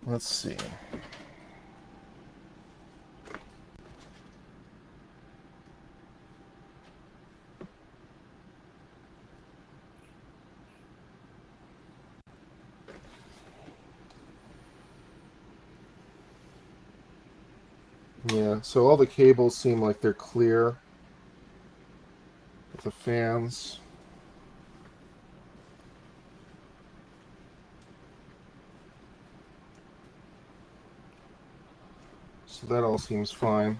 Let's see. Yeah, so all the cables seem like they're clear with the fans. So that all seems fine.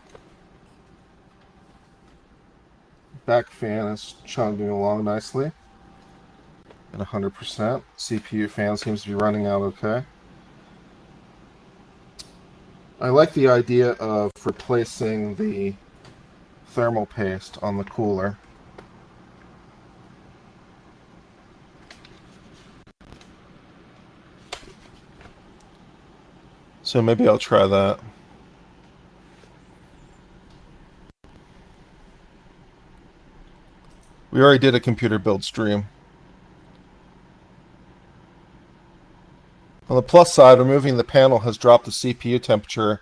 Back fan is chugging along nicely at 100%. CPU fan seems to be running out okay. I like the idea of replacing the thermal paste on the cooler. So maybe I'll try that. We already did a computer build stream. On the plus side, removing the panel has dropped the CPU temperature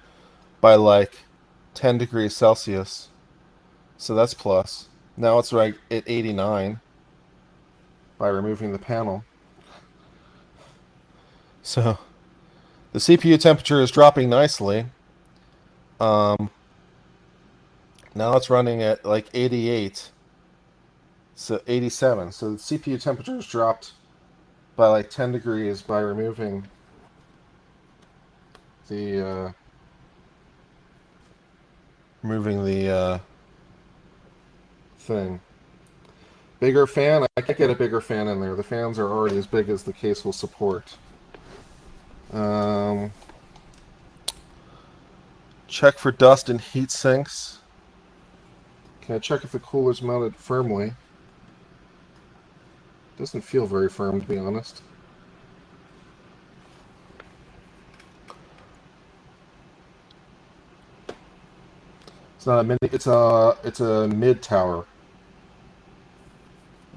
by like 10 degrees Celsius. So that's plus. Now it's right at 89 by removing the panel. So the CPU temperature is dropping nicely. Now it's running at like 88. So 87. So the CPU temperature has dropped by like 10 degrees by removing the thing. Bigger fan? I can't get a bigger fan in there. The fans are already as big as the case will support. Check for dust in heat sinks. Can I check if the cooler's mounted firmly? Doesn't feel very firm, to be honest. It's not a mini. It's a mid tower.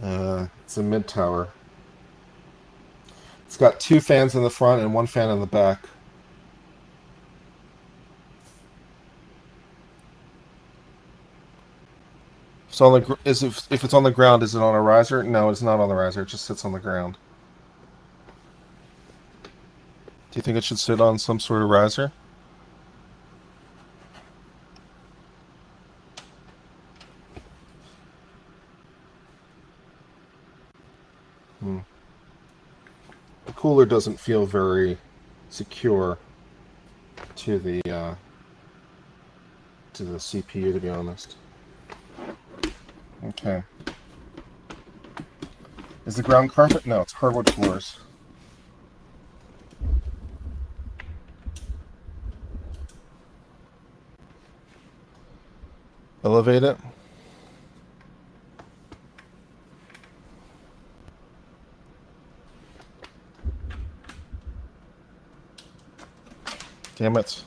It's a mid tower. It's got 2 fans in the front and 1 fan in the back. So on the if it's on the ground, is it on a riser? No, it's not on the riser. It just sits on the ground. Do you think it should sit on some sort of riser? The cooler doesn't feel very secure to the CPU, to be honest. Okay. Is the ground carpet? No, it's hardwood floors. Elevate it. Damn it.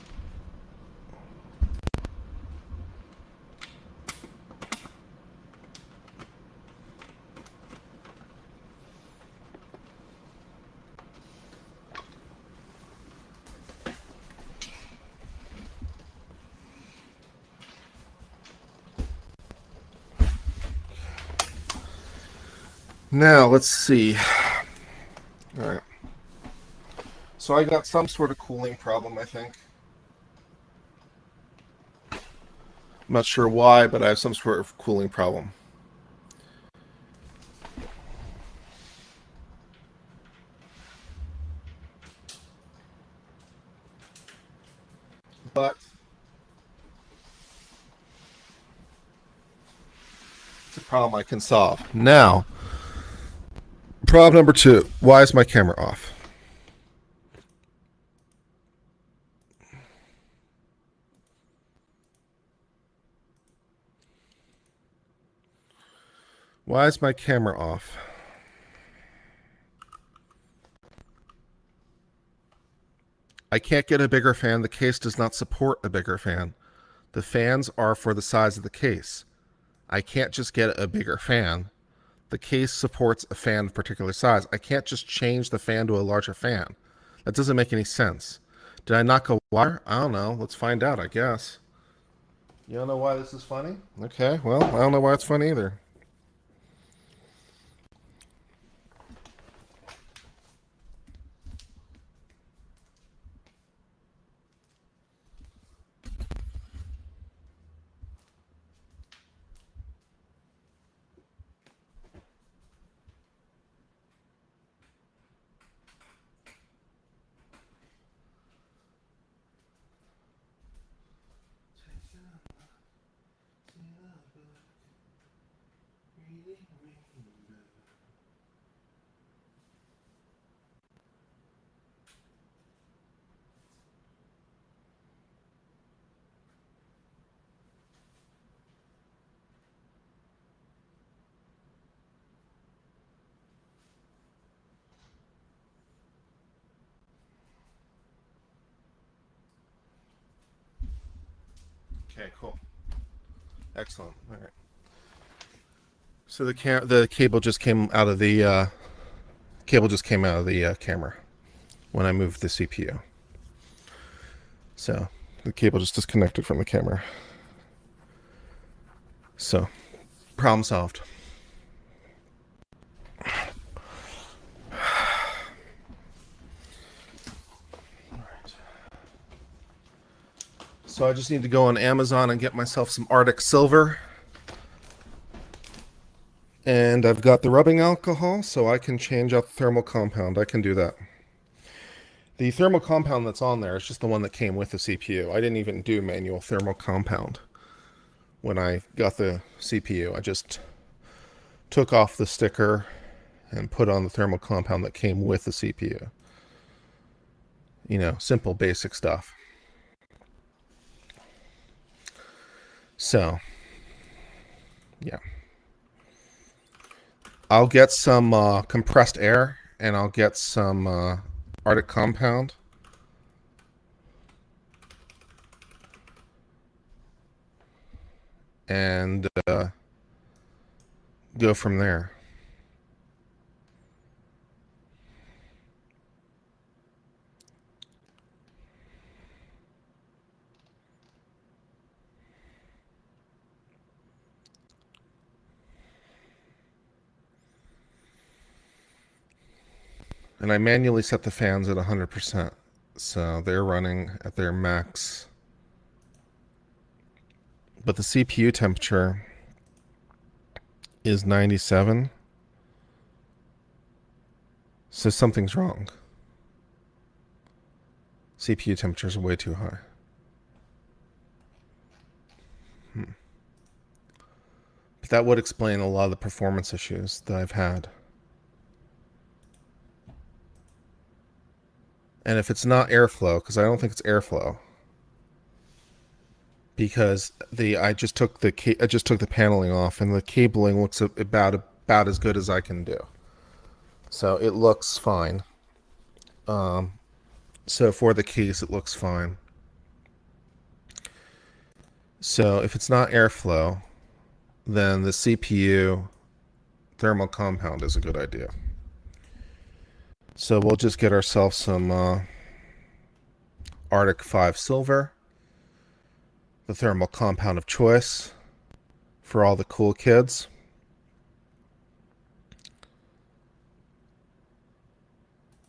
Now, let's see. All right. So I got some sort of cooling problem, I think. I'm not sure why, but I have some sort of cooling problem. But it's a problem I can solve. Now, problem number 2. Why is my camera off? Why is my camera off? I can't get a bigger fan. The case does not support a bigger fan. The fans are for the size of the case. I can't just get a bigger fan. The case supports a fan of particular size. I can't just change the fan to a larger fan. That doesn't make any sense. Did I knock a wire? I don't know. Let's find out, I guess. You don't know why this is funny? Okay, well, I don't know why it's funny either. Okay, cool. Excellent. All right. So the cable just came out of the camera when I moved the CPU. So the cable just disconnected from the camera. So problem solved. So I just need to go on Amazon and get myself some Arctic Silver. And I've got the rubbing alcohol, so I can change out the thermal compound. I can do that. The thermal compound that's on there is just the one that came with the CPU. I didn't even do manual thermal compound when I got the CPU. I just took off the sticker and put on the thermal compound that came with the CPU. You know, simple, basic stuff. So, yeah. I'll get some compressed air, and I'll get some Arctic compound. And go from there. And I manually set the fans at 100%. So they're running at their max. But the CPU temperature is 97. So something's wrong. CPU temperatures are way too high. But that would explain a lot of the performance issues that I've had. And if it's not airflow, because I don't think it's airflow, because I just took the paneling off, and the cabling looks about as good as I can do. So it looks fine. So for the case, it looks fine. So if it's not airflow, then the CPU thermal compound is a good idea. So we'll just get ourselves some Arctic 5 Silver, the thermal compound of choice for all the cool kids.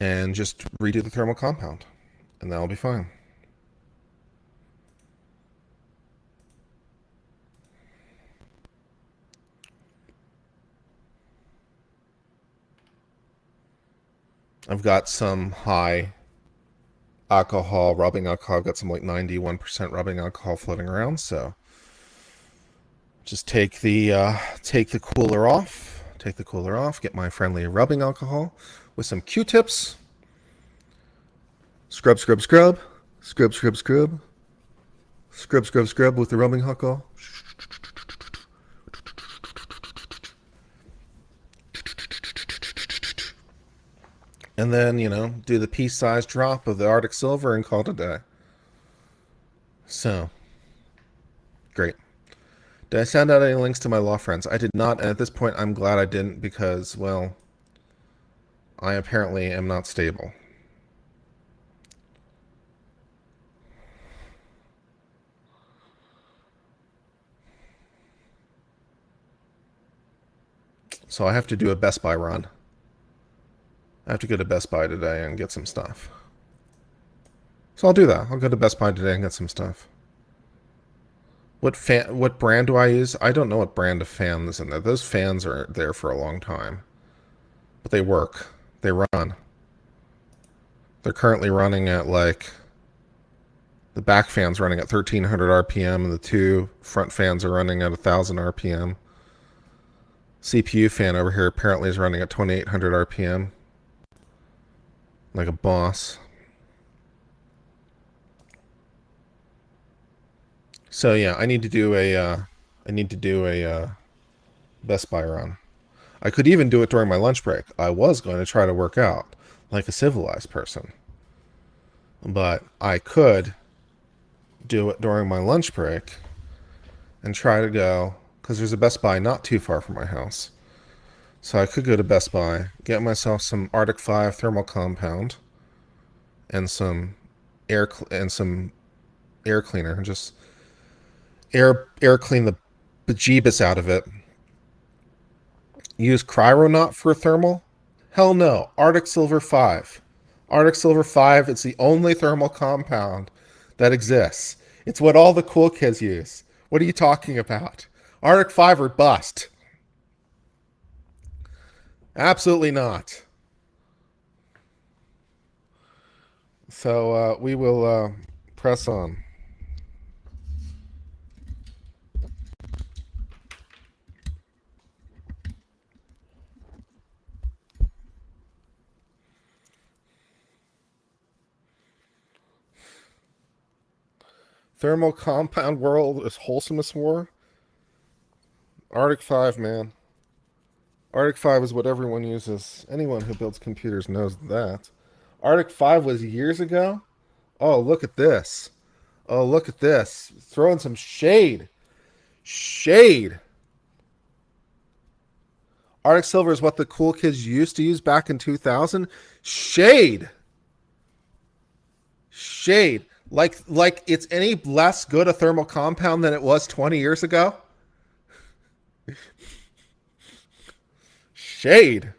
And just redo the thermal compound, and that'll be fine. I've got some high alcohol, rubbing alcohol. I've got some like 91% rubbing alcohol floating around. So just take the cooler off. Take the cooler off. Get my friendly rubbing alcohol with some Q-tips. Scrub, scrub, scrub. Scrub, scrub, scrub. Scrub, scrub, scrub with the rubbing alcohol. And then, you know, do the pea-sized drop of the Arctic Silver and call it a day. So, great. Did I send out any links to my law friends? I did not, and at this point I'm glad I didn't because, well, I apparently am not stable. So I have to do a Best Buy run. I have to go to Best Buy today and get some stuff. So I'll do that. I'll go to Best Buy today and get some stuff. What brand do I use? I don't know what brand of fan is in there. Those fans are there for a long time. But they work. They run. They're currently running at like... The back fan's running at 1,300 RPM and the two front fans are running at 1,000 RPM. CPU fan over here apparently is running at 2,800 RPM. Like a boss. So yeah, I need to do a Best Buy run. I could even do it during my lunch break. I was going to try to work out like a civilized person. But I could do it during my lunch break and try to go because there's a Best Buy not too far from my house. So I could go to Best Buy, get myself some Arctic 5 thermal compound and some air cleaner, and just air clean the bejeebus out of it. Use Cryonaut for thermal? Hell no. Arctic Silver 5. Arctic Silver 5, it's the only thermal compound that exists. It's what all the cool kids use. What are you talking about? Arctic 5 or bust. Absolutely not. So we will press on. Thermal compound world is wholesomest war. Arctic 5, man. Arctic 5 is what everyone uses. Anyone who builds computers knows that. Arctic 5 was years ago. Oh, look at this. Oh, look at this. Throwing some shade. Shade. Arctic Silver is what the cool kids used to use back in 2000. Shade. Shade. Like it's any less good a thermal compound than it was 20 years ago? Shade.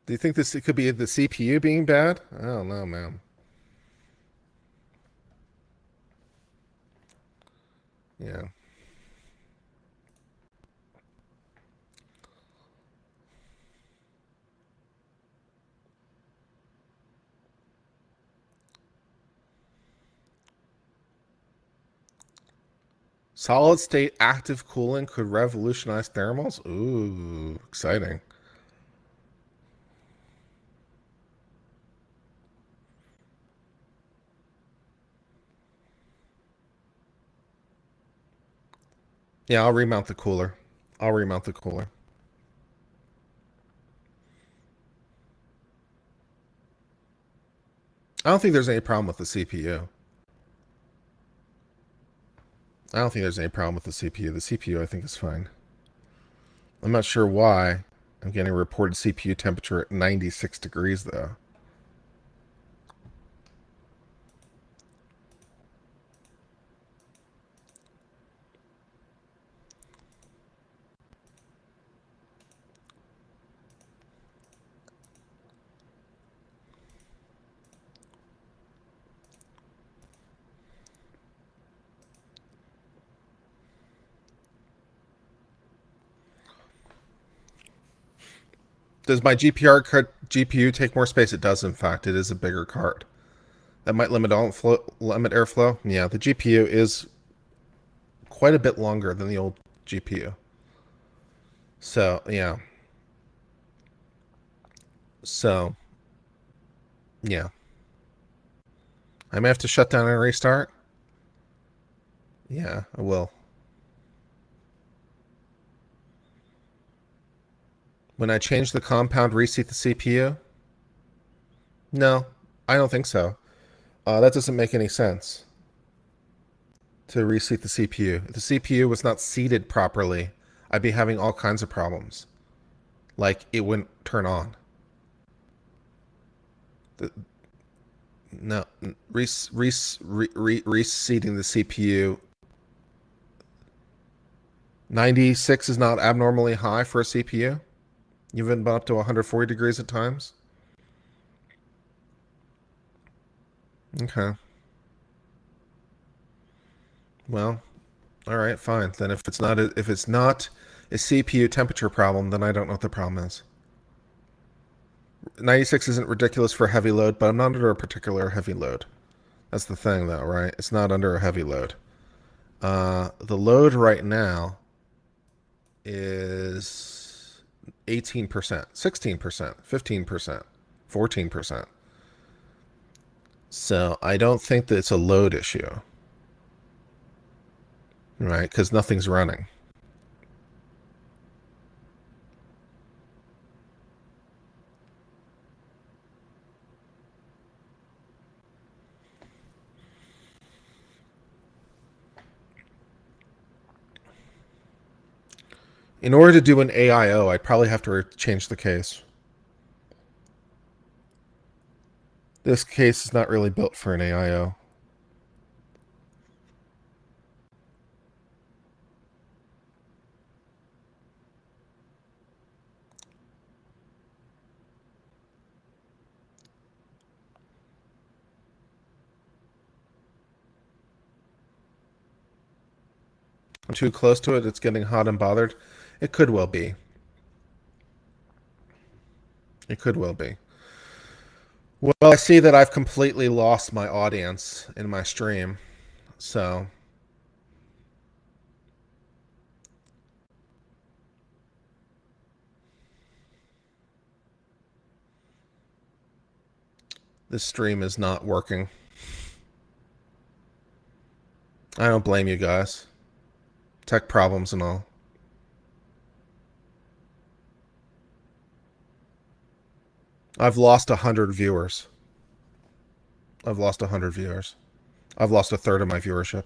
Do you think it could be the CPU being bad? I don't know, man. Yeah. Solid state active cooling could revolutionize thermals? Ooh, exciting. Yeah, I'll remount the cooler. I'll remount the cooler. I don't think there's any problem with the CPU. I don't think there's any problem with the CPU. The CPU, I think, is fine. I'm not sure why I'm getting a reported CPU temperature at 96 degrees, though. Does my GPU take more space? It does, in fact. It is a bigger card. That might limit airflow. Yeah, the GPU is quite a bit longer than the old GPU. So, yeah. So, yeah. I may have to shut down and restart. Yeah, I will. When I change the compound, reseat the CPU? No, I don't think so. That doesn't make any sense. To reseat the CPU. If the CPU was not seated properly, I'd be having all kinds of problems. Like, it wouldn't turn on. No, reseating the CPU. 96 is not abnormally high for a CPU. You've been up to 140 degrees at times. Okay. Well, all right, fine. Then if it's not a CPU temperature problem, then I don't know what the problem is. 96 isn't ridiculous for a heavy load, but I'm not under a particular heavy load. That's the thing, though, right? It's not under a heavy load. The load right now is 18%, 16%, 15%, 14%. So I don't think that it's a load issue, right? Because nothing's running. In order to do an AIO, I'd probably have to change the case. This case is not really built for an AIO. I'm too close to it. It's getting hot and bothered. It could well be. It could well be. Well, I see that I've completely lost my audience in my stream. So this stream is not working. I don't blame you guys. Tech problems and all. I've lost 100 viewers. I've lost 100 viewers. I've lost a third of my viewership.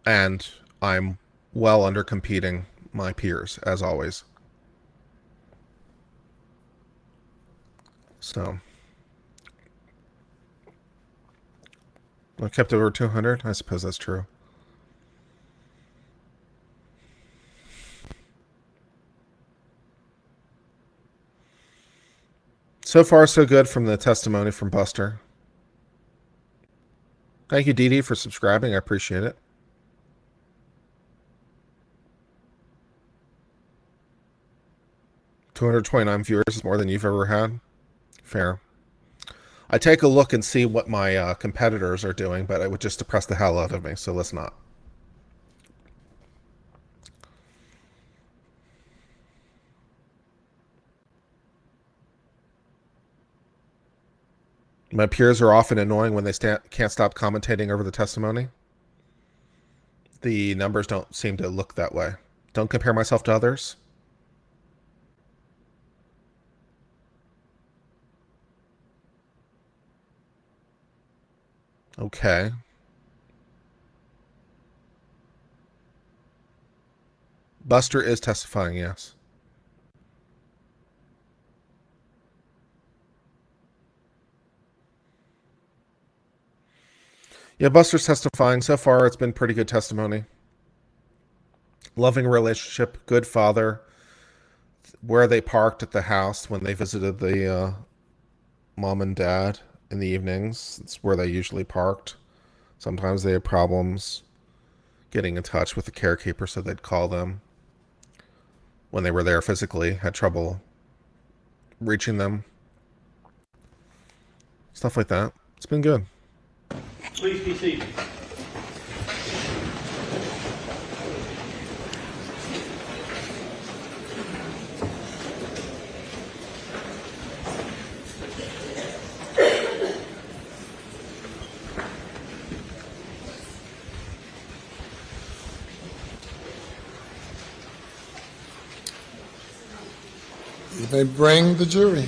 And I'm well under competing my peers, as always. So I kept over 200. I suppose that's true. So far, so good from the testimony from Buster. Thank you, Dee Dee, for subscribing. I appreciate it. $229 viewers is more than you've ever had. Fair. I take a look and see what my competitors are doing, but it would just depress the hell out of me, so let's not. My peers are often annoying when they can't stop commentating over the testimony. The numbers don't seem to look that way. Don't compare myself to others. Okay. Buster is testifying, yes. Yeah, Buster's testifying. So far, it's been pretty good testimony. Loving relationship, good father. Where they parked at the house when they visited the mom and dad in the evenings. It's where they usually parked. Sometimes they had problems getting in touch with the carekeeper, so they'd call them. When they were there physically, had trouble reaching them. Stuff like that. It's been good. Please be seated. You may bring the jury.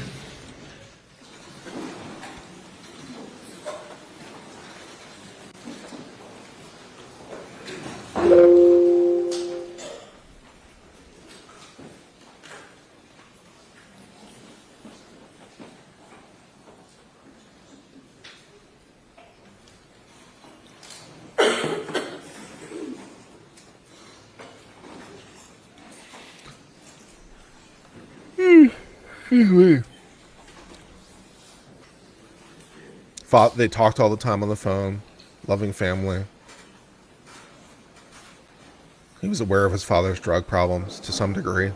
They talked all the time on the phone. Loving family. He was aware of his father's drug problems to some degree.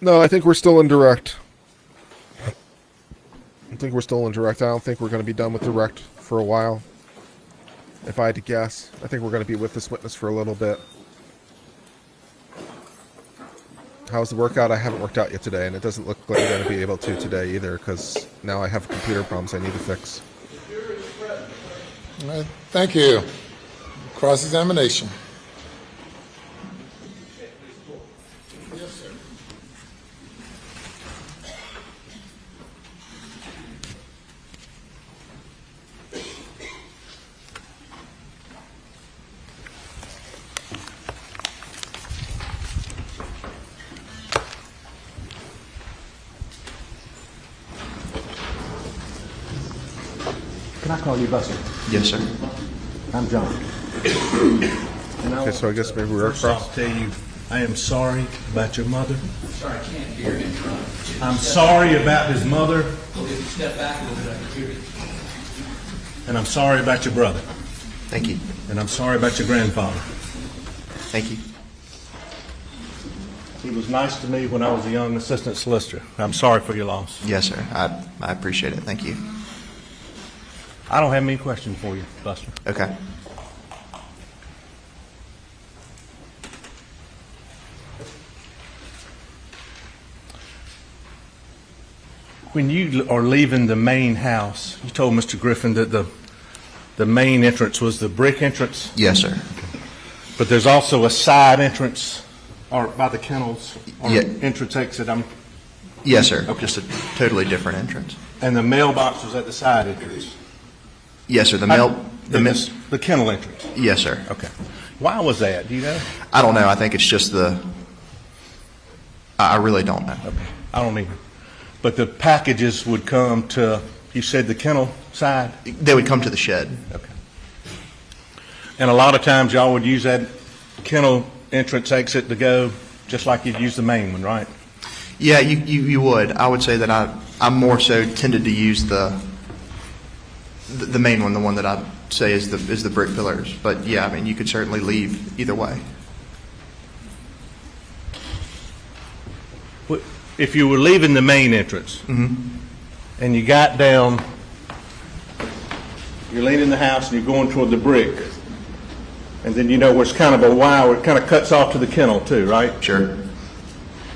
No, I think we're still in direct. I think we're still in direct. I don't think we're going to be done with direct for a while. If I had to guess, I think we're going to be with this witness for a little bit. How's the workout? I haven't worked out yet today, and it doesn't look like I'm going to be able to today either, because now I have computer problems I need to fix. All right, thank you. Cross-examination. Yes, sir. I call you Buster? Yes, sir. I'm John. Okay, so I guess maybe we're First across. I'll tell you, I am sorry about your mother. Sorry, I can't hear it. I'm sorry about his mother. Well, if you step back a little bit, I can hear you. And I'm sorry about your brother. Thank you. And I'm sorry about your grandfather. Thank you. He was nice to me when I was a young assistant solicitor. I'm sorry for your loss. Yes, sir. I appreciate it. Thank you. I don't have any questions for you, Buster. Okay. When you are leaving the main house, you told Mr. Griffin that the main entrance was the brick entrance, Yes, sir. but there's also a side entrance or by the kennels or Yeah. entrance exit. Yes, sir. Just a totally different entrance. And the mailbox was at the side entrance. Yes, sir. The kennel entrance. Yes, sir. Okay. Why was that? Do you know? I don't know. I think it's just I really don't know. Okay. I don't either. But the packages would come to, you said the kennel side? They would come to the shed. Okay. And a lot of times y'all would use that kennel entrance exit to go just like you'd use the main one, right? Yeah, you would. I would say that I more so tended to use the main one, the one that I say is the brick pillars. But yeah, I mean, you could certainly leave either way. If you were leaving the main entrance and you got down, you're leaving the house and you're going toward the brick, and then you know where it's kind of a Y where it kind of cuts off to the kennel too, right? Sure.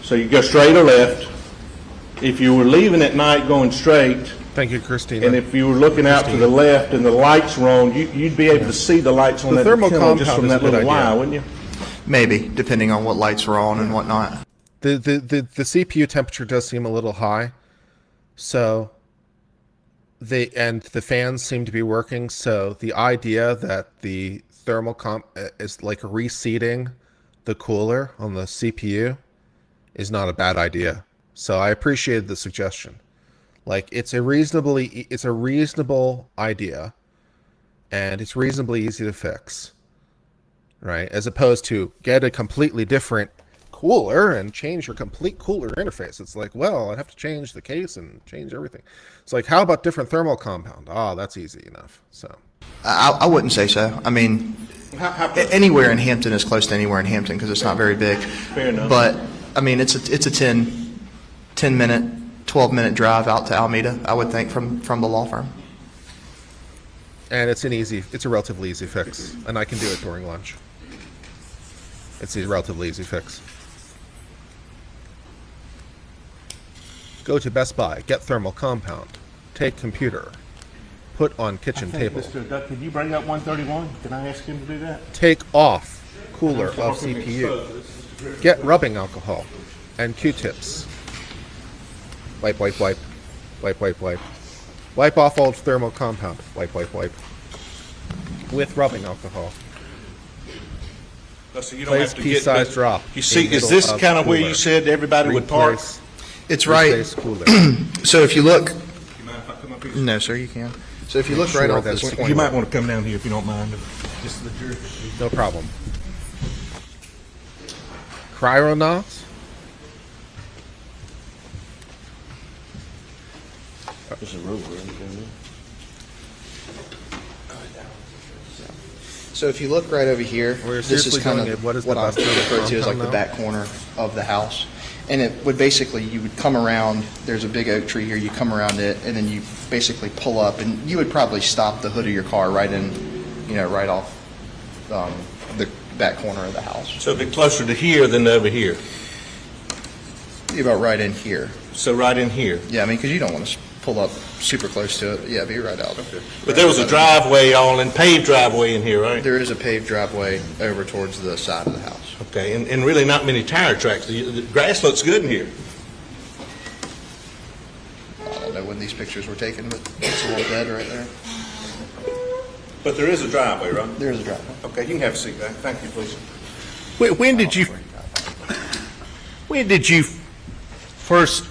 So you go straight or left. If you were leaving at night going straight, Thank you, Christina. and if you were looking out to the left and the lights were on, you'd be able to see the lights on The that thermal kennel just compound from is a that little good Y, idea. wouldn't you? Maybe, depending on what lights were on and whatnot. The CPU temperature does seem a little high, so the fans seem to be working. So the idea that the thermal comp is like reseating the cooler on the CPU is not a bad idea. So I appreciated the suggestion. Like it's a reasonable idea, and it's reasonably easy to fix, right? As opposed to get a completely different cooler and change your complete cooler interface. It's like, well, I'd have to change the case and change everything. It's like, how about different thermal compound? Oh, that's easy enough. So I wouldn't say so. I mean, anywhere in Hampton is close to anywhere in Hampton because it's not very big. Fair enough. But I mean, it's a 10-minute, 12-minute drive out to Alameda, I would think, from the law firm. and it's a relatively easy fix, and I can do it during lunch. It's a relatively easy fix. Go to Best Buy, get thermal compound, take computer, put on kitchen table, Mr. Duck, could you bring up 131? Can I ask him to do that? take off cooler of CPU, get rubbing alcohol and Q-tips. Wipe, wipe, wipe, wipe, wipe, wipe. Wipe off old thermal compound. Wipe, wipe, wipe. With rubbing alcohol. So you Place pea-sized drop. You see, in is middle this of kind of where cooler. you said everybody would park? Replace- It's right. replace cooler. So if you look, You mind if I come up here? no, sir, you can. So if you look Sure, right off that's this secure. You point, might want to come down here if you don't mind. Just the jury. No problem. Cryonaut? There's a road where you can so if you look right over here, We're this is seriously kind doing of it. What is the what I best way to refer to as like compound the now? back corner of the house. And it would basically, you would come around, there's a big oak tree here, you come around it, and then you basically pull up, and you would probably stop the hood of your car right in, right off the back corner of the house. So a bit closer to here than over here. Be about right in here. So right in here. Yeah, I mean, because you don't want to pull up super close to it. Yeah, be right out. But there was a driveway and paved driveway in here, right? There is a paved driveway over towards the side of the house. Okay, and really not many tire tracks. The grass looks good in here. I don't know when these pictures were taken, but it's a little dead right there. But there is a driveway, right? There is a driveway. Okay, you can have a seat back. Thank you, please. When did you first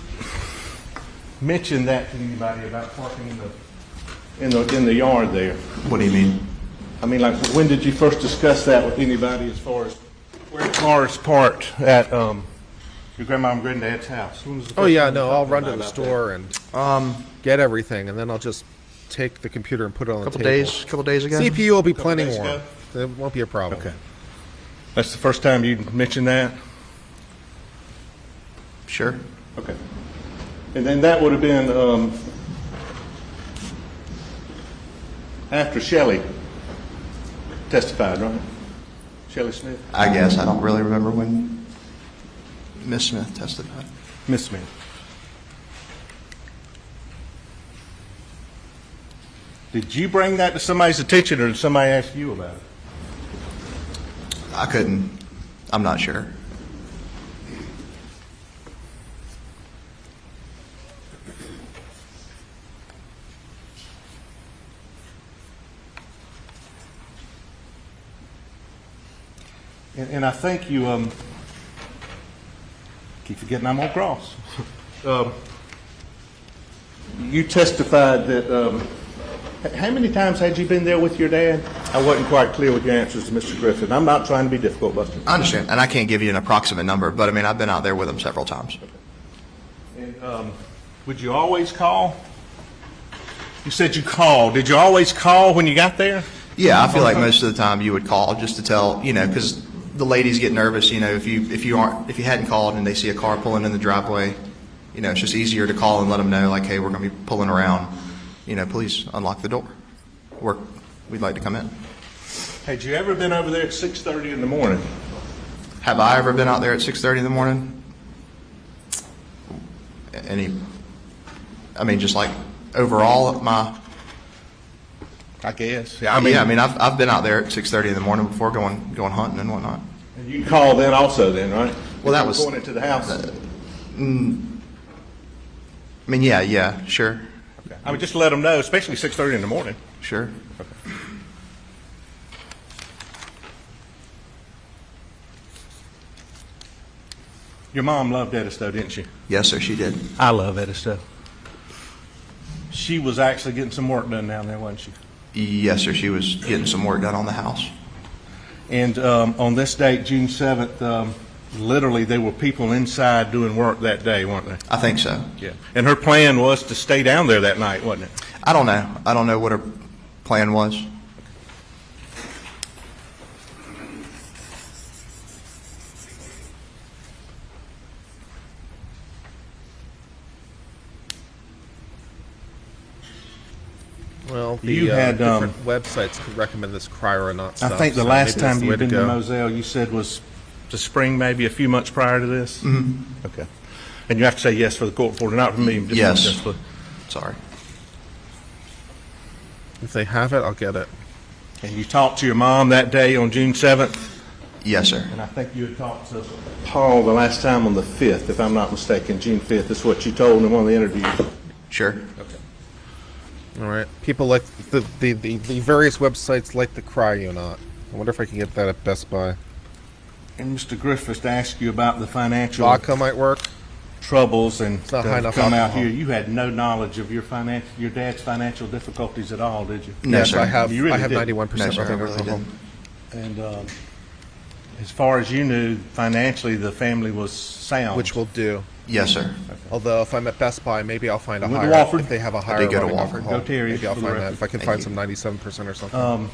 mention that to anybody about parking in the yard there. What do you mean? I mean, like, when did you first discuss that with anybody as far as where the car is parked at your grandma and granddad's house? When was the Oh first yeah, time you no, I'll talked run to about the that? store and get everything, and then I'll just take the computer and put it on the Couple table. days ago. CPU will be plenty days warm. ago? It won't be a problem. Okay. That's the first time you mentioned that? Sure. Okay. And then that would have been after Shelley testified, right? Shelley Smith? I guess I don't really remember when Miss Smith testified. Miss Smith. Did you bring that to somebody's attention, or did somebody ask you about it? I couldn't. I'm not sure. And I think you keep forgetting I'm on cross. You testified that. How many times had you been there with your dad? I wasn't quite clear with your answers to Mr. Griffin. I'm not trying to be difficult, Buster. I understand, and I can't give you an approximate number, but I mean, I've been out there with him several times. And, would you always call? You said you called. Did you always call when you got there? Yeah, I feel like most of the time you would call just to tell, because the ladies get nervous. If you hadn't called and they see a car pulling in the driveway, it's just easier to call and let them know, like, hey, we're going to be pulling around. Please unlock the door. We'd like to come in. Had you ever been over there at 6:30 in the morning? Have I ever been out there at 6:30 in the morning? Just like overall I guess. I've been out there at 6:30 in the morning before going hunting and whatnot. And you called then also then, right? Well, that was going into the house. Yeah, sure. Okay. I would just let them know, especially 6:30 in the morning. Sure. Okay. Your mom loved Edisto, didn't she? Yes, sir, she did. I love Edisto. She was actually getting some work done down there, wasn't she? Yes, sir, she was getting some work done on the house. And on this date, June 7th, literally there were people inside doing work that day, weren't they? I think so. Yeah. And her plan was to stay down there that night, wasn't it? I don't know. I don't know what her plan was. Well, the You had, different websites could recommend this crier or not stuff. I think the so last maybe that's time the way you'd been to go. Moselle, you said was the spring, maybe a few months prior to this? Mm-hmm. Okay. And you have to say yes for the court reporter, not for me. just Yes. just for- Sorry. If they have it, I'll get it. And you talked to your mom that day on June 7th? Yes, sir. And I think you had talked to Paul the last time on the 5th, if I'm not mistaken, June 5th. Is what you told in one of the interviews. Sure. Okay. All right. People like the various websites like the cry you not. I wonder if I can get that at Best Buy. And Mr. Griffiths asked you about the financial Vodka might work. troubles and not high that enough come out alcohol. here. You had no knowledge of your dad's financial difficulties at all, did you? No, Yes, sir. I have. You really I have didn't. 91% No, sir, I rubbing really alcohol. didn't. And as far as you knew, financially, the family was sound. Which will do. Yes, sir. Although if I'm at Best Buy, maybe I'll find a Went to higher. Wofford? If they have a higher did go to rubbing Wofford. alcohol, Go Terry, maybe I'll for the find that. record. If I can Thank find you. some 97% or something.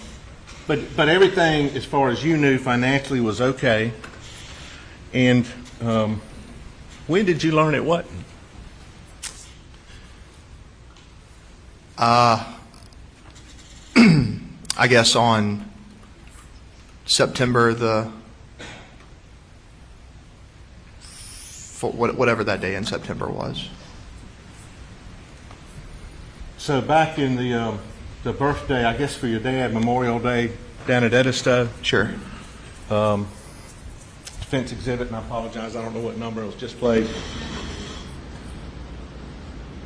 But everything, as far as you knew, financially was okay. And when did you learn it wasn't? I guess on September whatever that day in September was. So back in the birthday, I guess for your dad, Memorial Day down at Edisto, Sure. defense exhibit, and I apologize, I don't know what number it was just played.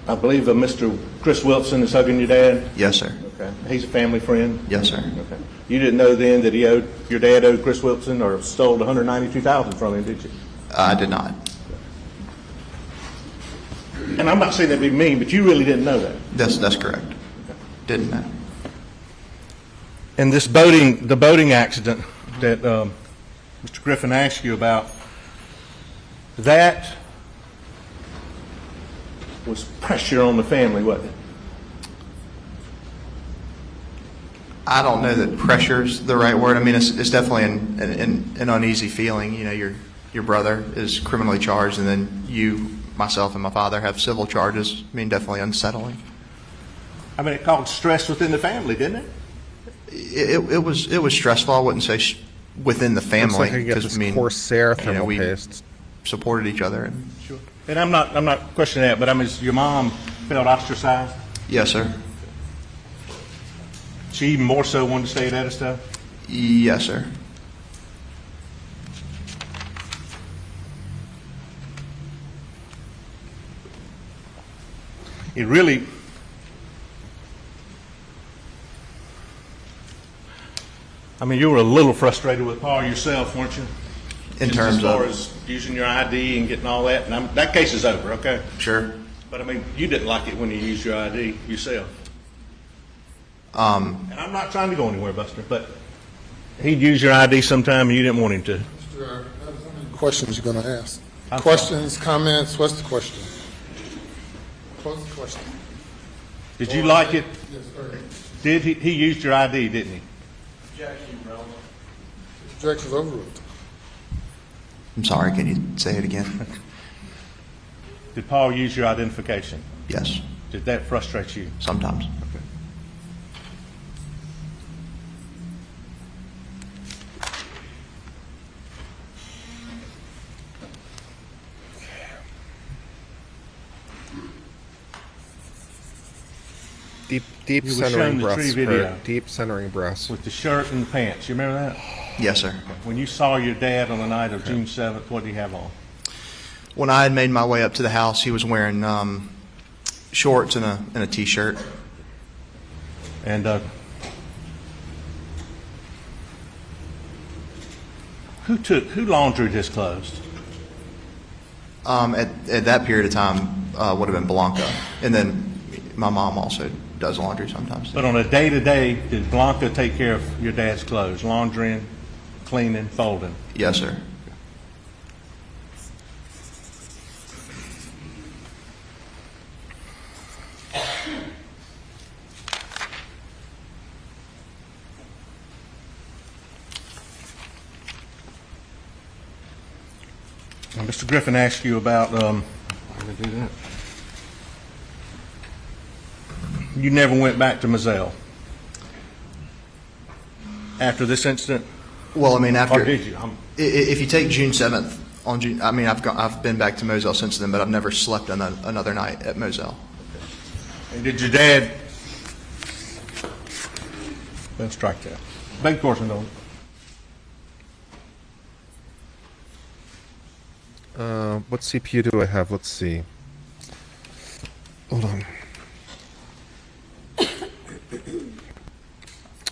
I believe Mr. Chris Wilson is hugging your dad. Yes, sir. Okay. He's a family friend. Yes, sir. Okay. You didn't know then that your dad owed Chris Wilson or stole $192,000 from him, did you? I did not. And I'm not saying that to be mean, but you really didn't know that. That's correct. Didn't know. And the boating accident that Mr. Griffin asked you about, that was pressure on the family, wasn't it? I don't know that pressure's the right word. I mean, it's definitely an uneasy feeling. You know, your brother is criminally charged, and then you, myself, and my father have civil charges. I mean, definitely unsettling. I mean, it caused stress within the family, didn't it? It was stressful. I wouldn't say within the Looks family, like I get because this I mean, Corsair you know, thermal we paste. supported each other. And, Sure. And I'm not questioning that, but I mean, your mom felt ostracized. yes, sir. She even more so wanted to say that and stuff. Yes, sir. It really, I mean, you were a little frustrated with Paul yourself, weren't you? In Just terms as far of as using your ID and getting all that, and that case is over, okay? sure. But I mean, you didn't like it when you used your ID yourself. Um, And I'm not trying to go anywhere, Buster, but he'd use your ID sometime and you didn't want him to. Mr. How many questions you going to ask? I'm Questions, comments, what's the question? What's the question? Did you like it? Yes, sir. Did he used your ID, didn't he? Objection's overruled. I'm sorry. Can you say it again? Did Paul use your identification? Yes. Did that frustrate you? Sometimes. Deep You were centering showing the tree breaths. video. Deep centering breaths. With the shirt and the pants, you remember that? Yes, sir. When you saw your dad on the night of June 7th, what did he have on? When I had made my way up to the house, he was wearing shorts and a t-shirt. And who laundried his clothes? At that period of time, would have been Blanca, and then my mom also does laundry sometimes. But on a day-to-day, did Blanca take care of your dad's clothes, laundering, cleaning, folding? Yes, sir. Now, Mr. Griffin asked you about, how did I do that? You never went back to Moselle after this incident? Well, I mean, after Or did you? if you take June 7th on June, I mean, I've been back to Moselle since then, but I've never slept another night at Moselle. And did your dad? Let's strike that. Beg pardon, though. What CPU do I have? Let's see. Hold on.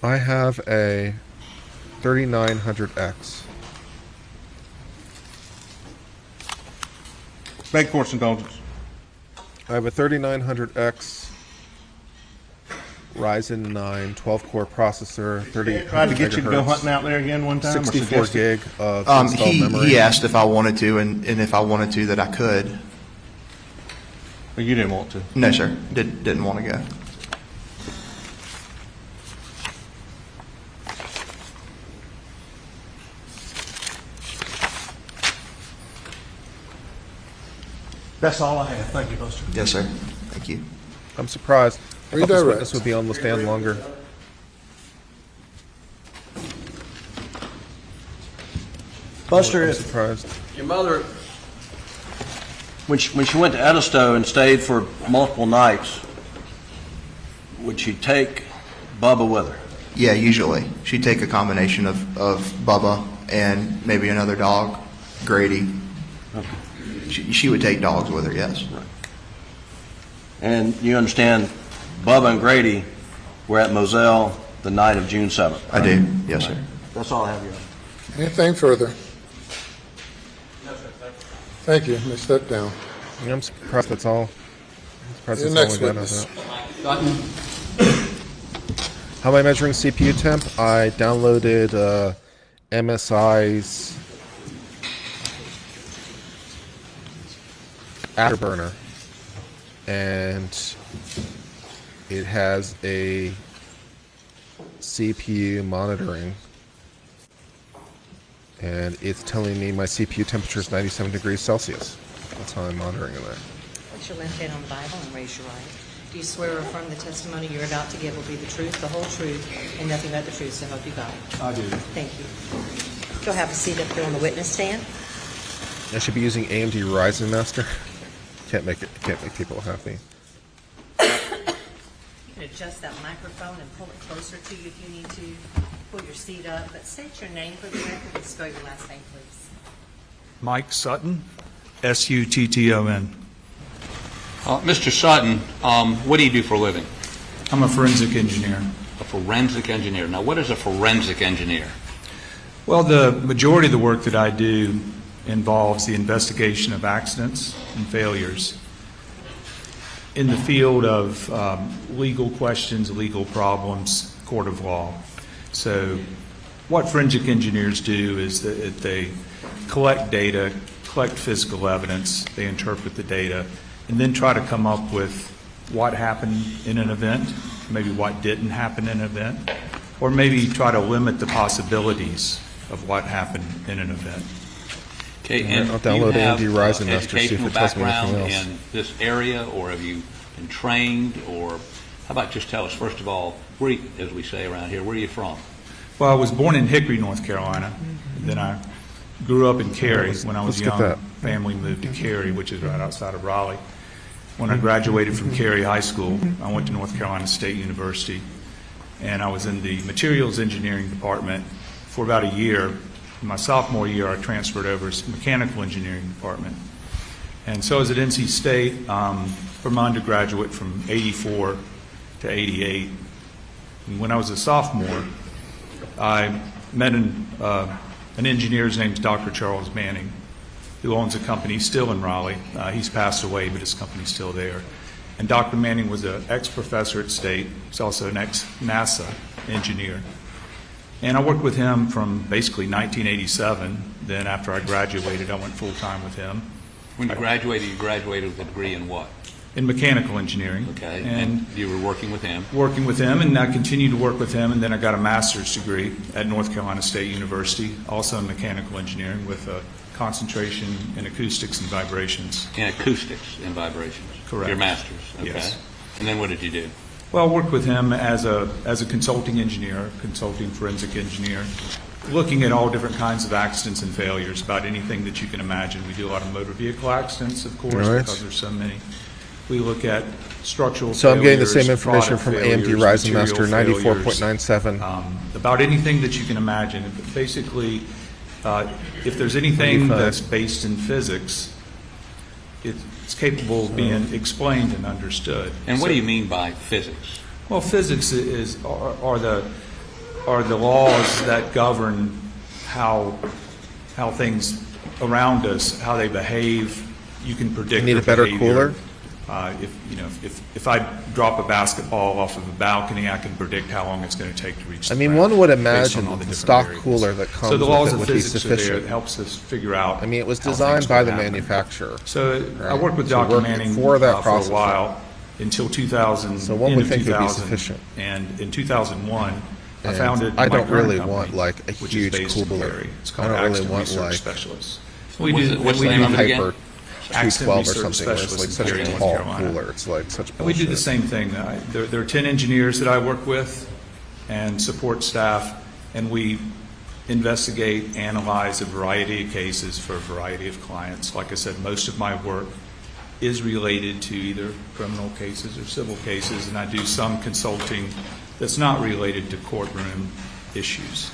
I have a 3900X. Beg course indulgence. I have a 3900X Ryzen 9 12-core processor, 30 Tried to get you to go megahertz, hunting out there again one time? or 64 suggested? gig of installed memory. He asked if I wanted to, and if I wanted to, that I could. But you didn't want to. No, sir. Didn't want to go. That's all I have. Thank you, Buster. Yes, sir. Thank you. I'm surprised. I thought this Redirect. witness would be on the stand longer. Buster, I'm if surprised. your mother, when she went to Edisto and stayed for multiple nights, would she take Bubba with her? Yeah, usually she'd take a combination of Bubba and maybe another dog, Grady. She would take dogs with her. Yes. And you understand, Bubba and Grady were at Moselle the night of June 7th. I do. Yes, sir. That's all I have, Your Honor. Anything further? Thank you. May step down. Yeah, I'm surprised that's all. I'm surprised Your that's next all we got. witness. How am I measuring CPU temp? I downloaded MSI's Afterburner, and it has a CPU monitoring, and it's telling me my CPU temperature is 97 degrees Celsius. That's how I'm monitoring it there. Put your left hand on the Bible and raise your right. Do you swear or affirm the testimony you're about to give will be the truth, the whole truth, and nothing but the truth, so help you God? I do. Thank you. You'll have a seat up here on the witness stand. I should be using AMD Ryzen Master. Can't make people happy. You can adjust that microphone and pull it closer to you if you need to. Pull your seat up, but state your name for the record and spell your last name, please. Mike Sutton, Sutton. Mr. Sutton, what do you do for a living? I'm a forensic engineer. A forensic engineer. Now, what is a forensic engineer? Well, the majority of the work that I do involves the investigation of accidents and failures in the field of legal questions, legal problems, court of law. So what forensic engineers do is that they collect data, collect physical evidence, they interpret the data, and then try to come up with what happened in an event, maybe what didn't happen in an event, or maybe try to limit the possibilities of what happened in an event. Okay, and I'll download do you have AMD Ryzen Master, see if educational it tells me anything background else. in this area, or have you been trained, or how about just tell us, first of all, where, as we say around here, where are you from? Well, I was born in Hickory, North Carolina. Then I grew up in Cary. When I was let's get young, that. family moved to Cary, which is right outside of Raleigh. When I graduated from Cary High School, I went to North Carolina State University, and I was in the materials engineering department for about a year. In my sophomore year, I transferred over to the mechanical engineering department. And so I was at NC State for my undergraduate from 84 to 88. And when I was a sophomore, I met an engineer, his name's Dr. Charles Manning, who owns a company still in Raleigh. He's passed away, but his company's still there. And Dr. Manning was an ex-professor at State. He's also an ex-NASA engineer. And I worked with him from basically 1987. Then after I graduated, I went full-time with him. When you graduated with a degree in what? In mechanical engineering. Okay, and you were working with him? Working with him, and I continued to work with him, and then I got a master's degree at North Carolina State University, also in mechanical engineering with a concentration in acoustics and vibrations. In acoustics and vibrations? Correct. Your master's? Okay. Yes. And then what did you do? Well, I worked with him as a consulting engineer, consulting forensic engineer, looking at all different kinds of accidents and failures, about anything that you can imagine. We do a lot of motor vehicle accidents, of course, Nice. because there's so many. We look at structural So I'm getting the same failures, information product from AMD failures, Ryzen material Master failures, 94.97. about anything that you can imagine. Basically, if therere's anything 95. that's based in physics, it's capable of being explained and understood. And what So- do you mean by physics? Well, physics are the laws that govern how things around us, how they behave. You can predict. You need a their better behavior. cooler? If I drop a basketball off of a balcony, I can predict how long it's going to take to reach. I the mean, ground one would based imagine on all that the the different stock variables. cooler that comes So the with laws it of would be physics are there. It sufficient. helps us figure out. I mean, it was how designed things by will the happen. manufacturer. So I Right. worked with So Dr. work Manning for that for a process. while until 2000. So one end would of think it'd be 2000, sufficient. And in 2001, I And founded I my don't current really company, want, like, a which huge is based in cooler. Cary. It's I called don't really Accident want, Research like, Specialists. What's the name of it again? Hyper Accident 212 or Research something, where it's like Specialists such in a Cary, North tall Carolina. cooler. It's like such And we do the bullshit. same thing. There are 10 engineers that I work with and support staff, and we investigate, analyze a variety of cases for a variety of clients. Like I said, most of my work is related to either criminal cases or civil cases, and I do some consulting that's not related to courtroom issues,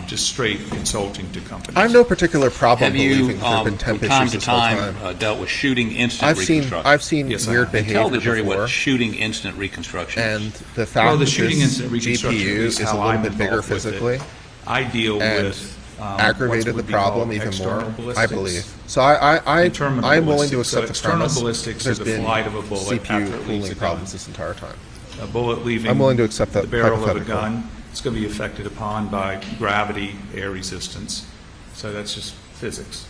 just straight consulting to companies. I have no particular problem Have you, believing there have been temp from time issues to this whole time, time. dealt with shooting instant reconstruction? I've seen Yes, I weird have. behavior Tell the jury before, what shooting instant reconstruction is. and the fact Well, the that shooting this incident reconstruction GPU is is a how little I'm bit bigger involved with it. physically I deal and with aggravated what the would be called problem even more. external I ballistics believe. So I'm and willing to terminal accept the ballistics. So external premise. ballistics There's are the been flight of a bullet after CPU it leaves cooling the problems gun. this entire time. a bullet leaving I'm willing to accept that the barrel of a hypothetical. gun, it's going to be affected upon by gravity, air resistance. So that's just physics.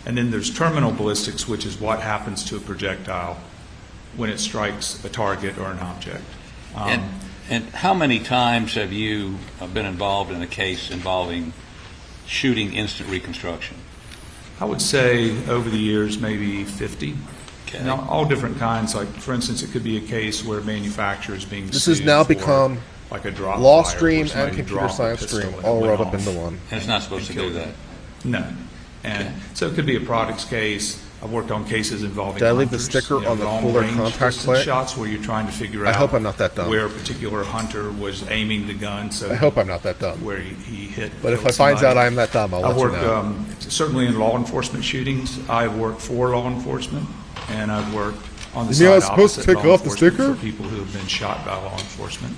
And then there's terminal ballistics, which is what happens to a projectile when it strikes a target or an object. And how many times have you been involved in a case involving shooting instant reconstruction? I would say over the years, maybe 50. Okay. And all different kinds. Like, for instance, it could be a case where a manufacturer is being This sued has now for, become like a drop law fire, stream where somebody and computer dropped a science pistol stream and it all went rolled up off into one. And it's not supposed to do killed that. them. No. And so it could be a products case. I've worked on cases involving Did I leave the hunters, sticker on the long cooler range contact distance plate? shots where you're trying to figure I out hope I'm not that dumb. where a particular hunter was aiming the gun. So I hope I'm not that dumb. where he hit. But if I killed find somebody. out I'm that dumb, I'll I've let you worked know. certainly in law enforcement shootings. I've worked for law enforcement, and I've worked on the You know, I side was supposed to opposite take law off the enforcement sticker? for people who have been shot by law enforcement.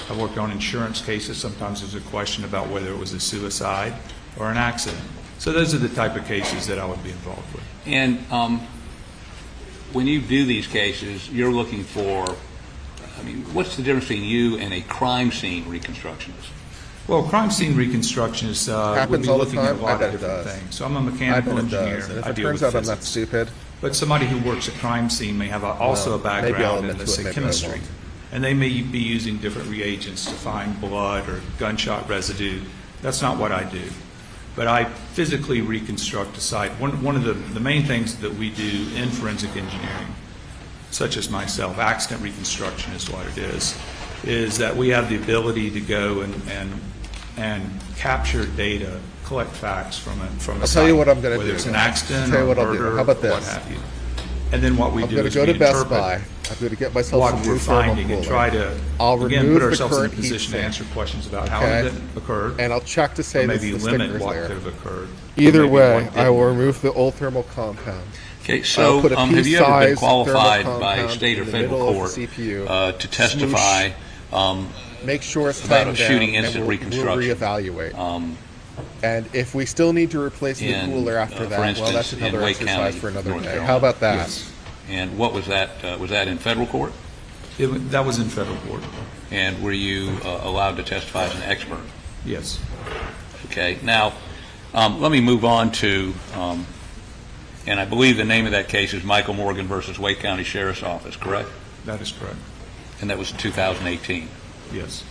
I've worked on insurance cases. Sometimes there's a question about whether it was a suicide or an accident. So those are the type of cases that I would be involved with. And when you do these cases, you're looking for, I mean, what's the difference between you and a crime scene reconstructionist? Well, crime scene reconstructionist would Happens be all the looking at a time? I lot bet of it different does. things. So I'm a I mechanical bet it engineer. does. And if I it deal turns with out I'm not physics. stupid, But somebody who works at crime scene may have also a Well, maybe I'll background in, admit let's to it, say, maybe I chemistry. won't. And they may be using different reagents to find blood or gunshot residue. That's not what I do. But I physically reconstruct a site. One of the main things that we do in forensic engineering, such as myself, accident reconstruction is what it is that we have the ability to go and capture data, collect facts from a site. I'll tell you what I'm going to do. Whether it's an accident I'll tell you or what I'll murder, do. How about what this? have you. And then what we I'm do going is to go we to Best interpret Buy. I'm going to get myself what some we're new thermal finding and cooler. try to, I'll again, remove put the ourselves in a current heat position to sink. answer questions about how Okay. did it occur, And I'll check to say or that maybe the limit sticker's what there. could have occurred. Either maybe way, what I will didn't. remove the old thermal compound. Okay, I'll so put a have you ever been pea-sized qualified thermal by a compound state or in the federal middle court of the CPU, to testify Make sure it's about a timed shooting down, instant and we'll reconstruction? reevaluate. And if we still need to replace the in, cooler after for that, well, instance, that's in another Wake exercise County, for another North day. Carolina? How about that? Yes. And what was that? Was that in federal court? That was in federal court. And were you allowed to testify as an expert? Yes. Okay. Now, let me move on to, and I believe the name of that case is Michael Morgan versus Wake County Sheriff's Office, correct? That is correct. And that was 2018. Yes.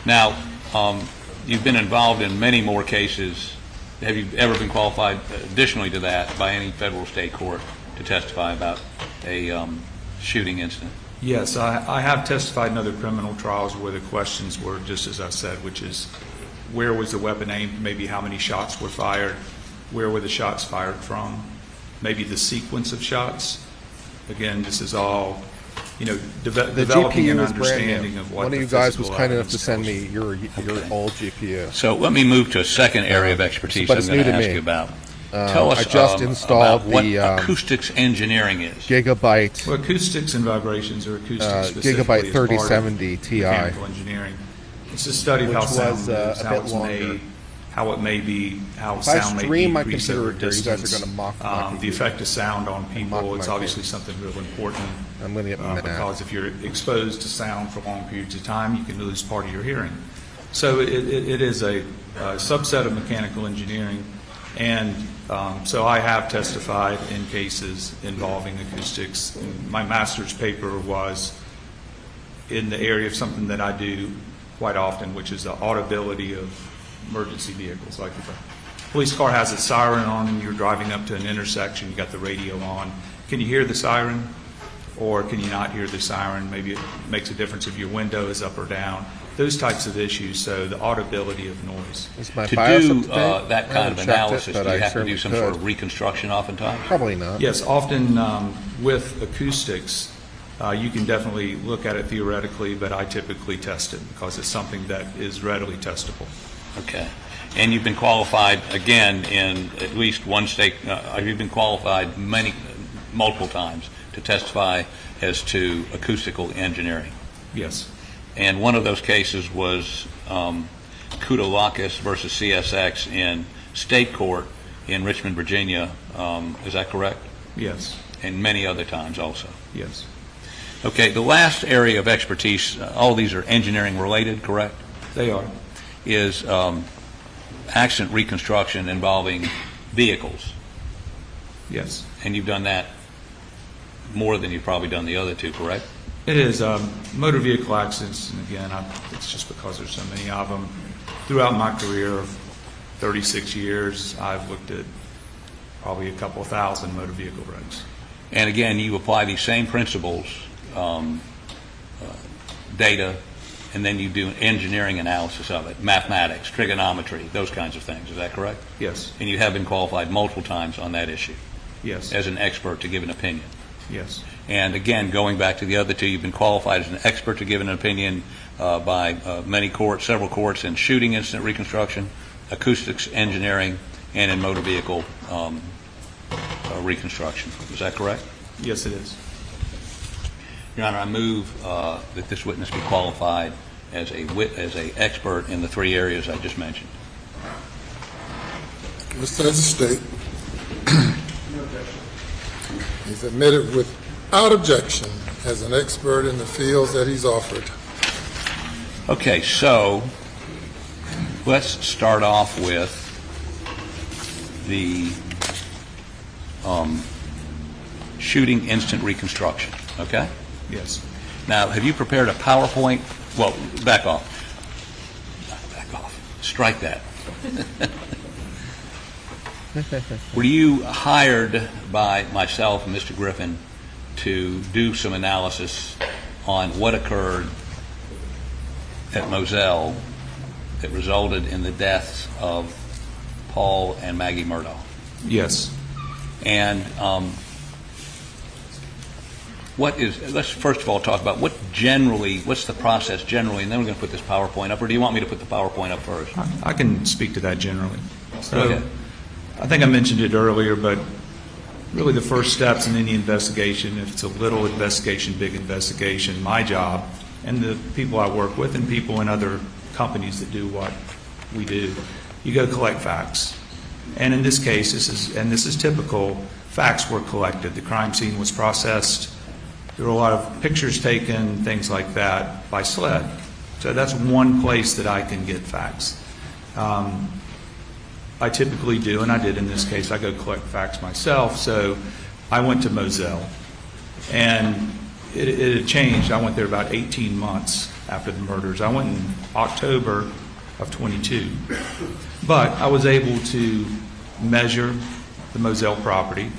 Now, you've been involved in many more cases. Have you ever been qualified, additionally to that, by any federal or state court to testify about a shooting incident? Yes, I have testified in other criminal trials where the questions were just as I said, which is where was the weapon aimed, maybe how many shots were fired, where were the shots fired from, maybe the sequence of shots. Again, this is all, The developing an GPU is brand understanding new. of what One of the you guys was physical kind enough to evidence send tells me your old GPU. So let me move to a second area of expertise But I'm it's going new to to ask me. you about. Tell us I just installed about what the acoustics engineering is. Gigabyte Well, acoustics and vibrations are acoustics specifically Gigabyte as part of 3070 Ti. mechanical engineering. It's a study of Which how sound was, moves, a how bit it's longer. made, how it may be, how If I sound may stream my decrease computer over here, you guys are distance. gonna mock my The computer. effect of sound on mock people, it's my obviously face. something real important. I'm going to get mad. Because if you're exposed to sound for long periods of time, you can lose part of your hearing. So it is a subset of mechanical engineering, and so I have testified in cases involving acoustics. My master's paper was in the area of something that I do quite often, which is the audibility of emergency vehicles. Like if a police car has a siren on and you're driving up to an intersection, you got the radio on, can you hear the siren? Or can you not hear the siren? Maybe it makes a difference if your window is up or down. Those types of issues, so the audibility of noise. Is my To BIOS do up to date? that I kind of haven't checked analysis, it, but do you I have to do certainly some could. sort of reconstruction oftentimes? Probably not. Yes, often with acoustics, you can definitely look at it theoretically, but I typically test it because it's something that is readily testable. Okay. And you've been qualified, again, in at least one state, you've been qualified multiple times to testify as to acoustical engineering. Yes. And one of those cases was Koutourakis versus CSX in state court in Richmond, Virginia. Is that correct? Yes. And many other times also. Yes. Okay, the last area of expertise, all these are engineering related, correct? They are. Is accident reconstruction involving vehicles. Yes. And you've done that more than you've probably done the other two, correct? It is. Motor vehicle accidents, and again, it's just because there's so many of them. Throughout my career of 36 years, I've looked at probably a couple thousand motor vehicle wrecks. And again, you apply these same principles, data, and then you do engineering analysis of it, mathematics, trigonometry, those kinds of things. Is that correct? Yes. And you have been qualified multiple times on that issue Yes. as an expert to give an opinion. Yes. And again, going back to the other two, you've been qualified as an expert to give an opinion by many courts, several courts in shooting incident reconstruction, acoustics engineering, and in motor vehicle reconstruction. Is that correct? Yes, it is. Your Honor, I move that this witness be qualified as a expert in the three areas I just mentioned. Mr. State. He's admitted without objection as an expert in the fields that he's offered. Okay, so let's start off with the shooting instant reconstruction, okay? Yes. Now, have you prepared a PowerPoint? Well, back off. Back off. Strike that. Were you hired by myself and Mr. Griffin to do some analysis on what occurred at Moselle that resulted in the deaths of Paul and Maggie Murdaugh? Yes. And let's first of all talk about what's the process generally, and then we're going to put this PowerPoint up, or do you want me to put the PowerPoint up first? I can speak to that generally. So, Okay. I think I mentioned it earlier, but really the first steps in any investigation, if it's a little investigation, big investigation, my job and the people I work with and people in other companies that do what we do, you go collect facts. And in this case, this is typical, facts were collected. The crime scene was processed. There were a lot of pictures taken, things like that, by SLED. So that's one place that I can get facts. I typically do, and I did in this case, I go collect facts myself. So I went to Moselle, and it had changed. I went there about 18 months after the murders. I went in October of 22. But I was able to measure the Moselle property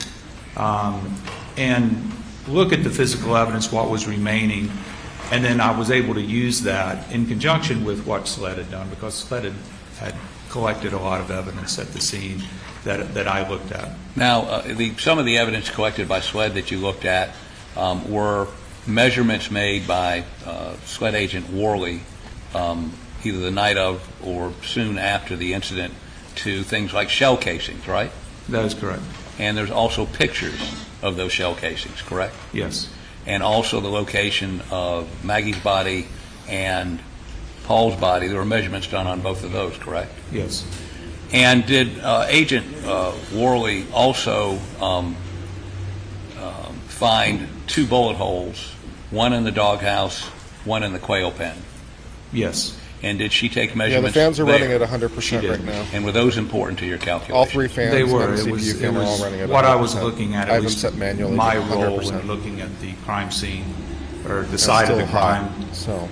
and look at the physical evidence, what was remaining, and then I was able to use that in conjunction with what SLED had done, because SLED had collected a lot of evidence at the scene that I looked at. Now, some of the evidence collected by SLED that you looked at were measurements made by SLED agent Worley, either the night of or soon after the incident, to things like shell casings, right? That is correct. And there's also pictures of those shell casings, correct? Yes. And also the location of Maggie's body and Paul's body. There were measurements done on both of those, correct? Yes. And did Agent Worley also find two bullet holes, one in the doghouse, one in the quail pen? Yes. And did she take Yeah, the measurements fans are there? running at 100% right now. And were those important to your calculation? All three fans They were. and the It was, CPU fan are all running at 100%. what I was looking at, I at have them least set manually my to role 100%. when looking at the crime scene, or the And side of the still hot, crime, So,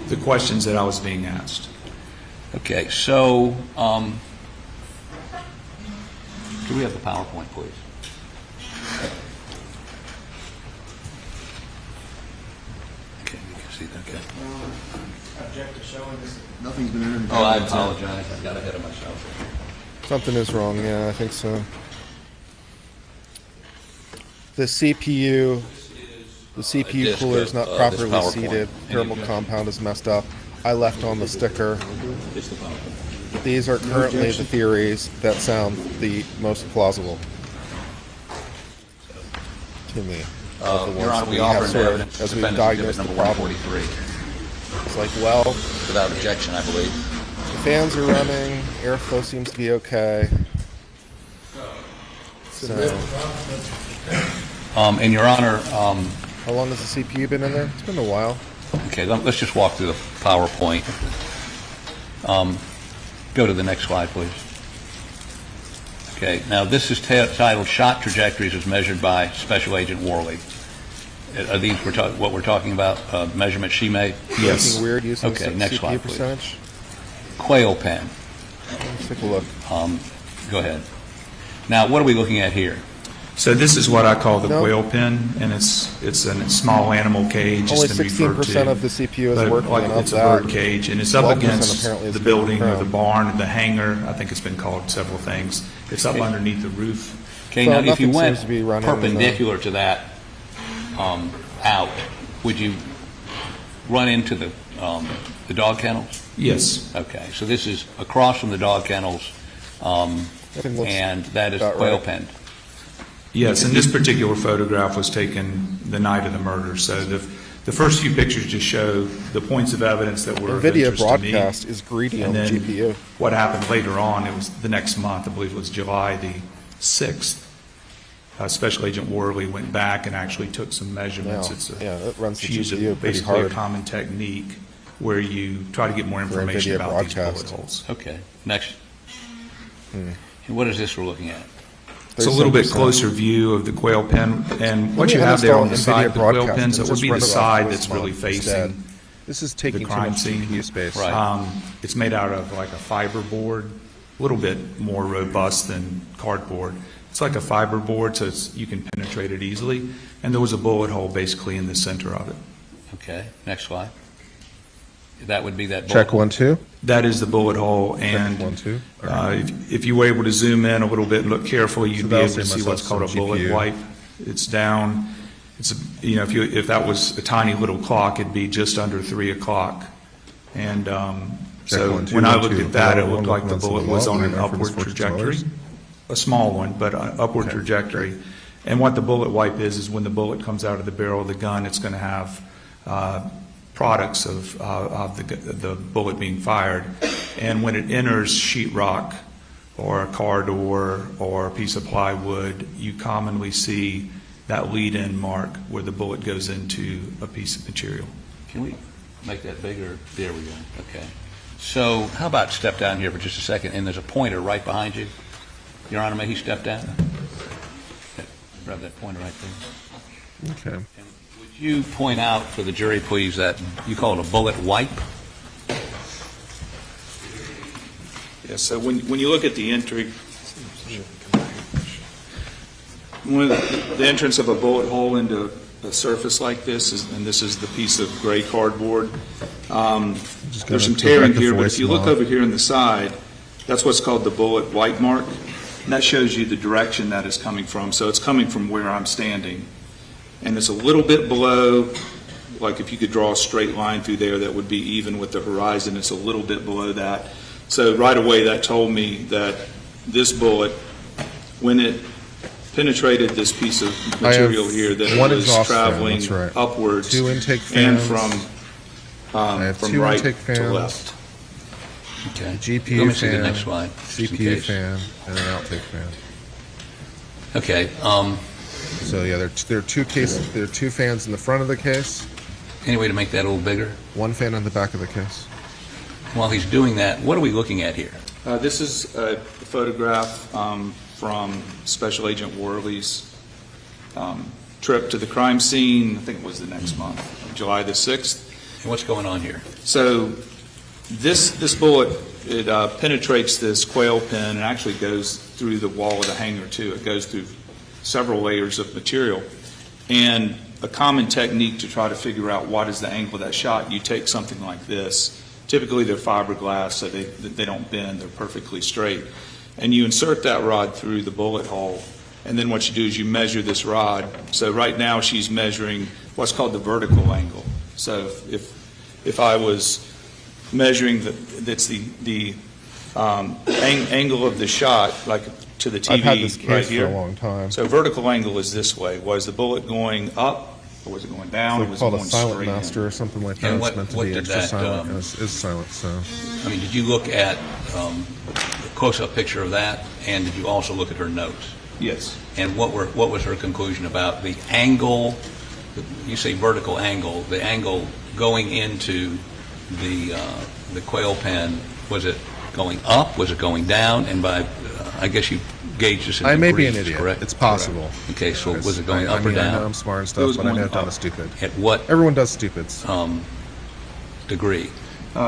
the questions that I was being asked. Okay, so do we have the PowerPoint, please? Okay, you can see that. Okay. Object to showing this. Nothing's been entered. Oh, I apologize. I got ahead of myself. something is wrong. Yeah, I think so. The CPU disk cooler is of, not this properly PowerPoint. seated. Thermal compound is messed up. I left on the sticker. It's the PowerPoint. These are currently the theories that sound the most plausible to me. Of the Your ones Honor, that we have offer sort of, evidence. as we Defendant's diagnose exhibit the number problem. 143. It's like, well, Without objection, I believe. the fans are running, airflow seems to be okay. So, And Your Honor, How long has the CPU been in there? It's been a while. Okay, let's just walk through the PowerPoint. Go to the next slide, please. Okay, now this is titled Shot Trajectories as Measured by Special Agent Worley. Are these what we're talking about, measurements she made? Yes. Weird using Okay, next CPU slide, percentage. please. Quail pen. Let's take a look. Go ahead. Now, what are we looking at here? So this is what I call the quail pen, and it's a small animal cage. Only it's been referred 16% to, of the CPU is but working, like and it's of a that, bird cage, and it's up 12% against apparently is the building or the ground. barn, the hangar. I think it's been called several things. It's up underneath the roof. Okay, So now if you nothing went seems to be running in the- perpendicular to that out, would you run into the dog kennels? Yes. Okay, so this is across from the dog kennels, Everything looks and that is about quail right. pen. Yes, and this particular photograph was taken the night of the murder. So the first few pictures just show the points of evidence that were of NVIDIA interest broadcast to me. is greedy And on the then GPU. what happened later on, it was the next month, I believe it was July the 6th, Special Agent Worley went back and actually took some measurements. Yeah, it runs the she used GPU pretty basically hard. a common technique where you try to get more For information NVIDIA about these bullet broadcast. holes. Okay, next. And what is this we're looking at? It's a little bit 37%. closer view of the quail pen, and what Let you me have there on uninstall the side of the NVIDIA quail broadcast pens, and that would just be the run it off side voice that's mode really instead. facing This is taking too crime much scene. GPU space. Right. It's made out of like a fiber board, a little bit more robust than cardboard. It's like a fiber board, so you can penetrate it easily. And there was a bullet hole basically in the center of it. Okay, next slide. That would be that bullet Check hole. 1, 2. That is the bullet hole, and 1, 2. if you were able to zoom in a little bit and look carefully, you'd be that'll able to save see what's myself called a some bullet GPU. wipe. It's down. It's if that was a tiny little clock, it'd be just under 3 o'clock. And so 1, 2, when I 1, looked 2. at that, it Hello, looked like the everyone, bullet once in a was while, on an reference upward for trajectory, $2. a small one, but an upward trajectory. And what the bullet wipe is when the bullet comes out of the barrel of the gun, it's going to have products of the bullet being fired. And when it enters sheetrock or a car door or a piece of plywood, you commonly see that lead-in mark where the bullet goes into a piece of material. Can we make that bigger? There we go. Okay. So how about step down here for just a second, and there's a pointer right behind you. Your Honor, may he step down? Okay. Grab that pointer right there. Okay. And would you point out for the jury, please, that you call it a bullet wipe? Yeah, so when you look at the entry, when the entrance of a bullet hole into a surface like this, and this is the piece of gray cardboard, there's some tearing here, but if you look over here on the side, that's what's called the bullet wipe mark, and that shows you the direction that is coming from. So it's coming from where I'm standing, and it's a little bit below, like if you could draw a straight line through there that would be even with the horizon, it's a little bit below that. So right away that told me that this bullet, when it penetrated this piece of material here, that it one was exhaust fan, traveling that's right. upwards 2 intake and fans. I have from 2 right intake to fans. left. Okay. GPU Let me see fan, the next slide. just in CPU case. fan, and an outtake fan. Okay. So yeah, there are 2 cases. There are 2 fans in the front of the case. Any way to make that a little bigger? 1 fan on the back of the case. While he's doing that, what are we looking at here? This is a photograph from Special Agent Worley's trip to the crime scene. I think it was the next month, July the 6th. And what's going on here? So this bullet, it penetrates this quail pen and actually goes through the wall of the hangar too. It goes through several layers of material. And a common technique to try to figure out what is the angle of that shot, you take something like this. Typically they're fiberglass, so they don't bend, they're perfectly straight. And you insert that rod through the bullet hole, and then what you do is you measure this rod. So right now she's measuring what's called the vertical angle. So if I was measuring that's the angle of the shot, like to the TV I've had this right case here. for a long time. So vertical angle is this way. Was the bullet going up, or was it going down, or It's was it called a going silent straight in? master or something like that. And It's what- meant to what be did extra that, silent. And it's silent, so. I mean, did you look at a close-up picture of that, and did you also look at her notes? Yes. And what was her conclusion about the angle you say vertical angle, the angle going into the quail pen, was it going up, was it going down, and by, I guess you gauged this in I may degrees, be an idiot. correct? It's possible. Okay, so was it going I up or mean, I know down? I'm smart and It stuff, was but I may going have done a up. stupid. At what Everyone does stupids. degree?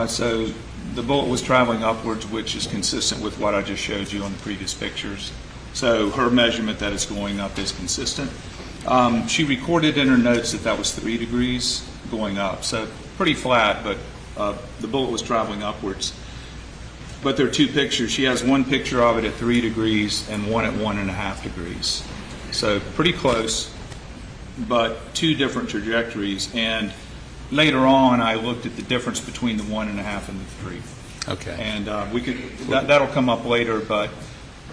So the bullet was traveling upwards, which is consistent with what I just showed you on the previous pictures. So her measurement that it's going up is consistent. She recorded in her notes that that was 3 degrees going up, so pretty flat, but the bullet was traveling upwards. But there are 2 pictures. She has one picture of it at 3 degrees and one at 1.5 degrees. So pretty close, but 2 different trajectories. And later on, I looked at the difference between the 1.5 and the 3. Okay. And we could, that'll come up later, but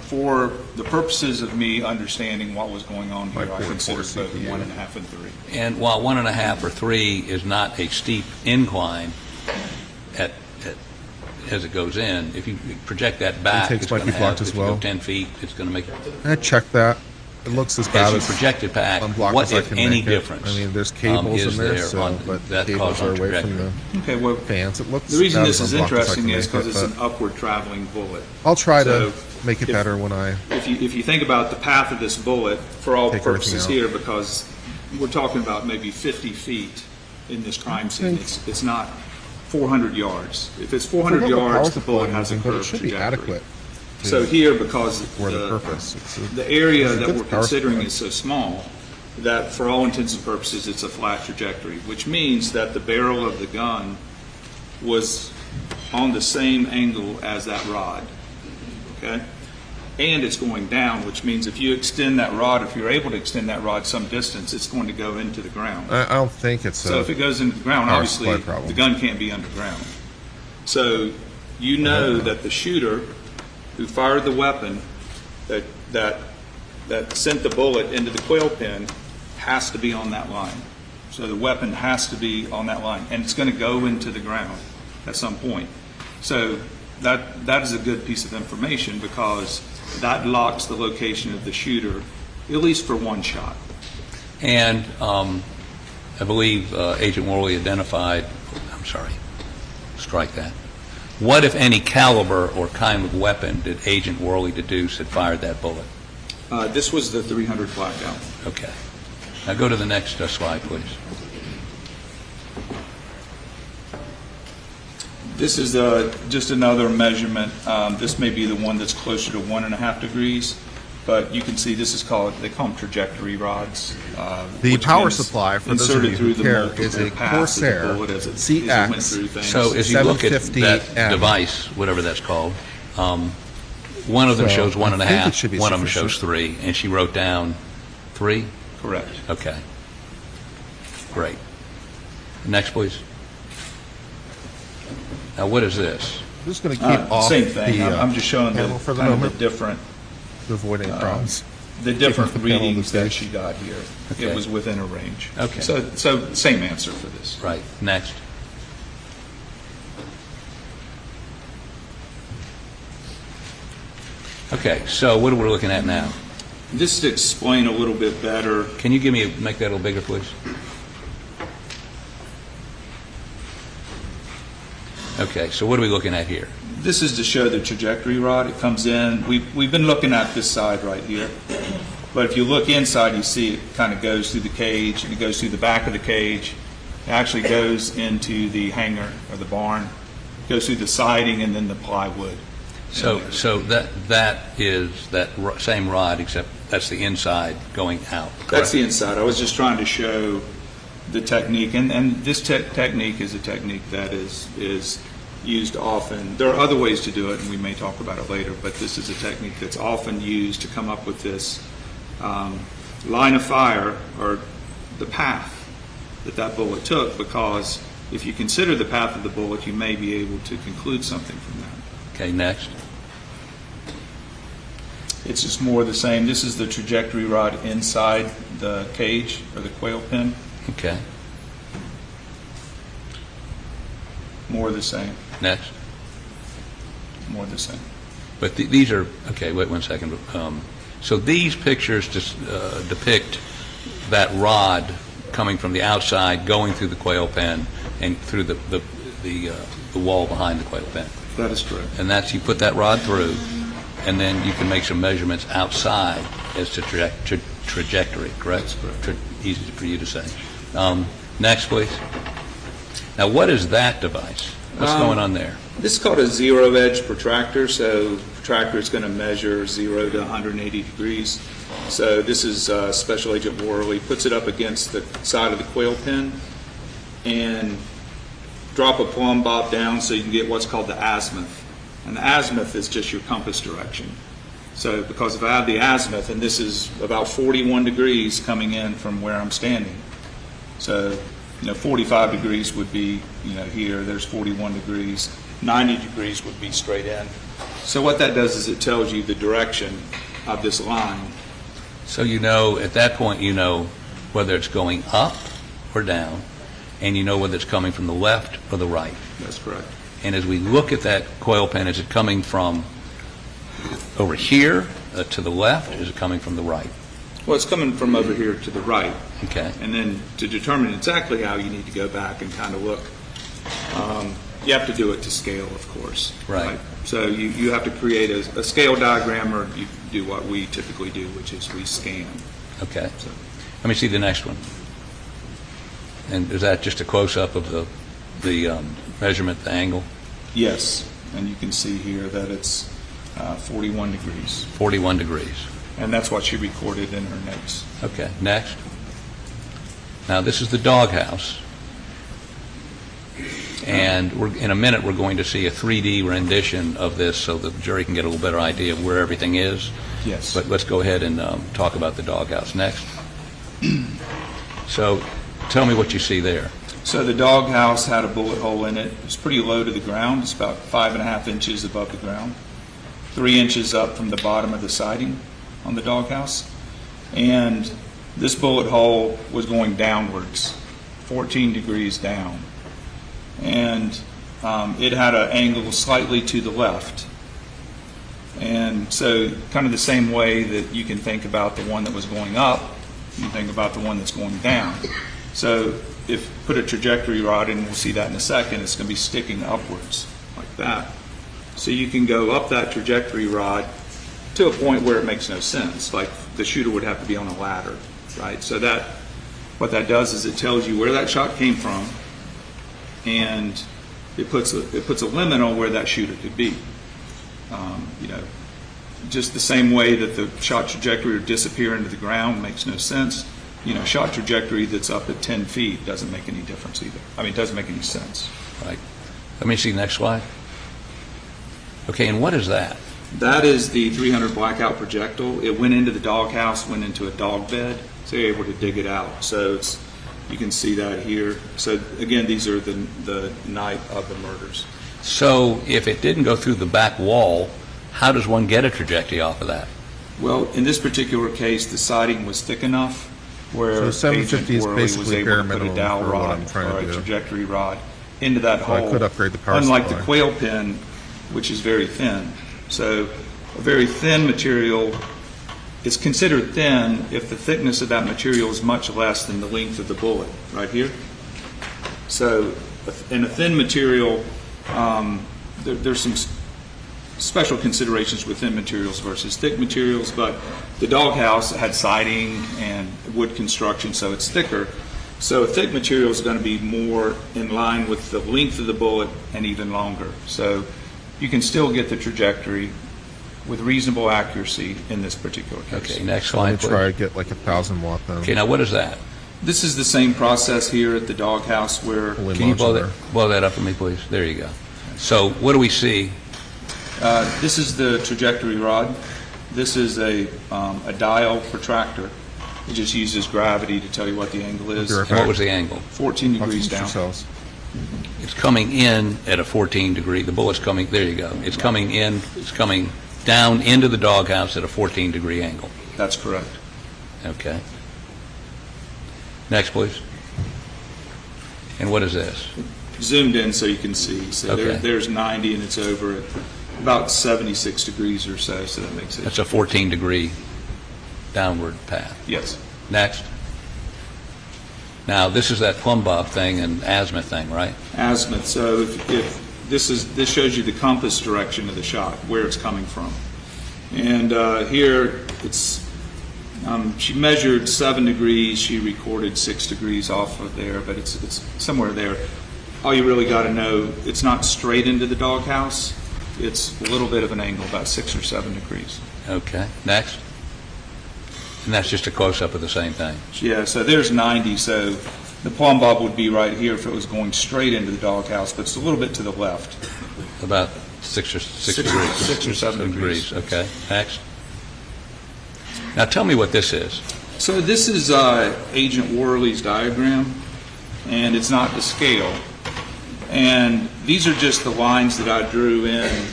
for the purposes of me understanding what was going on here, I considered both 1.5 and 3. And while 1.5 or 3 is not a steep incline as it goes in, if you project that back, Intakes it's might going be to blocked have, as if you go well. 10 feet, it's going to make, I checked that. It looks as bad as you as project it back, unblocked what, as I if can any make it. difference? I mean, there's cables is in there, there so, on but that cables cause are on away from trajectory? the Okay, well, fans. It looks the reason about this as is unblocked as I interesting can is make because it, it's an but upward traveling bullet. I'll try to So make it if- better when I If you think about the path of this bullet, for all Take everything purposes out. here, because we're talking about maybe 50 feet in this crime scene, it's not 400 yards. If it's 400 yards, the bullet has a but it curved should be trajectory. adequate So here, because for the purpose. the area it's a that good we're power considering supply. is so small, that for all intents and purposes, it's a flat trajectory, which means that the barrel of the gun was on the same angle as that rod, okay? And it's going down, which means if you extend that rod, if you're able to extend that rod some distance, it's going to go into the ground. I don't think it's So a if it goes into the ground, power obviously, supply problem. the gun can't be underground. So you know that the shooter who fired the weapon that sent the bullet into the quail pen has to be on that line. So the weapon has to be on that line, and it's going to go into the ground at some point. So that is a good piece of information because that locks the location of the shooter, at least for one shot. And I believe Agent Worley identified, I'm sorry, strike that. What, if any, caliber or kind of weapon did Agent Worley deduce had fired that bullet? This was the 300 blackout. Okay. Now go to the next slide, please. This is just another measurement. This may be the one that's closer to 1.5 degrees, but you can see this is called, they call them trajectory rods. The which power means supply, for those of inserted you through who the care, multiple is a paths of the Corsair bullet as it CX. went through things. So as you look at 750 that M. device, whatever that's called, one of them So, shows I think it should 1.5, be one of them sufficient. shows 3, and she wrote down 3? Correct. Okay. Great. Next, please. Now, what is this? I'm just going to keep off Same thing. the I'm just showing panel the for the kind of the moment different to avoid any problems. the different Keeping the panel on the readings that stage. she got here. Okay. It was within a range. Okay. So same answer for this. Right. Next. Okay, so what are we looking at now? Just to explain a little bit better, Can you make that a little bigger, please? Okay, so what are we looking at here? this is to show the trajectory rod. It comes in. We've been looking at this side right here. But if you look inside, you see it kind of goes through the cage, and it goes through the back of the cage. It actually goes into the hangar or the barn, goes through the siding and then the plywood. So that is that same rod, except that's the inside going out. Correct? That's the inside. I was just trying to show the technique, and this technique is a technique that is used often. There are other ways to do it, and we may talk about it later, but this is a technique that's often used to come up with this line of fire, or the path that bullet took, because if you consider the path of the bullet, you may be able to conclude something from that. Okay, next. It's just more of the same. This is the trajectory rod inside the cage or the quail pen. Okay, More of the same. next. More of the same. But these are, okay, wait 1 second. So these pictures just depict that rod coming from the outside, going through the quail pen, and through the wall behind the quail pen. That is correct. And that's, you put that rod through, and then you can make some measurements outside as to trajectory, correct? That's correct. Easy for you to say. Next, please. Now, what is that device? What's going on there? This is called a zero-edge protractor. So the protractor is going to measure 0 to 180 degrees. So this is Special Agent Worley. Puts it up against the side of the quail pen and drop a plumb bob down so you can get what's called the azimuth. And the azimuth is just your compass direction. So because if I have the azimuth, and this is about 41 degrees coming in from where I'm standing. So, 45 degrees would be, here, there's 41 degrees. 90 degrees would be straight in. So what that does is it tells you the direction of this line. So at that point, whether it's going up or down, and whether it's coming from the left or the right. That's correct. And as we look at that coil pen, is it coming from over here to the left, or is it coming from the right? Well, it's coming from over here to the right. Okay. And then to determine exactly how you need to go back and kind of look, you have to do it to scale, of course. Right. So you have to create a scale diagram, or you do what we typically do, which is we scan. Okay. So let me see the next one. And is that just a close-up of the measurement, the angle? Yes. And you can see here that it's 41 degrees. 41 degrees. And that's what she recorded in her notes. Okay. Next. Now, this is the doghouse. And in a minute, we're going to see a 3D rendition of this so the jury can get a little better idea of where everything is. Yes. But let's go ahead and talk about the doghouse next. So tell me what you see there. So the doghouse had a bullet hole in it. It's pretty low to the ground. It's about 5.5 inches above the ground, 3 inches up from the bottom of the siding on the doghouse. And this bullet hole was going downwards, 14 degrees down. And it had an angle slightly to the left. And so kind of the same way that you can think about the one that was going up, you can think about the one that's going down. So if put a trajectory rod in, we'll see that in a second, it's going to be sticking upwards like that. So you can go up that trajectory rod to a point where it makes no sense, like the shooter would have to be on a ladder, right? So that what that does is it tells you where that shot came from, and it puts a limit on where that shooter could be. Just the same way that the shot trajectory would disappear into the ground makes no sense. Shot trajectory that's up at 10 feet doesn't make any difference either. It doesn't make any sense. Right. Let me see the next slide. Okay, and what is that? That is the 300 blackout projectile. It went into the doghouse, went into a dog bed, so you're able to dig it out. So you can see that here. So again, these are the night of the murders. So if it didn't go through the back wall, how does one get a trajectory off of that? Well, in this particular case, the siding was thick enough where So 750 is Agent Worley was basically able bare to put a minimum dowel for what rod I'm trying or to a do. trajectory rod into that So hole. I could upgrade the power Unlike supply. the quail pen, which is very thin. So a very thin material is considered thin if the thickness of that material is much less than the length of the bullet, right here. So in a thin material, there's some special considerations with thin materials versus thick materials, but the doghouse had siding and wood construction, so it's thicker. So a thick material is going to be more in line with the length of the bullet and even longer. So you can still get the trajectory with reasonable accuracy in this particular case. Okay, next Let me slide, try please. to get like 1,000 watt then. Okay, now what is that? This is the same process here at the doghouse where Fully Can you modular. blow that up for me, please? There you go. So what do we see? this is the trajectory rod. This is a dial protractor. It just uses gravity to tell you what the angle is. Right And what was the angle? 14 degrees down. Yourselves. It's coming in at a 14 degree. The bullet's coming, there you go. It's coming in, it's coming down into the doghouse at a 14 degree angle. That's correct. Okay. Next, please. And what is this? Zoomed in so you can see. So Okay. there's 90 and it's over at about 76 degrees or so, so that makes it. That's a 14 degree downward path. Yes. Next. Now, this is that plumb bob thing and azimuth thing, right? Azimuth. So if this shows you the compass direction of the shot, where it's coming from. And here it's she measured 7 degrees. She recorded 6 degrees off of there, but it's somewhere there. All you really got to know, it's not straight into the doghouse. It's a little bit of an angle, about 6 or 7 degrees. Okay. Next. And that's just a close-up of the same thing. Yeah, so there's 90, so the plumb bob would be right here if it was going straight into the doghouse, but it's a little bit to the left. About 6 degrees. 6 or 7 degrees. Okay. Next. Now tell me what this is. So this is Agent Worley's diagram, and it's not to scale. And these are just the lines that I drew in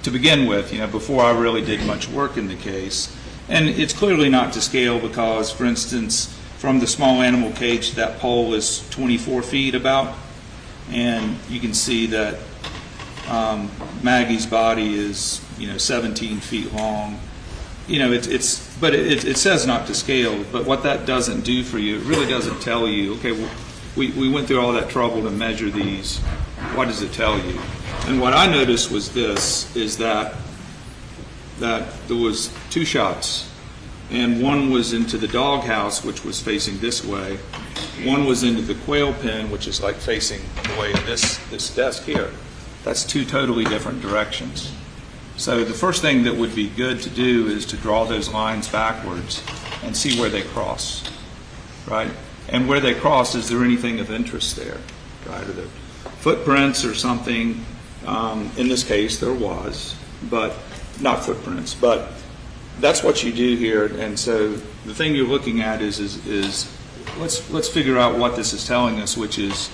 to begin with, before I really did much work in the case. And it's clearly not to scale because, for instance, from the small animal cage, that pole is 24 feet about, and you can see that Maggie's body is, 17 feet long. But it says not to scale. But what that doesn't do for you, it really doesn't tell you. Okay, well, we went through all that trouble to measure these. What does it tell you? And what I noticed was this: is that there was 2 shots, and one was into the doghouse, which was facing this way. One was into the quail pen, which is like facing the way of this desk here. That's 2 totally different directions. So the first thing that would be good to do is to draw those lines backwards and see where they cross, right? And where they cross, is there anything of interest there, right? Are there footprints or something? In this case, there was, but not footprints. But that's what you do here. And so the thing you're looking at is let's figure out what this is telling us, which is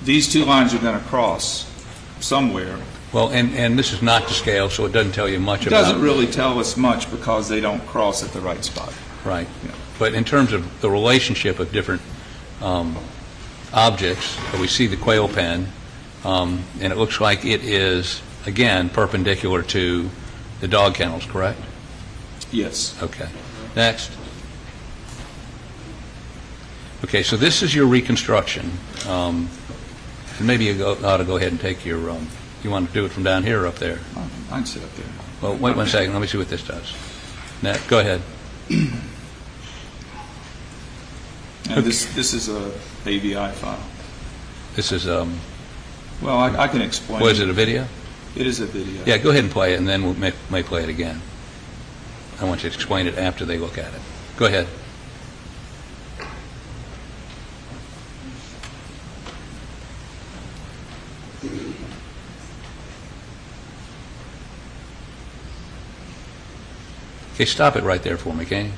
these 2 lines are going to cross somewhere. Well, and this is not to scale, so it doesn't tell you much about it. It doesn't really tell us much because they don't cross at the right spot. Right. Yeah. But in terms of the relationship of different objects, we see the quail pen, and it looks like it is, again, perpendicular to the dog kennels, correct? Yes. Okay. Next. Okay, so this is your reconstruction. And maybe you ought to go ahead and take your... you want to do it from down here or up there? I can sit up there. Well, wait 1 second. Let me see what this does. Next. Go ahead. And this is a AVI file. This is... well, I can explain. Was it a video? It is a video. Yeah, go ahead and play it, and then we may play it again. I want you to explain it after they look at it. Go ahead. Okay, stop it right there for me, can you?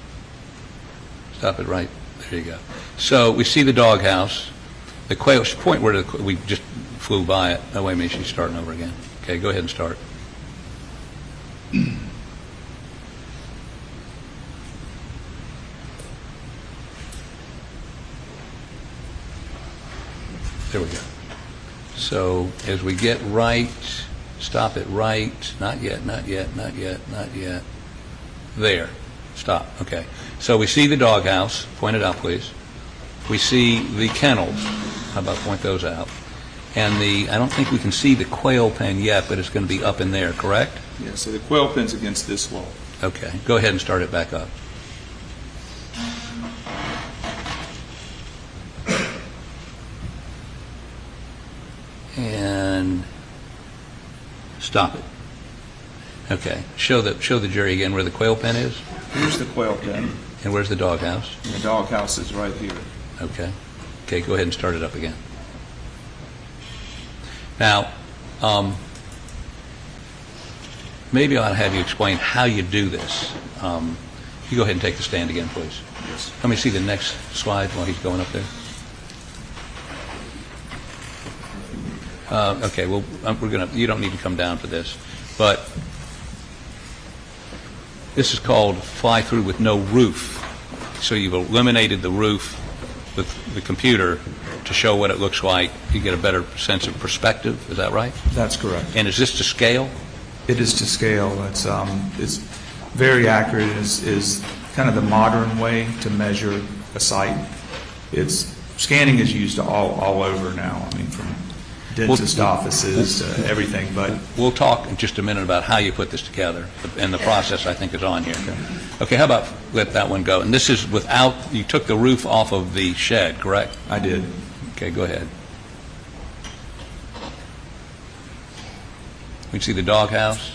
Stop it right. There you go. So we see the doghouse. The quail point where we just flew by it. Oh, wait a minute, she's starting over again. Okay, go ahead and start. There we go. So as we get right, stop it right. Not yet, not yet, not yet, not yet. There. Stop. Okay. So we see the doghouse. Point it out, please. We see the kennels. How about point those out? And I don't think we can see the quail pen yet, but it's going to be up in there, correct? Yeah, so the quail pen's against this wall. Okay. Go ahead and start it back up. And stop it. Okay. Show the jury again where the quail pen is. Here's the quail pen. And where's the doghouse? The doghouse is right here. Okay. Okay, go ahead and start it up again. Now, maybe I ought to have you explain how you do this. You go ahead and take the stand again, please. Yes. Let me see the next slide while he's going up there. Okay, well, you don't need to come down for this, but this is called fly through with no roof. So you've eliminated the roof with the computer to show what it looks like. You get a better sense of perspective. Is that right? That's correct. And is this to scale? It is to scale. It's very accurate. Is kind of the modern way to measure a site. Scanning is used all over now. I mean, from dentist offices to everything. But we'll talk in just a minute about how you put this together, and the process I think is on here. Okay, how about let that one go? And this is without, you took the roof off of the shed, correct? I did. Okay, go ahead. We can see the doghouse.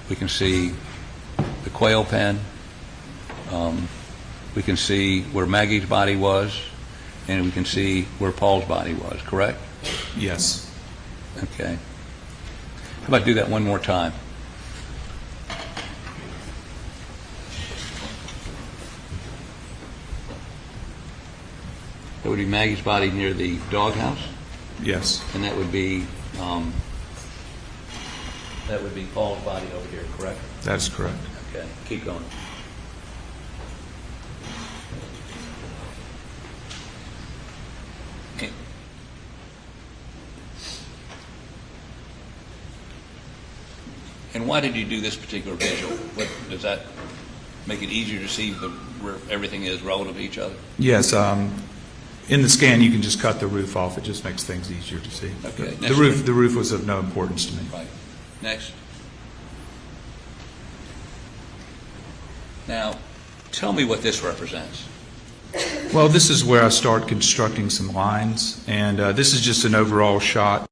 We can see the quail pen. We can see where Maggie's body was, and we can see where Paul's body was, correct? Yes. Okay. How about do that one more time? That would be Maggie's body near the doghouse? Yes. And that would be Paul's body over here, correct? That's correct. Okay, keep going. Okay. And why did you do this particular visual? What, does that make it easier to see where everything is relative to each other? Yes. In the scan, you can just cut the roof off. It just makes things easier to see. Okay. The roof was of no importance to me. Right. Next. Now, tell me what this represents. Well, this is where I start constructing some lines, and this is just an overall shot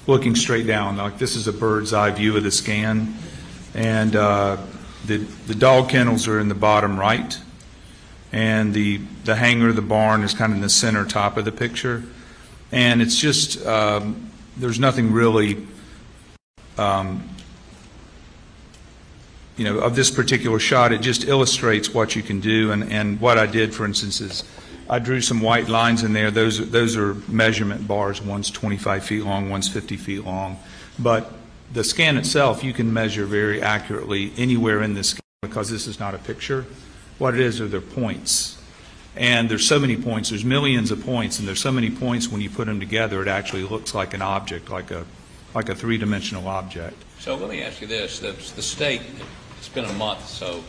looking straight down. Like, this is a bird's eye view of the scan, and the dog kennels are in the bottom right, and the hangar, the barn, is kind of in the center top of the picture. And it's just, there's nothing really, of this particular shot. It just illustrates what you can do. And what I did, for instance, is I drew some white lines in there. Those are measurement bars. One's 25 feet long, one's 50 feet long. But the scan itself, you can measure very accurately anywhere in this scan, because this is not a picture. What it is are their points. And there's so many points. There's millions of points, and there's so many points when you put them together, it actually looks like an object, like a three-dimensional object. So let me ask you this. The state, it's been a month, so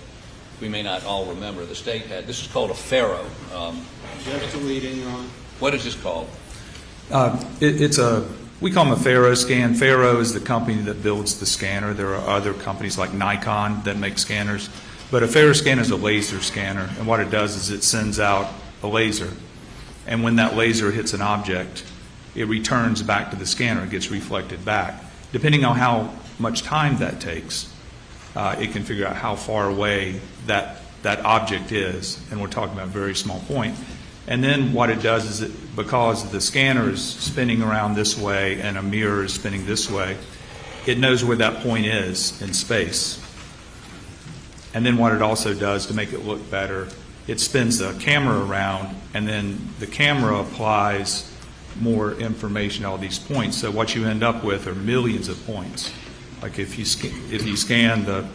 we may not all remember. The state had, this is called a Faro. Just deleting on. What is this called? We call them a Faro scan. Faro is the company that builds the scanner. There are other companies like Nikon that make scanners. But a Faro scan is a laser scanner, and what it does is it sends out a laser. And when that laser hits an object, it returns back to the scanner. It gets reflected back. Depending on how much time that takes, it can figure out how far away that object is, and we're talking about a very small point. And then what it does is, because the scanner is spinning around this way and a mirror is spinning this way, it knows where that point is in space. And then what it also does to make it look better, it spins the camera around, and then the camera applies more information to all these points. So what you end up with are millions of points. Like if you scan the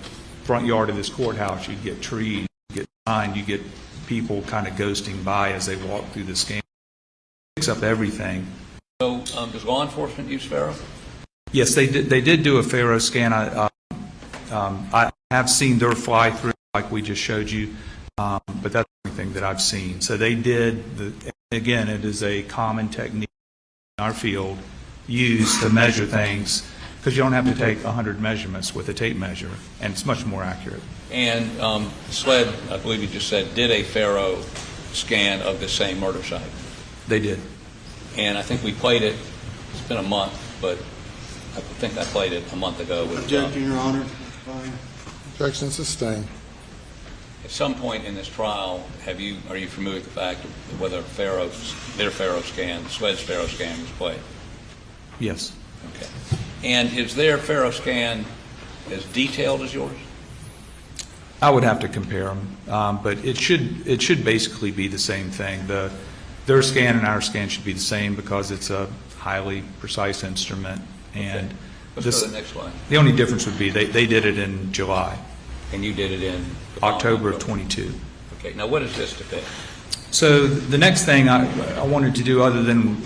front yard of this courthouse, you get trees, you get signs, you get people kind of ghosting by as they walk through the scan. It picks up everything. So does law enforcement use Faro? Yes, they did do a Faro scan. I have seen their fly through, like we just showed you, but that's the only thing that I've seen. So they did, again, it is a common technique in our field used to measure things, because you don't have to take 100 measurements with a tape measure, and it's much more accurate. And SLED, I believe you just said, did a Faro scan of the same murder site. They did. And I think we played it, it's been a month, but I think I played it a month ago. Objection, Your Honor. Fine. Objection sustained. At some point in this trial, are you familiar with the fact of whether their Faro scan, SLED's Faro scan was played? Yes. Okay. And is their Faro scan as detailed as yours? I would have to compare them, but it should basically be the same thing. Their scan and our scan should be the same, because it's a highly precise instrument. And okay. Let's go to the next slide. The only difference would be they did it in July. And you did it in? October of 22. Okay. Now what is this depict? So the next thing I wanted to do, other than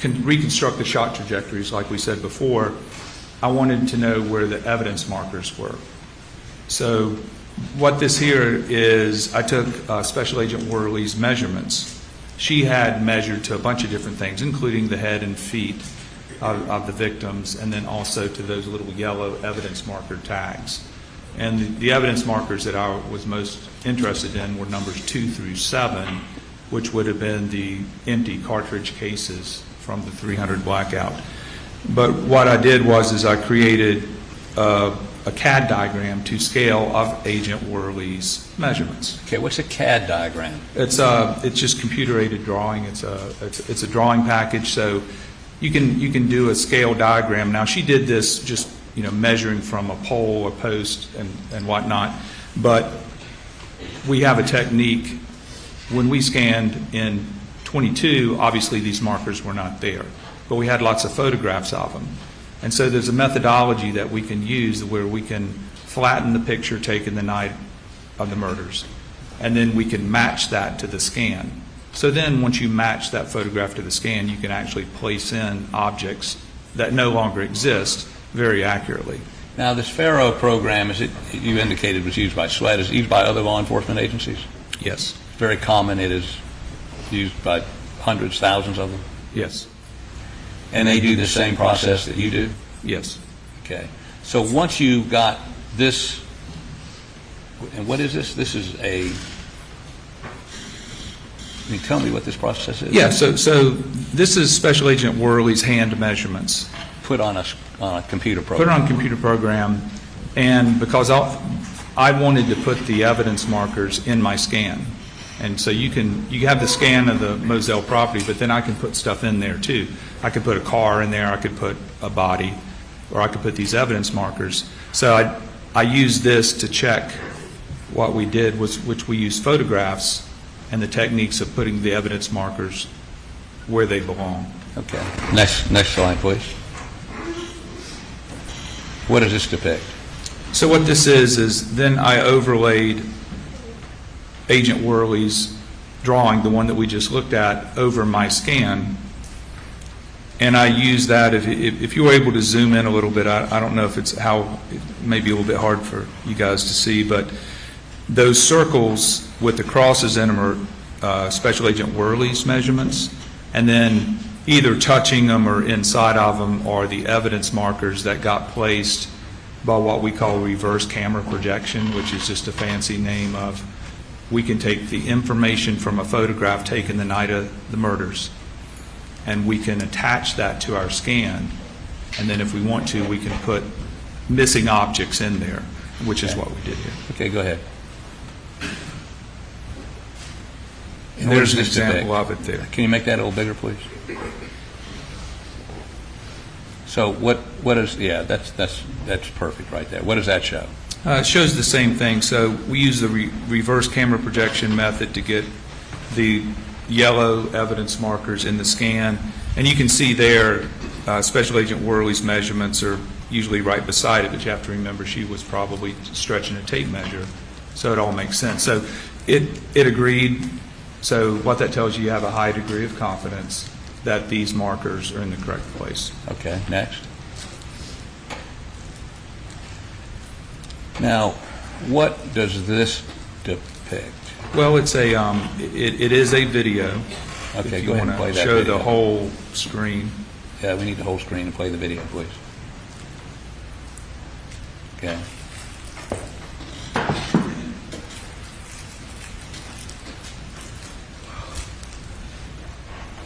reconstruct the shot trajectories like we said before, I wanted to know where the evidence markers were. So what this here is, I took Special Agent Worley's measurements, she had measured to a bunch of different things, including the head and feet of the victims, and then also to those little yellow evidence marker tags. And the evidence markers that I was most interested in were numbers 2 through 7, which would have been the empty cartridge cases from the 300 blackout. But what I did was I created a CAD diagram to scale of Agent Worley's measurements. Okay, what's a CAD diagram? It's just computer-aided drawing. It's a drawing package, so you can do a scale diagram. Now she did this just measuring from a pole, a post, and whatnot. But we have a technique. When we scanned in 22, obviously these markers were not there, but we had lots of photographs of them. And so there's a methodology that we can use where we can flatten the picture taken the night of the murders, and then we can match that to the scan. So then once you match that photograph to the scan, you can actually place in objects that no longer exist very accurately. Now, this Faro program, you indicated was used by SLED, is it used by other law enforcement agencies? Yes. It's very common. It is used by hundreds, thousands of them? Yes. And they do the same process that you do? Yes. Okay. So once you got this, and what is this? This is a, can you tell me what this process is? Yeah, so this is Special Agent Worley's hand measurements. Put on a computer program. Put it on a computer program, and because I wanted to put the evidence markers in my scan. And so you have the scan of the Moselle property, but then I can put stuff in there too. I could put a car in there, I could put a body, or I could put these evidence markers. So I used this to check what we did, which we used photographs and the techniques of putting the evidence markers where they belong. Okay. Next slide, please. What does this depict? So what this is then I overlaid Agent Worley's drawing, the one that we just looked at, over my scan. And I use that, if you were able to zoom in a little bit, I don't know if it may be a little bit hard for you guys to see, but those circles with the crosses in them are Special Agent Worley's measurements, and then either touching them or inside of them are the evidence markers that got placed by what we call reverse camera projection, which is just a fancy name of, we can take the information from a photograph taken the night of the murders, and we can attach that to our scan, and then if we want to, we can put missing objects in there, which is what we did here. Okay, go ahead. And there's an example of it there. Can you make that a little bigger, please? So what is, yeah, that's perfect right there. What does that show? It shows the same thing. So we use the reverse camera projection method to get the yellow evidence markers in the scan. And you can see there, Special Agent Worley's measurements are usually right beside it, but you have to remember she was probably stretching a tape measure, so it all makes sense. So it agreed. So what that tells you, you have a high degree of confidence that these markers are in the correct place. Okay, next. Now, what does this depict? Well, it's a it is a video. Okay, if go you ahead and play that show video. the whole screen. Yeah, we need the whole screen and play the video, please. Okay.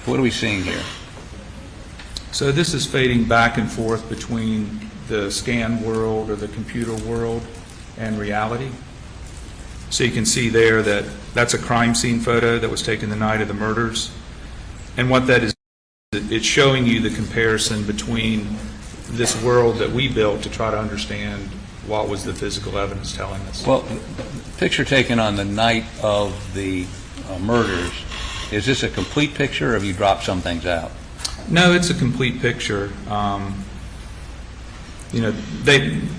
What are we seeing here? So this is fading back and forth between the scan world or the computer world and reality. So you can see there that that's a crime scene photo that was taken the night of the murders. And what that is, it's showing you the comparison between this world that we built to try to understand what was the physical evidence telling us. Well, the picture taken on the night of the murders, is this a complete picture or have you dropped some things out? No, it's a complete picture.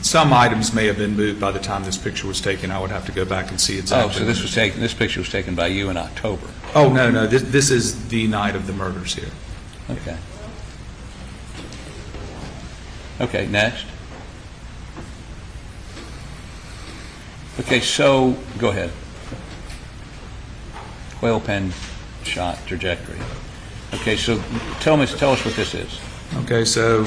Some items may have been moved by the time this picture was taken. I would have to go back and see exactly. Oh, so this picture was taken by you in October. Oh, no. This is the night of the murders here. Okay. Okay, next. Okay, so go ahead. Quail pen shot trajectory. Okay, so tell us what this is. Okay, so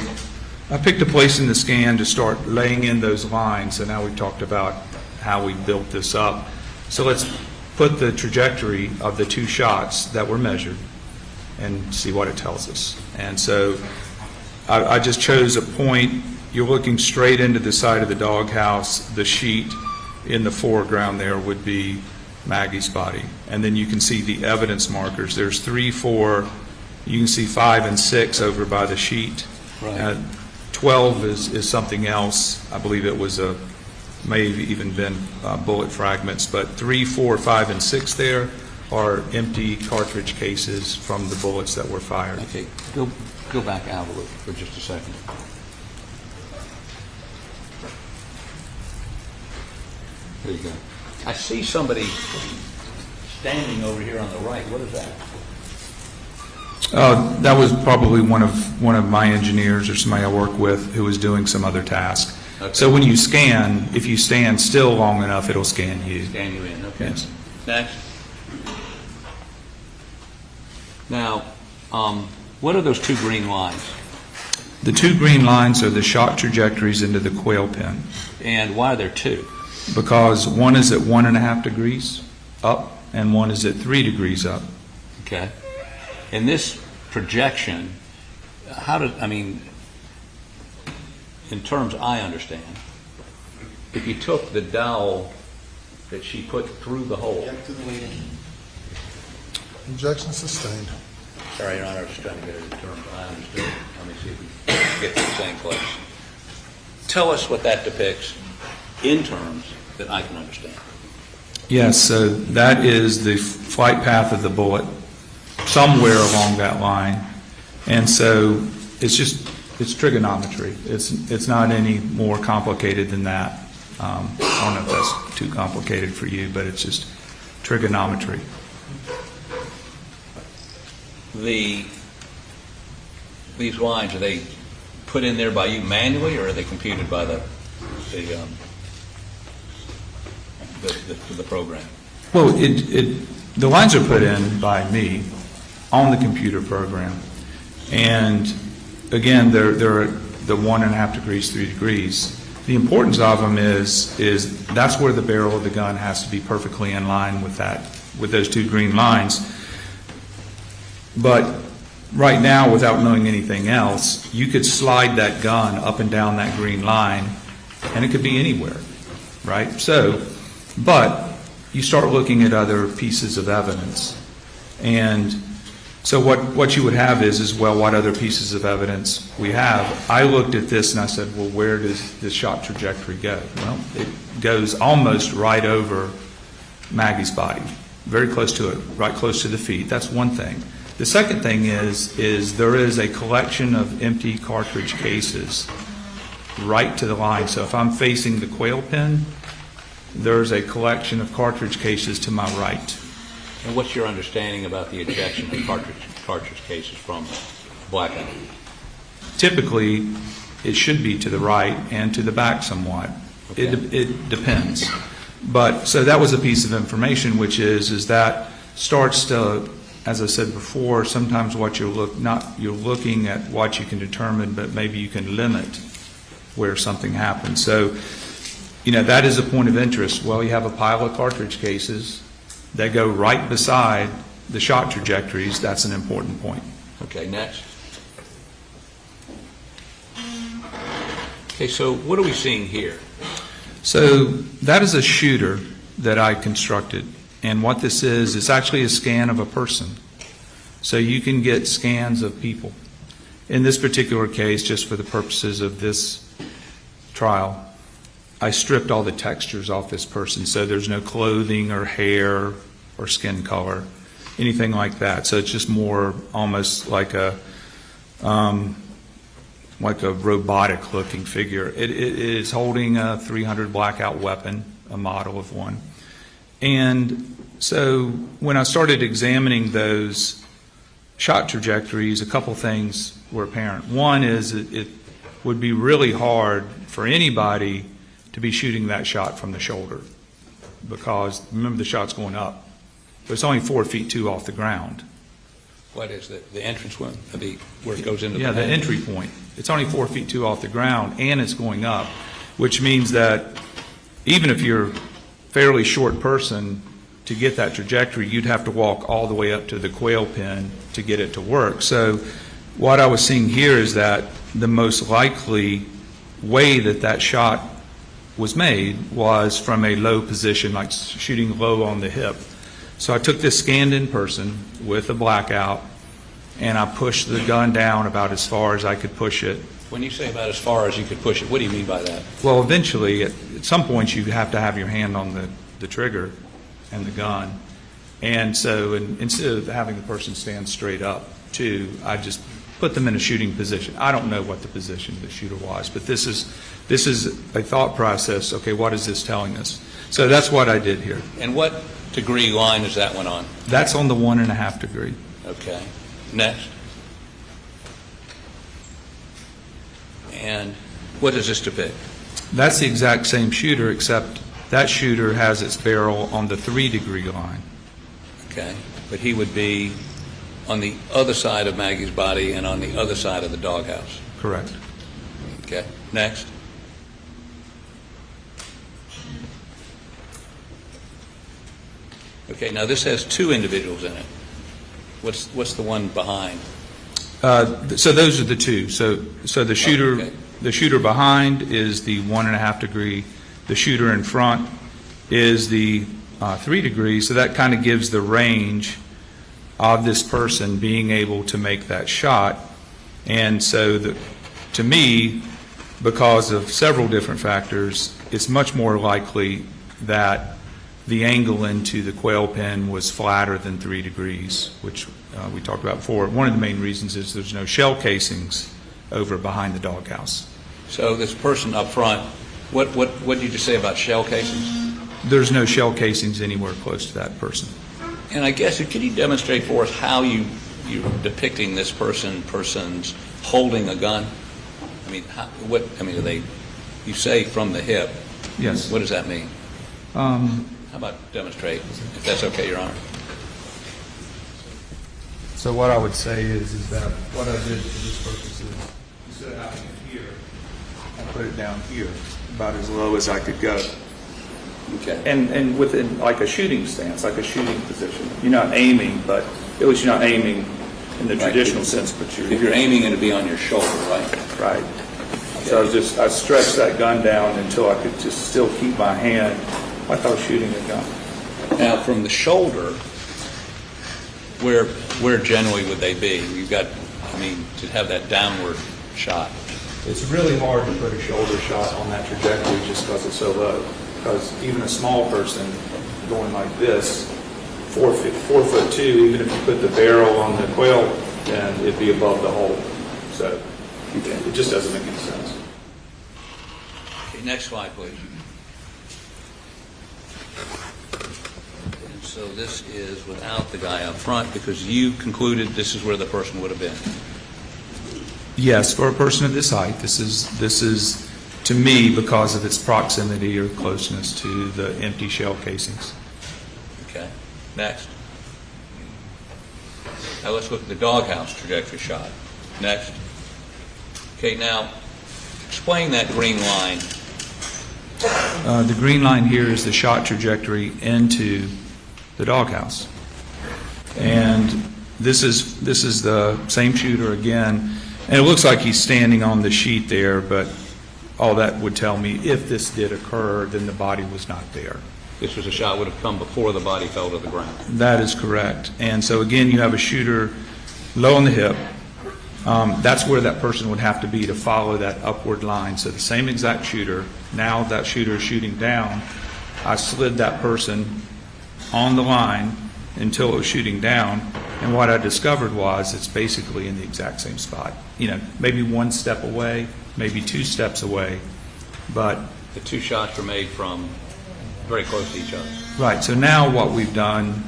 I picked a place in the scan to start laying in those lines, and now we've talked about how we built this up. So let's put the trajectory of the two shots that were measured and see what it tells us. And so I just chose a point. You're looking straight into the side of the doghouse. The sheet in the foreground there would be Maggie's body. And then you can see the evidence markers. There's 3, 4, you can see 5 and 6 over by the sheet. Right. 12 is something else. I believe it was may have even been bullet fragments, but 3, 4, 5, and 6 there are empty cartridge cases from the bullets that were fired. Okay, go back out a little for just a second. There you go. I see somebody standing over here on the right. What is that? That was probably one of my engineers or somebody I work with who was doing some other task. Okay. So when you scan, if you stand still long enough, it'll scan you. Scan you in, okay. Yes. Next. Now, what are those two green lines? The two green lines are the shot trajectories into the quail pen. And why are there two? Because one is at 1.5 degrees up and one is at 3 degrees up. Okay. In this projection, in terms I understand, if you took the dowel that she put through the hole. Objection sustained. Sorry, Your Honor, I was trying to get it in terms I understood. Let me see if we can get to the same place. Tell us what that depicts in terms that I can understand. Yes, so that is the flight path of the bullet somewhere along that line. And so it's trigonometry. It's not any more complicated than that. I don't know if that's too complicated for you, but it's just trigonometry. These lines, are they put in there by you manually, or are they computed by the program? Well, the lines are put in by me on the computer program, and again, they're the 1.5 degrees, 3 degrees. The importance of them is that's where the barrel of the gun has to be perfectly in line with those two green lines. But right now, without knowing anything else, you could slide that gun up and down that green line, and it could be anywhere, right? So, but you start looking at other pieces of evidence, and so what you would have is well, what other pieces of evidence we have? I looked at this and I said, well, where does this shot trajectory go? Well, it goes almost right over Maggie's body, very close to it, right close to the feet. That's one thing. The second thing is there is a collection of empty cartridge cases right to the line. So if I'm facing the quail pen, there's a collection of cartridge cases to my right. And what's your understanding about the ejection of cartridge cases from blackout? Typically, it should be to the right and to the back somewhat. Okay. It depends. But so that was a piece of information, which is that starts to, as I said before, sometimes what you're looking at what you can determine, but maybe you can limit where something happens. So, that is a point of interest. Well, you have a pile of cartridge cases that go right beside the shot trajectories. That's an important point. Okay, next. Okay, so what are we seeing here? So that is a shooter that I constructed. And what this is, it's actually a scan of a person. So you can get scans of people. In this particular case, just for the purposes of this trial, I stripped all the textures off this person. So there's no clothing or hair or skin color, anything like that. So it's just more almost like a robotic looking figure. It is holding a .300 blackout weapon, a model of one. And so when I started examining those shot trajectories, a couple things were apparent. One is it would be really hard for anybody to be shooting that shot from the shoulder, because remember, the shot's going up. but it's only 4 feet 2 off the ground. What is the entrance one, where it goes into Yeah, the entry point. It's only 4 feet 2 off the ground, and it's going up, which means that even if you're a fairly short person, to get that trajectory, you'd have to walk all the way up to the quail pen to get it to work. So what I was seeing here is that the most likely way that that shot was made was from a low position, like shooting low on the hip. So I took this scanned-in person with a blackout, and I pushed the gun down about as far as I could push it. When you say about as far as you could push it, what do you mean by that? Well, eventually, at some point, you have to have your hand on the trigger and the gun. And so instead of having the person stand straight up, too, I just put them in a shooting position. I don't know what the position of the shooter was, but this is a thought process. Okay, what is this telling us? So that's what I did here. And what degree line is that one on? That's on the 1.5 degree. Okay. Next. And what does this depict? That's the exact same shooter, except that shooter has its barrel on the 3 degree line. Okay. But he would be on the other side of Maggie's body and on the other side of the doghouse. Correct. Okay. Next. Okay, now this has 2 individuals in it. What's the one behind? So those are the 2. So the shooter, okay. The shooter behind is the 1.5 degree. The shooter in front is the 3 degrees. So that kind of gives the range of this person being able to make that shot. And so to me, because of several different factors, it's much more likely that the angle into the quail pen was flatter than 3 degrees, which we talked about before. One of the main reasons is there's no shell casings over behind the doghouse. So this person up front, what did you just say about shell casings? There's no shell casings anywhere close to that person. And I guess, could you demonstrate for us how you're depicting this person's holding a gun? I mean, are they, you say from the hip. Yes. What does that mean? How about demonstrate, if that's okay, Your Honor? So what I would say is that what I did for this purpose is, instead of having it here, I put it down here, about as low as I could go. Okay. And within like a shooting stance, like a shooting position. You're not aiming, but at least you're not aiming in the traditional sense, but if you're aiming, it'd be on your shoulder, right? Right. So I stretched that gun down until I could just still keep my hand like I was shooting a gun. Now, from the shoulder, where generally would they be? You've got, to have that downward shot. It's really hard to put a shoulder shot on that trajectory just because it's so low. Because even a small person going like this, 4'2", even if you put the barrel on the quail, then it'd be above the hole. So it just doesn't make any sense. Okay, next slide, please. And so this is without the guy up front because you concluded this is where the person would have been. Yes, for a person of this height, this is to me because of its proximity or closeness to the empty shell casings. Okay. Next. Now let's look at the doghouse trajectory shot. Next. Okay, now explain that green line. The green line here is the shot trajectory into the doghouse. And this is the same shooter again. And it looks like he's standing on the sheet there, but all that would tell me if this did occur, then the body was not there. This was a shot would have come before the body fell to the ground. That is correct. And so again, you have a shooter low on the hip. That's where that person would have to be to follow that upward line. So the same exact shooter, now that shooter is shooting down, I slid that person on the line until it was shooting down. And what I discovered was it's basically in the exact same spot. Maybe 1 step away, maybe 2 steps away, but the 2 shots were made from very close to each other. Right. So now what we've done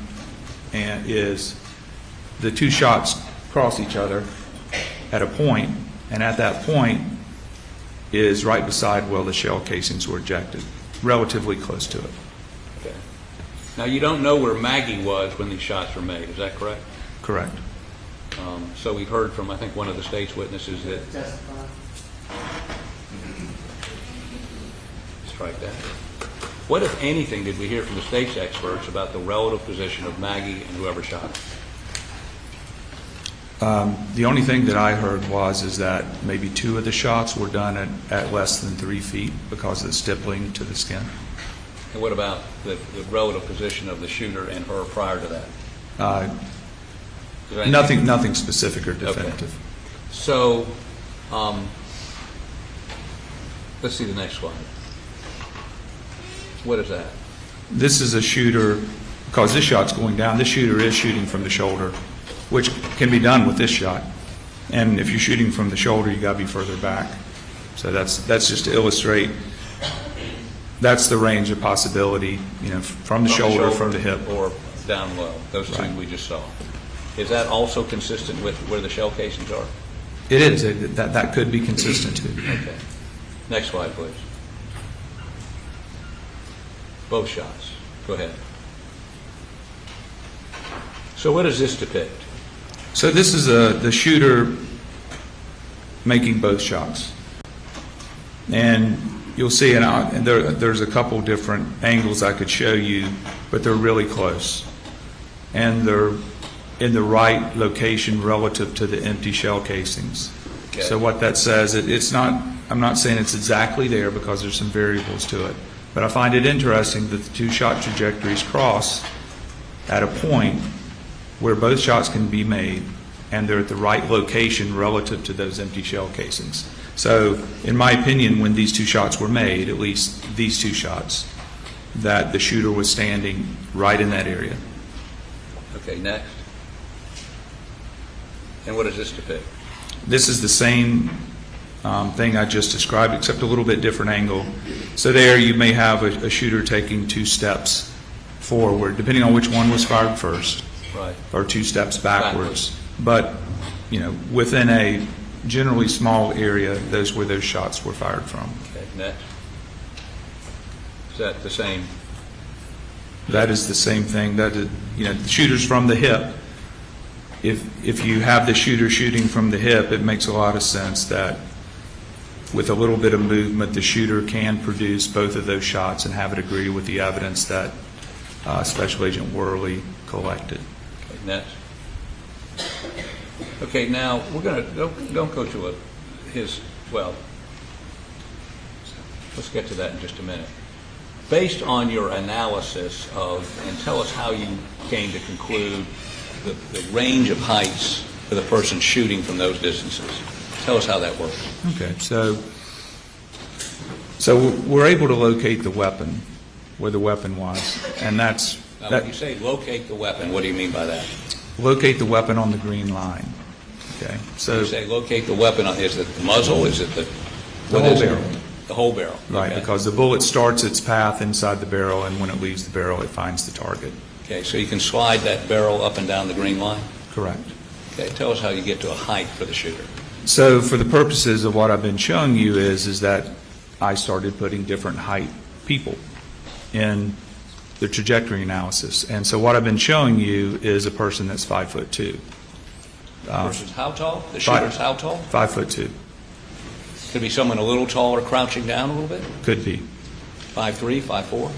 is the 2 shots cross each other at a point, and at that point is right beside where the shell casings were ejected, relatively close to it. Okay. Now, you don't know where Maggie was when these shots were made, is that correct? Correct. So we've heard from, I think, one of the state's witnesses that... Strike that. What, if anything, did we hear from the state's experts about the relative position of Maggie and whoever shot her? The only thing that I heard is that maybe 2 of the shots were done at less than 3 feet because of the stippling to the skin. And what about the relative position of the shooter and her prior to that? Nothing specific or definitive. Okay. So, let's see the next slide. What is that? This is a shooter, because this shot's going down, this shooter is shooting from the shoulder, which can be done with this shot. And if you're shooting from the shoulder, you got to be further back. So that's just to illustrate, that's the range of possibility, from the shoulder, from the hip. Or down low, those two we just saw. Is that also consistent with where the shell casings are? It is. That could be consistent too. Okay. Next slide, please. Both shots. Go ahead. So what does this depict? So this is the shooter making both shots. And you'll see, and there's a couple different angles I could show you, but they're really close. And they're in the right location relative to the empty shell casings. Okay. So what that says, I'm not saying it's exactly there because there's some variables to it, but I find it interesting that the 2 shot trajectories cross at a point where both shots can be made and they're at the right location relative to those empty shell casings. So in my opinion, when these 2 shots were made, at least these 2 shots, that the shooter was standing right in that area. Okay, next. And what does this depict? This is the same thing I just described, except a little bit different angle. So there you may have a shooter taking 2 steps forward, depending on which one was fired first, right, or 2 steps backwards. But, within a generally small area, those where those shots were fired from. Okay, next. Is that the same? That is the same thing. That is, the shooter's from the hip. If you have the shooter shooting from the hip, it makes a lot of sense that with a little bit of movement, the shooter can produce both of those shots and have it agree with the evidence that Special Agent Worley collected. Okay, next. Okay, now we're going to don't go to let's get to that in just a minute. Based on your analysis and tell us how you came to conclude the range of heights for the person shooting from those distances. Tell us how that works. Okay, so we're able to locate the weapon, where the weapon was, and that's... Now, when you say locate the weapon, what do you mean by that? Locate the weapon on the green line. Okay, so... When you say locate the weapon, is it the muzzle? Is it the whole barrel? The whole barrel. Right, okay. Because the bullet starts its path inside the barrel, and when it leaves the barrel, it finds the target. Okay, so you can slide that barrel up and down the green line? Correct. Okay, tell us how you get to a height for the shooter. So for the purposes of what I've been showing you is that I started putting different height people in the trajectory analysis. And so what I've been showing you is a person that's 5'2". Versus how tall? The shooter's how tall? 5'2". Could be someone a little taller crouching down a little bit? Could be. 5'3", 5'4"?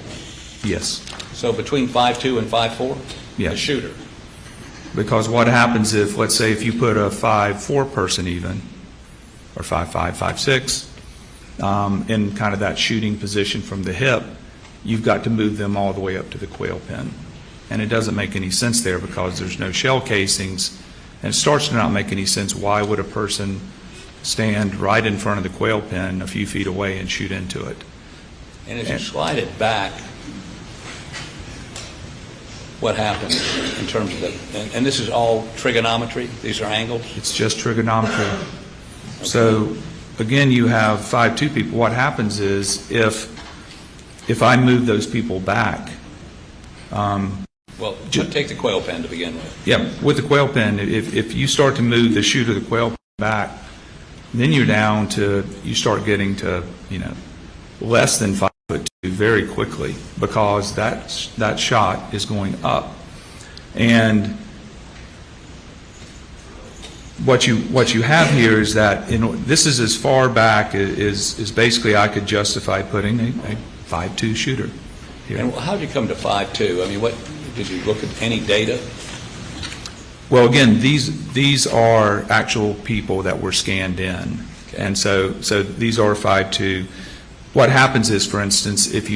Yes. So between 5'2" and 5'4"? Yes. The shooter. Because what happens if, let's say, if you put a 5'4" person even, or 5'5", 5'6", in kind of that shooting position from the hip, you've got to move them all the way up to the quail pin. And it doesn't make any sense there because there's no shell casings, and it starts to not make any sense. Why would a person stand right in front of the quail pin a few feet away and shoot into it? And as you slide it back, what happens in terms of and this is all trigonometry? These are angles? It's just trigonometry. Okay. So again, you have 5'2" people. What happens is if I move those people back, well, take the quail pen to begin with. Yeah, with the quail pen, if you start to move the shooter the quail pen back, then you're down to, you start getting to, less than 5 very quickly because that shot is going up. And what you have here is that this is as far back as basically I could justify putting a 5.2 shooter here. And how did you come to 5.2? I mean, what did you look at any data? Well, again, these are actual people that were scanned in, and so these are 5.2. What happens is, for instance, if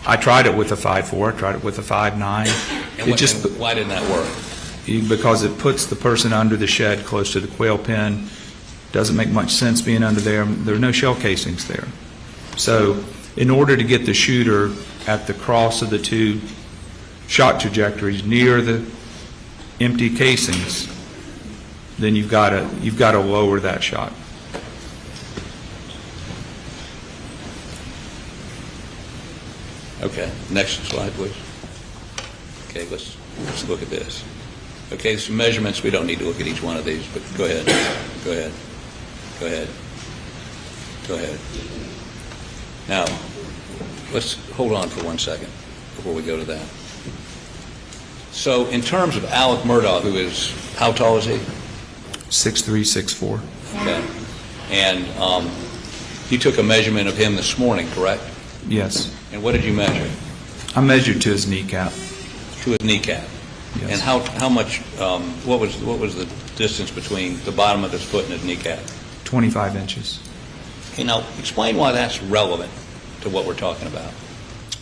I tried it with a 5.4, I tried it with a 5.9. And why didn't that work? Because it puts the person under the shed close to the quail pen. Doesn't make much sense being under there. There are no shell casings there. So in order to get the shooter at the cross of the two shot trajectories near the empty casings, then you've got to lower that shot. Okay, next slide, please. Okay, let's look at this. Okay, some measurements. We don't need to look at each one of these, but go ahead. Go ahead. Go ahead. Go ahead. Now, let's hold on for 1 second before we go to that. So, in terms of Alex Murdaugh, who is, how tall is he? 6'3", 6'4". Okay. And you took a measurement of him this morning, correct? Yes. And what did you measure? I measured to his kneecap. To his kneecap. Yes. And how much? What was the distance between the bottom of his foot and his kneecap? 25 inches. Okay, now explain why that's relevant to what we're talking about.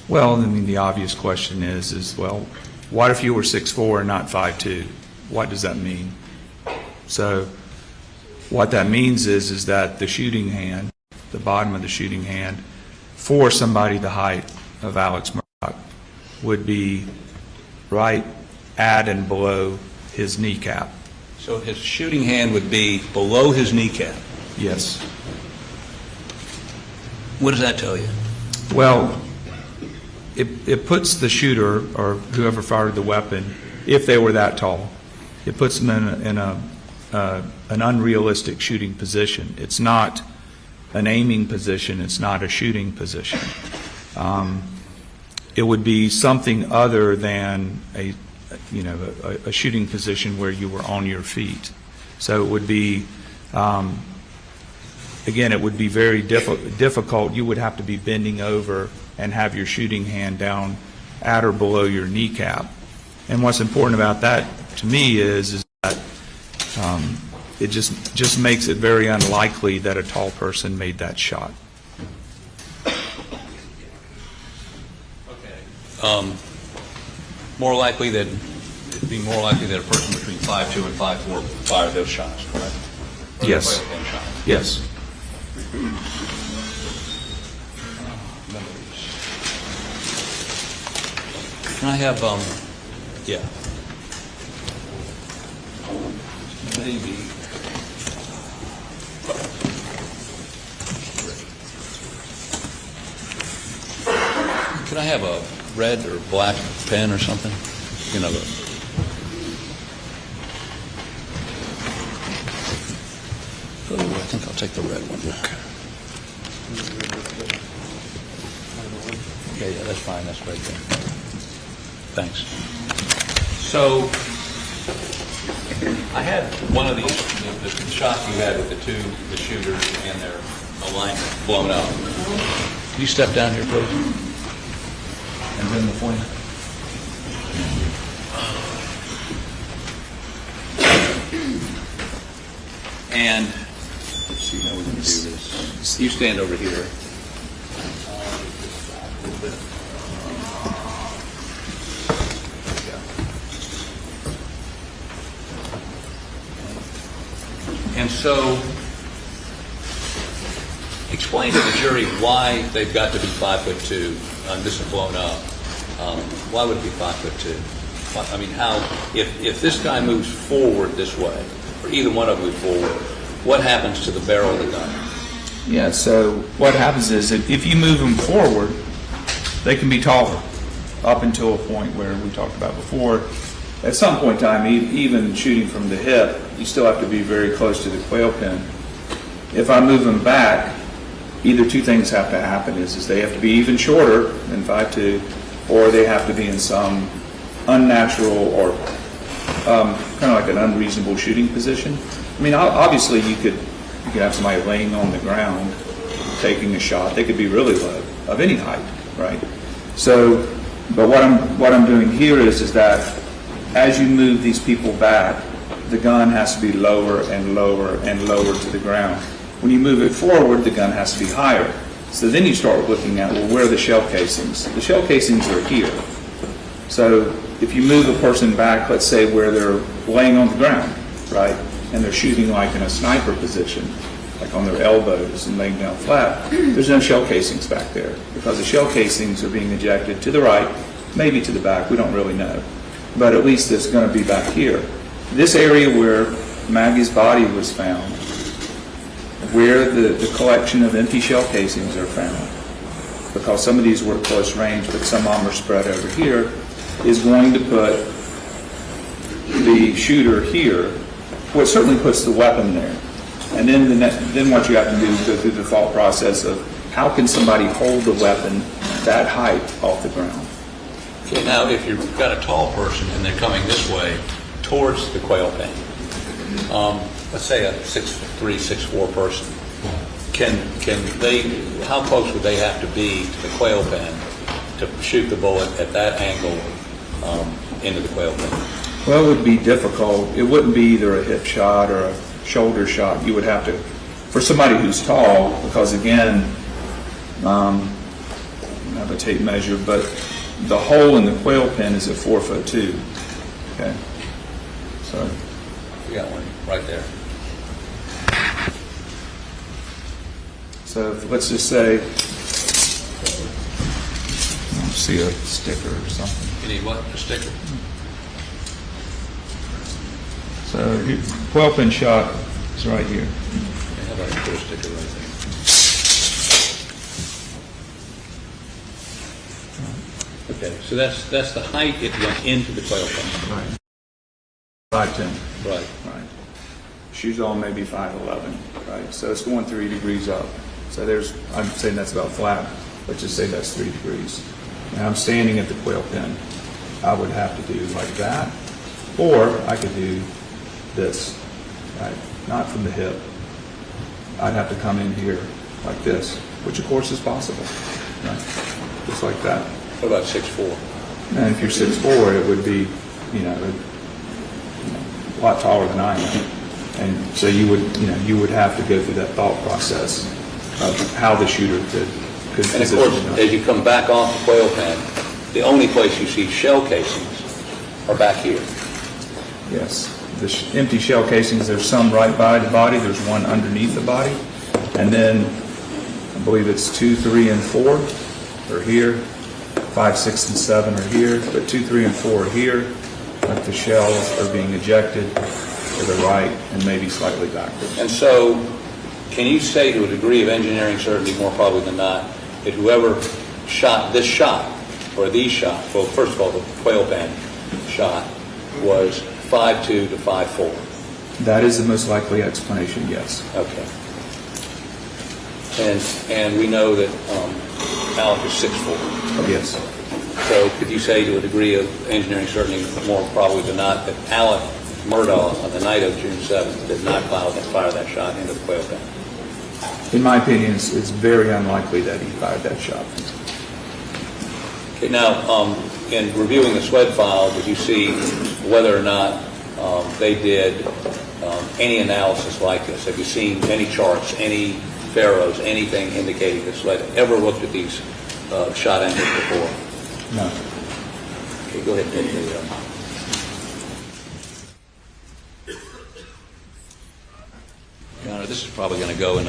Well, I mean, the obvious question is well, what if you were 6'4" and not 5'2"? What does that mean? So, what that means is that the shooting hand, the bottom of the shooting hand, for somebody the height of Alex Murdaugh would be right at and below his kneecap. So his shooting hand would be below his kneecap? Yes. What does that tell you? Well, it puts the shooter or whoever fired the weapon, if they were that tall, it puts them in an unrealistic shooting position. It's not an aiming position. It's not a shooting position. It would be something other than a shooting position where you were on your feet. So it would be, again, it would be very difficult. You would have to be bending over and have your shooting hand down at or below your kneecap. And what's important about that to me is that it just makes it very unlikely that a tall person made that shot. Okay. It'd be more likely that a person between 5'2" and 5'4" fired those shots, correct? Yes. Yes. Can I have, yeah. Maybe. Could I have a red or black pen or something? You know, I think I'll take the red one. Okay, yeah, that's fine. That's right there. Thanks. So, I had one of these, the shots you had with the shooters and their alignment blown out. Can you step down here, please? And bring the point. And let's see how we're going to do this. You stand over here. And so, explain to the jury why they've got to be 5'2". This is blown up. Why would it be 5'2"? I mean, how? If this guy moves forward this way, or either one of them move forward, what happens to the barrel of the gun? Yeah. So what happens is if you move them forward, they can be taller up until a point where we talked about before. At some point in time, even shooting from the hip, you still have to be very close to the quail pin. If I move them back, either two things have to happen, is they have to be even shorter than 5'2", or they have to be in some unnatural or kind of like an unreasonable shooting position. I mean, obviously you could have somebody laying on the ground taking a shot. They could be really low, of any height, right? So, but what I'm doing here is that as you move these people back, the gun has to be lower and lower and lower to the ground. When you move it forward, the gun has to be higher. So then you start looking at, well, where are the shell casings? The shell casings are here. So if you move a person back, let's say where they're laying on the ground, right, and they're shooting like in a sniper position, like on their elbows and laying down flat, there's no shell casings back there because the shell casings are being ejected to the right, maybe to the back, we don't really know. But at least it's going to be back here. This area where Maggie's body was found, where the collection of empty shell casings are found, because some of these were at close range, but some of them are spread over here, is going to put the shooter here. Well, it certainly puts the weapon there. And then what you have to do is go through the thought process of how can somebody hold the weapon that height off the ground. Okay, now if you've got a tall person and they're coming this way towards the quail pen, let's say a 6'3", 6'4" person, can they? How close would they have to be to the quail pen to shoot the bullet at that angle into the quail pen? Well, it would be difficult. It wouldn't be either a hip shot or a shoulder shot. You would have to, for somebody who's tall, because again, I have a tape measure, but the hole in the quail pen is at 4'2". Okay, so You got one right there. So let's just say, see a sticker or something. You need what? A sticker? So 12-pin shot is right here. Okay, how about I put a sticker right there? Okay, so that's the height it went into the quail pen. Right. 5'10". Right. Right. Shoes on maybe 5'11". Right. So it's going 3 degrees up. So I'm saying that's about flat. Let's just say that's 3 degrees. Now I'm standing at the quail pen. I would have to do like that, or I could do this, right? Not from the hip. I'd have to come in here like this, which of course is possible, right? Just like that. What about 6'4"? And if you're 6'4", it would be, a lot taller than I am. And so you would have to go through that thought process of how the shooter could And of course, as you come back off the quail pen, the only place you see shell casings are back here. Yes. The empty shell casings, there's some right by the body, there's one underneath the body, and then I believe it's 2, 3, and 4 are here, 5, 6, and 7 are here, but 2, 3, and 4 are here, like the shells are being ejected to the right and maybe slightly backwards. And so, can you say to a degree of engineering certainty, more probably than not, that whoever shot this shot, or these shots, well, first of all, the quail pen shot was 5'2" to 5'4"? That is the most likely explanation, yes. Okay. And we know that Alex is 6'4". Yes. So could you say to a degree of engineering certainty, more probably than not, that Alex Murdaugh on the night of June 7th did not fire that shot into the quail pen? In my opinion, it's very unlikely that he fired that shot. Okay, now, in reviewing the SWED file, did you see whether or not they did any analysis like this? Have you seen any charts, any pharaohs, anything indicating that SWED ever looked at these shot angles before? No. Okay, go ahead and take the Your Honor, this is probably going to go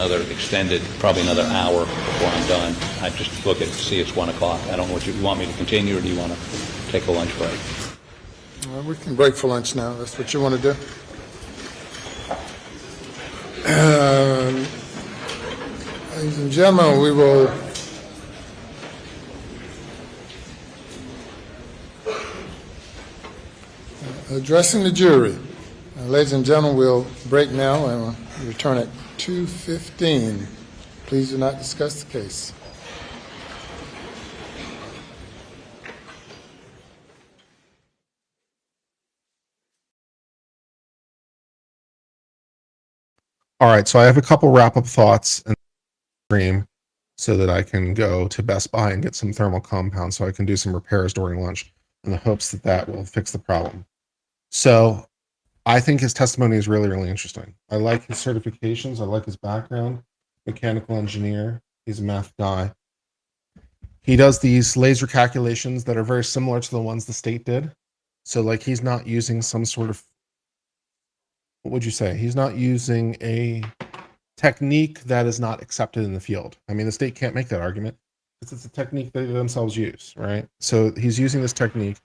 probably another hour before I'm done. I just look at it to see it's 1 o'clock. I don't know what you want me to continue, or do you want to take a lunch break? We can break for lunch now. That's what you want to do? Ladies and gentlemen, we will addressing the jury. Ladies and gentlemen, we'll break now and return at 2:15 Please do not discuss the case. All right, so I have a couple wrap-up thoughts and stream so that I can go to Best Buy and get some thermal compound so I can do some repairs during lunch in the hopes that that will fix the problem. So I think his testimony is really, really interesting. I like his certifications. I like his background. Mechanical engineer. He's a math guy. He does these laser calculations that are very similar to the ones the state did. So like he's not using some sort of, what would you say? He's not using a technique that is not accepted in the field. I mean, the state can't make that argument because it's a technique they themselves use, right? So he's using this technique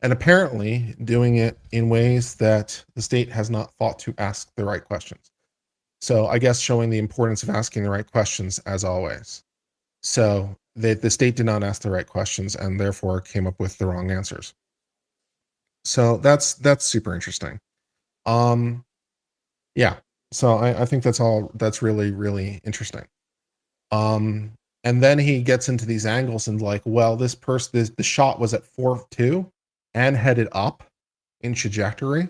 and apparently doing it in ways that the state has not thought to ask the right questions. So I guess showing the importance of asking the right questions as always. So the state did not ask the right questions and therefore came up with the wrong answers. So that's super interesting. Yeah. So I think that's really, really interesting. And then he gets into these angles and like, well, the shot was at 4.2 and headed up in trajectory.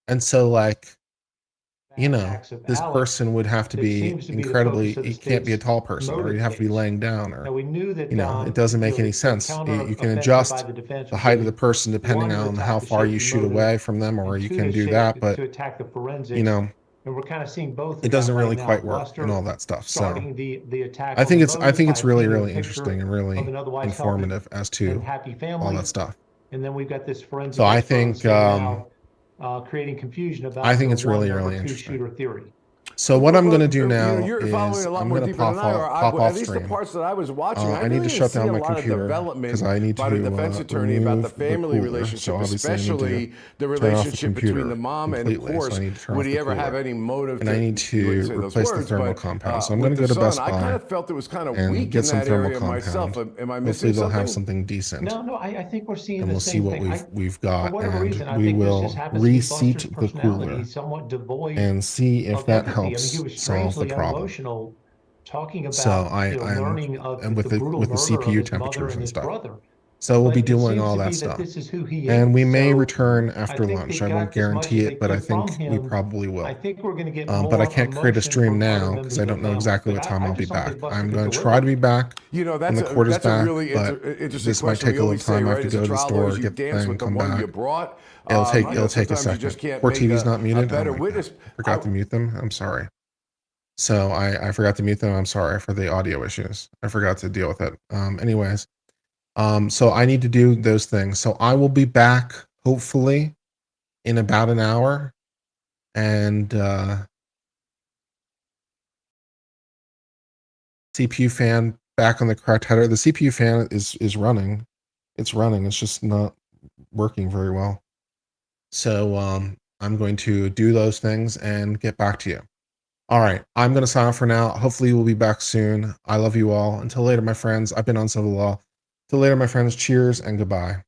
And so like, you know, this person would have to be incredibly, he can't be a tall person or he'd have to be laying down or, you know, it doesn't make any sense. You can adjust the height of the person depending on how far you shoot away from them or you can do that. But, you know, And we're kind of seeing both. it doesn't really quite work and all that stuff. So I think it's really, really interesting and really informative as to all that stuff. And then we've got this forensic. So I think, creating confusion about. I think it's really, really interesting. So what I'm going to do now is I'm going to pop off stream. I need to shut down my computer because I need to defense attorney about the family relationship, especially the relationship between the mom and, of course, would he ever have any motive? And I need to replace the thermal compound. So I'm going to go to Best Buy and get some thermal compound. Hopefully they'll have something decent. No, I think we're seeing. And we'll see what we've got, and we will reseat the cooler and see if that helps solve the problem. Talking about, so and with the CPU temperatures and stuff. So we'll be doing all that stuff. And we may return after lunch. I won't guarantee it, but I think we probably will. I think we're going to get but I can't create a stream now because I don't know exactly what time I'll be back. I'm going to try to be back when the court is back, but this might take a little time. I have to go to the store, get the thing, come back. It'll take a second. Court TV's not muted. Oh my God. Forgot to mute them. I'm sorry. So I forgot to mute them. I'm sorry for the audio issues. I forgot to deal with it. Anyways. So I need to do those things. So I will be back hopefully in about an hour. And CPU fan back on the correct header. The CPU fan is running. It's running. It's just not working very well. So I'm going to do those things and get back to you. All right. I'm going to sign off for now. Hopefully we'll be back soon. I love you all. Until later, my friends. I've been on Civil Law. Till later, my friends. Cheers and goodbye.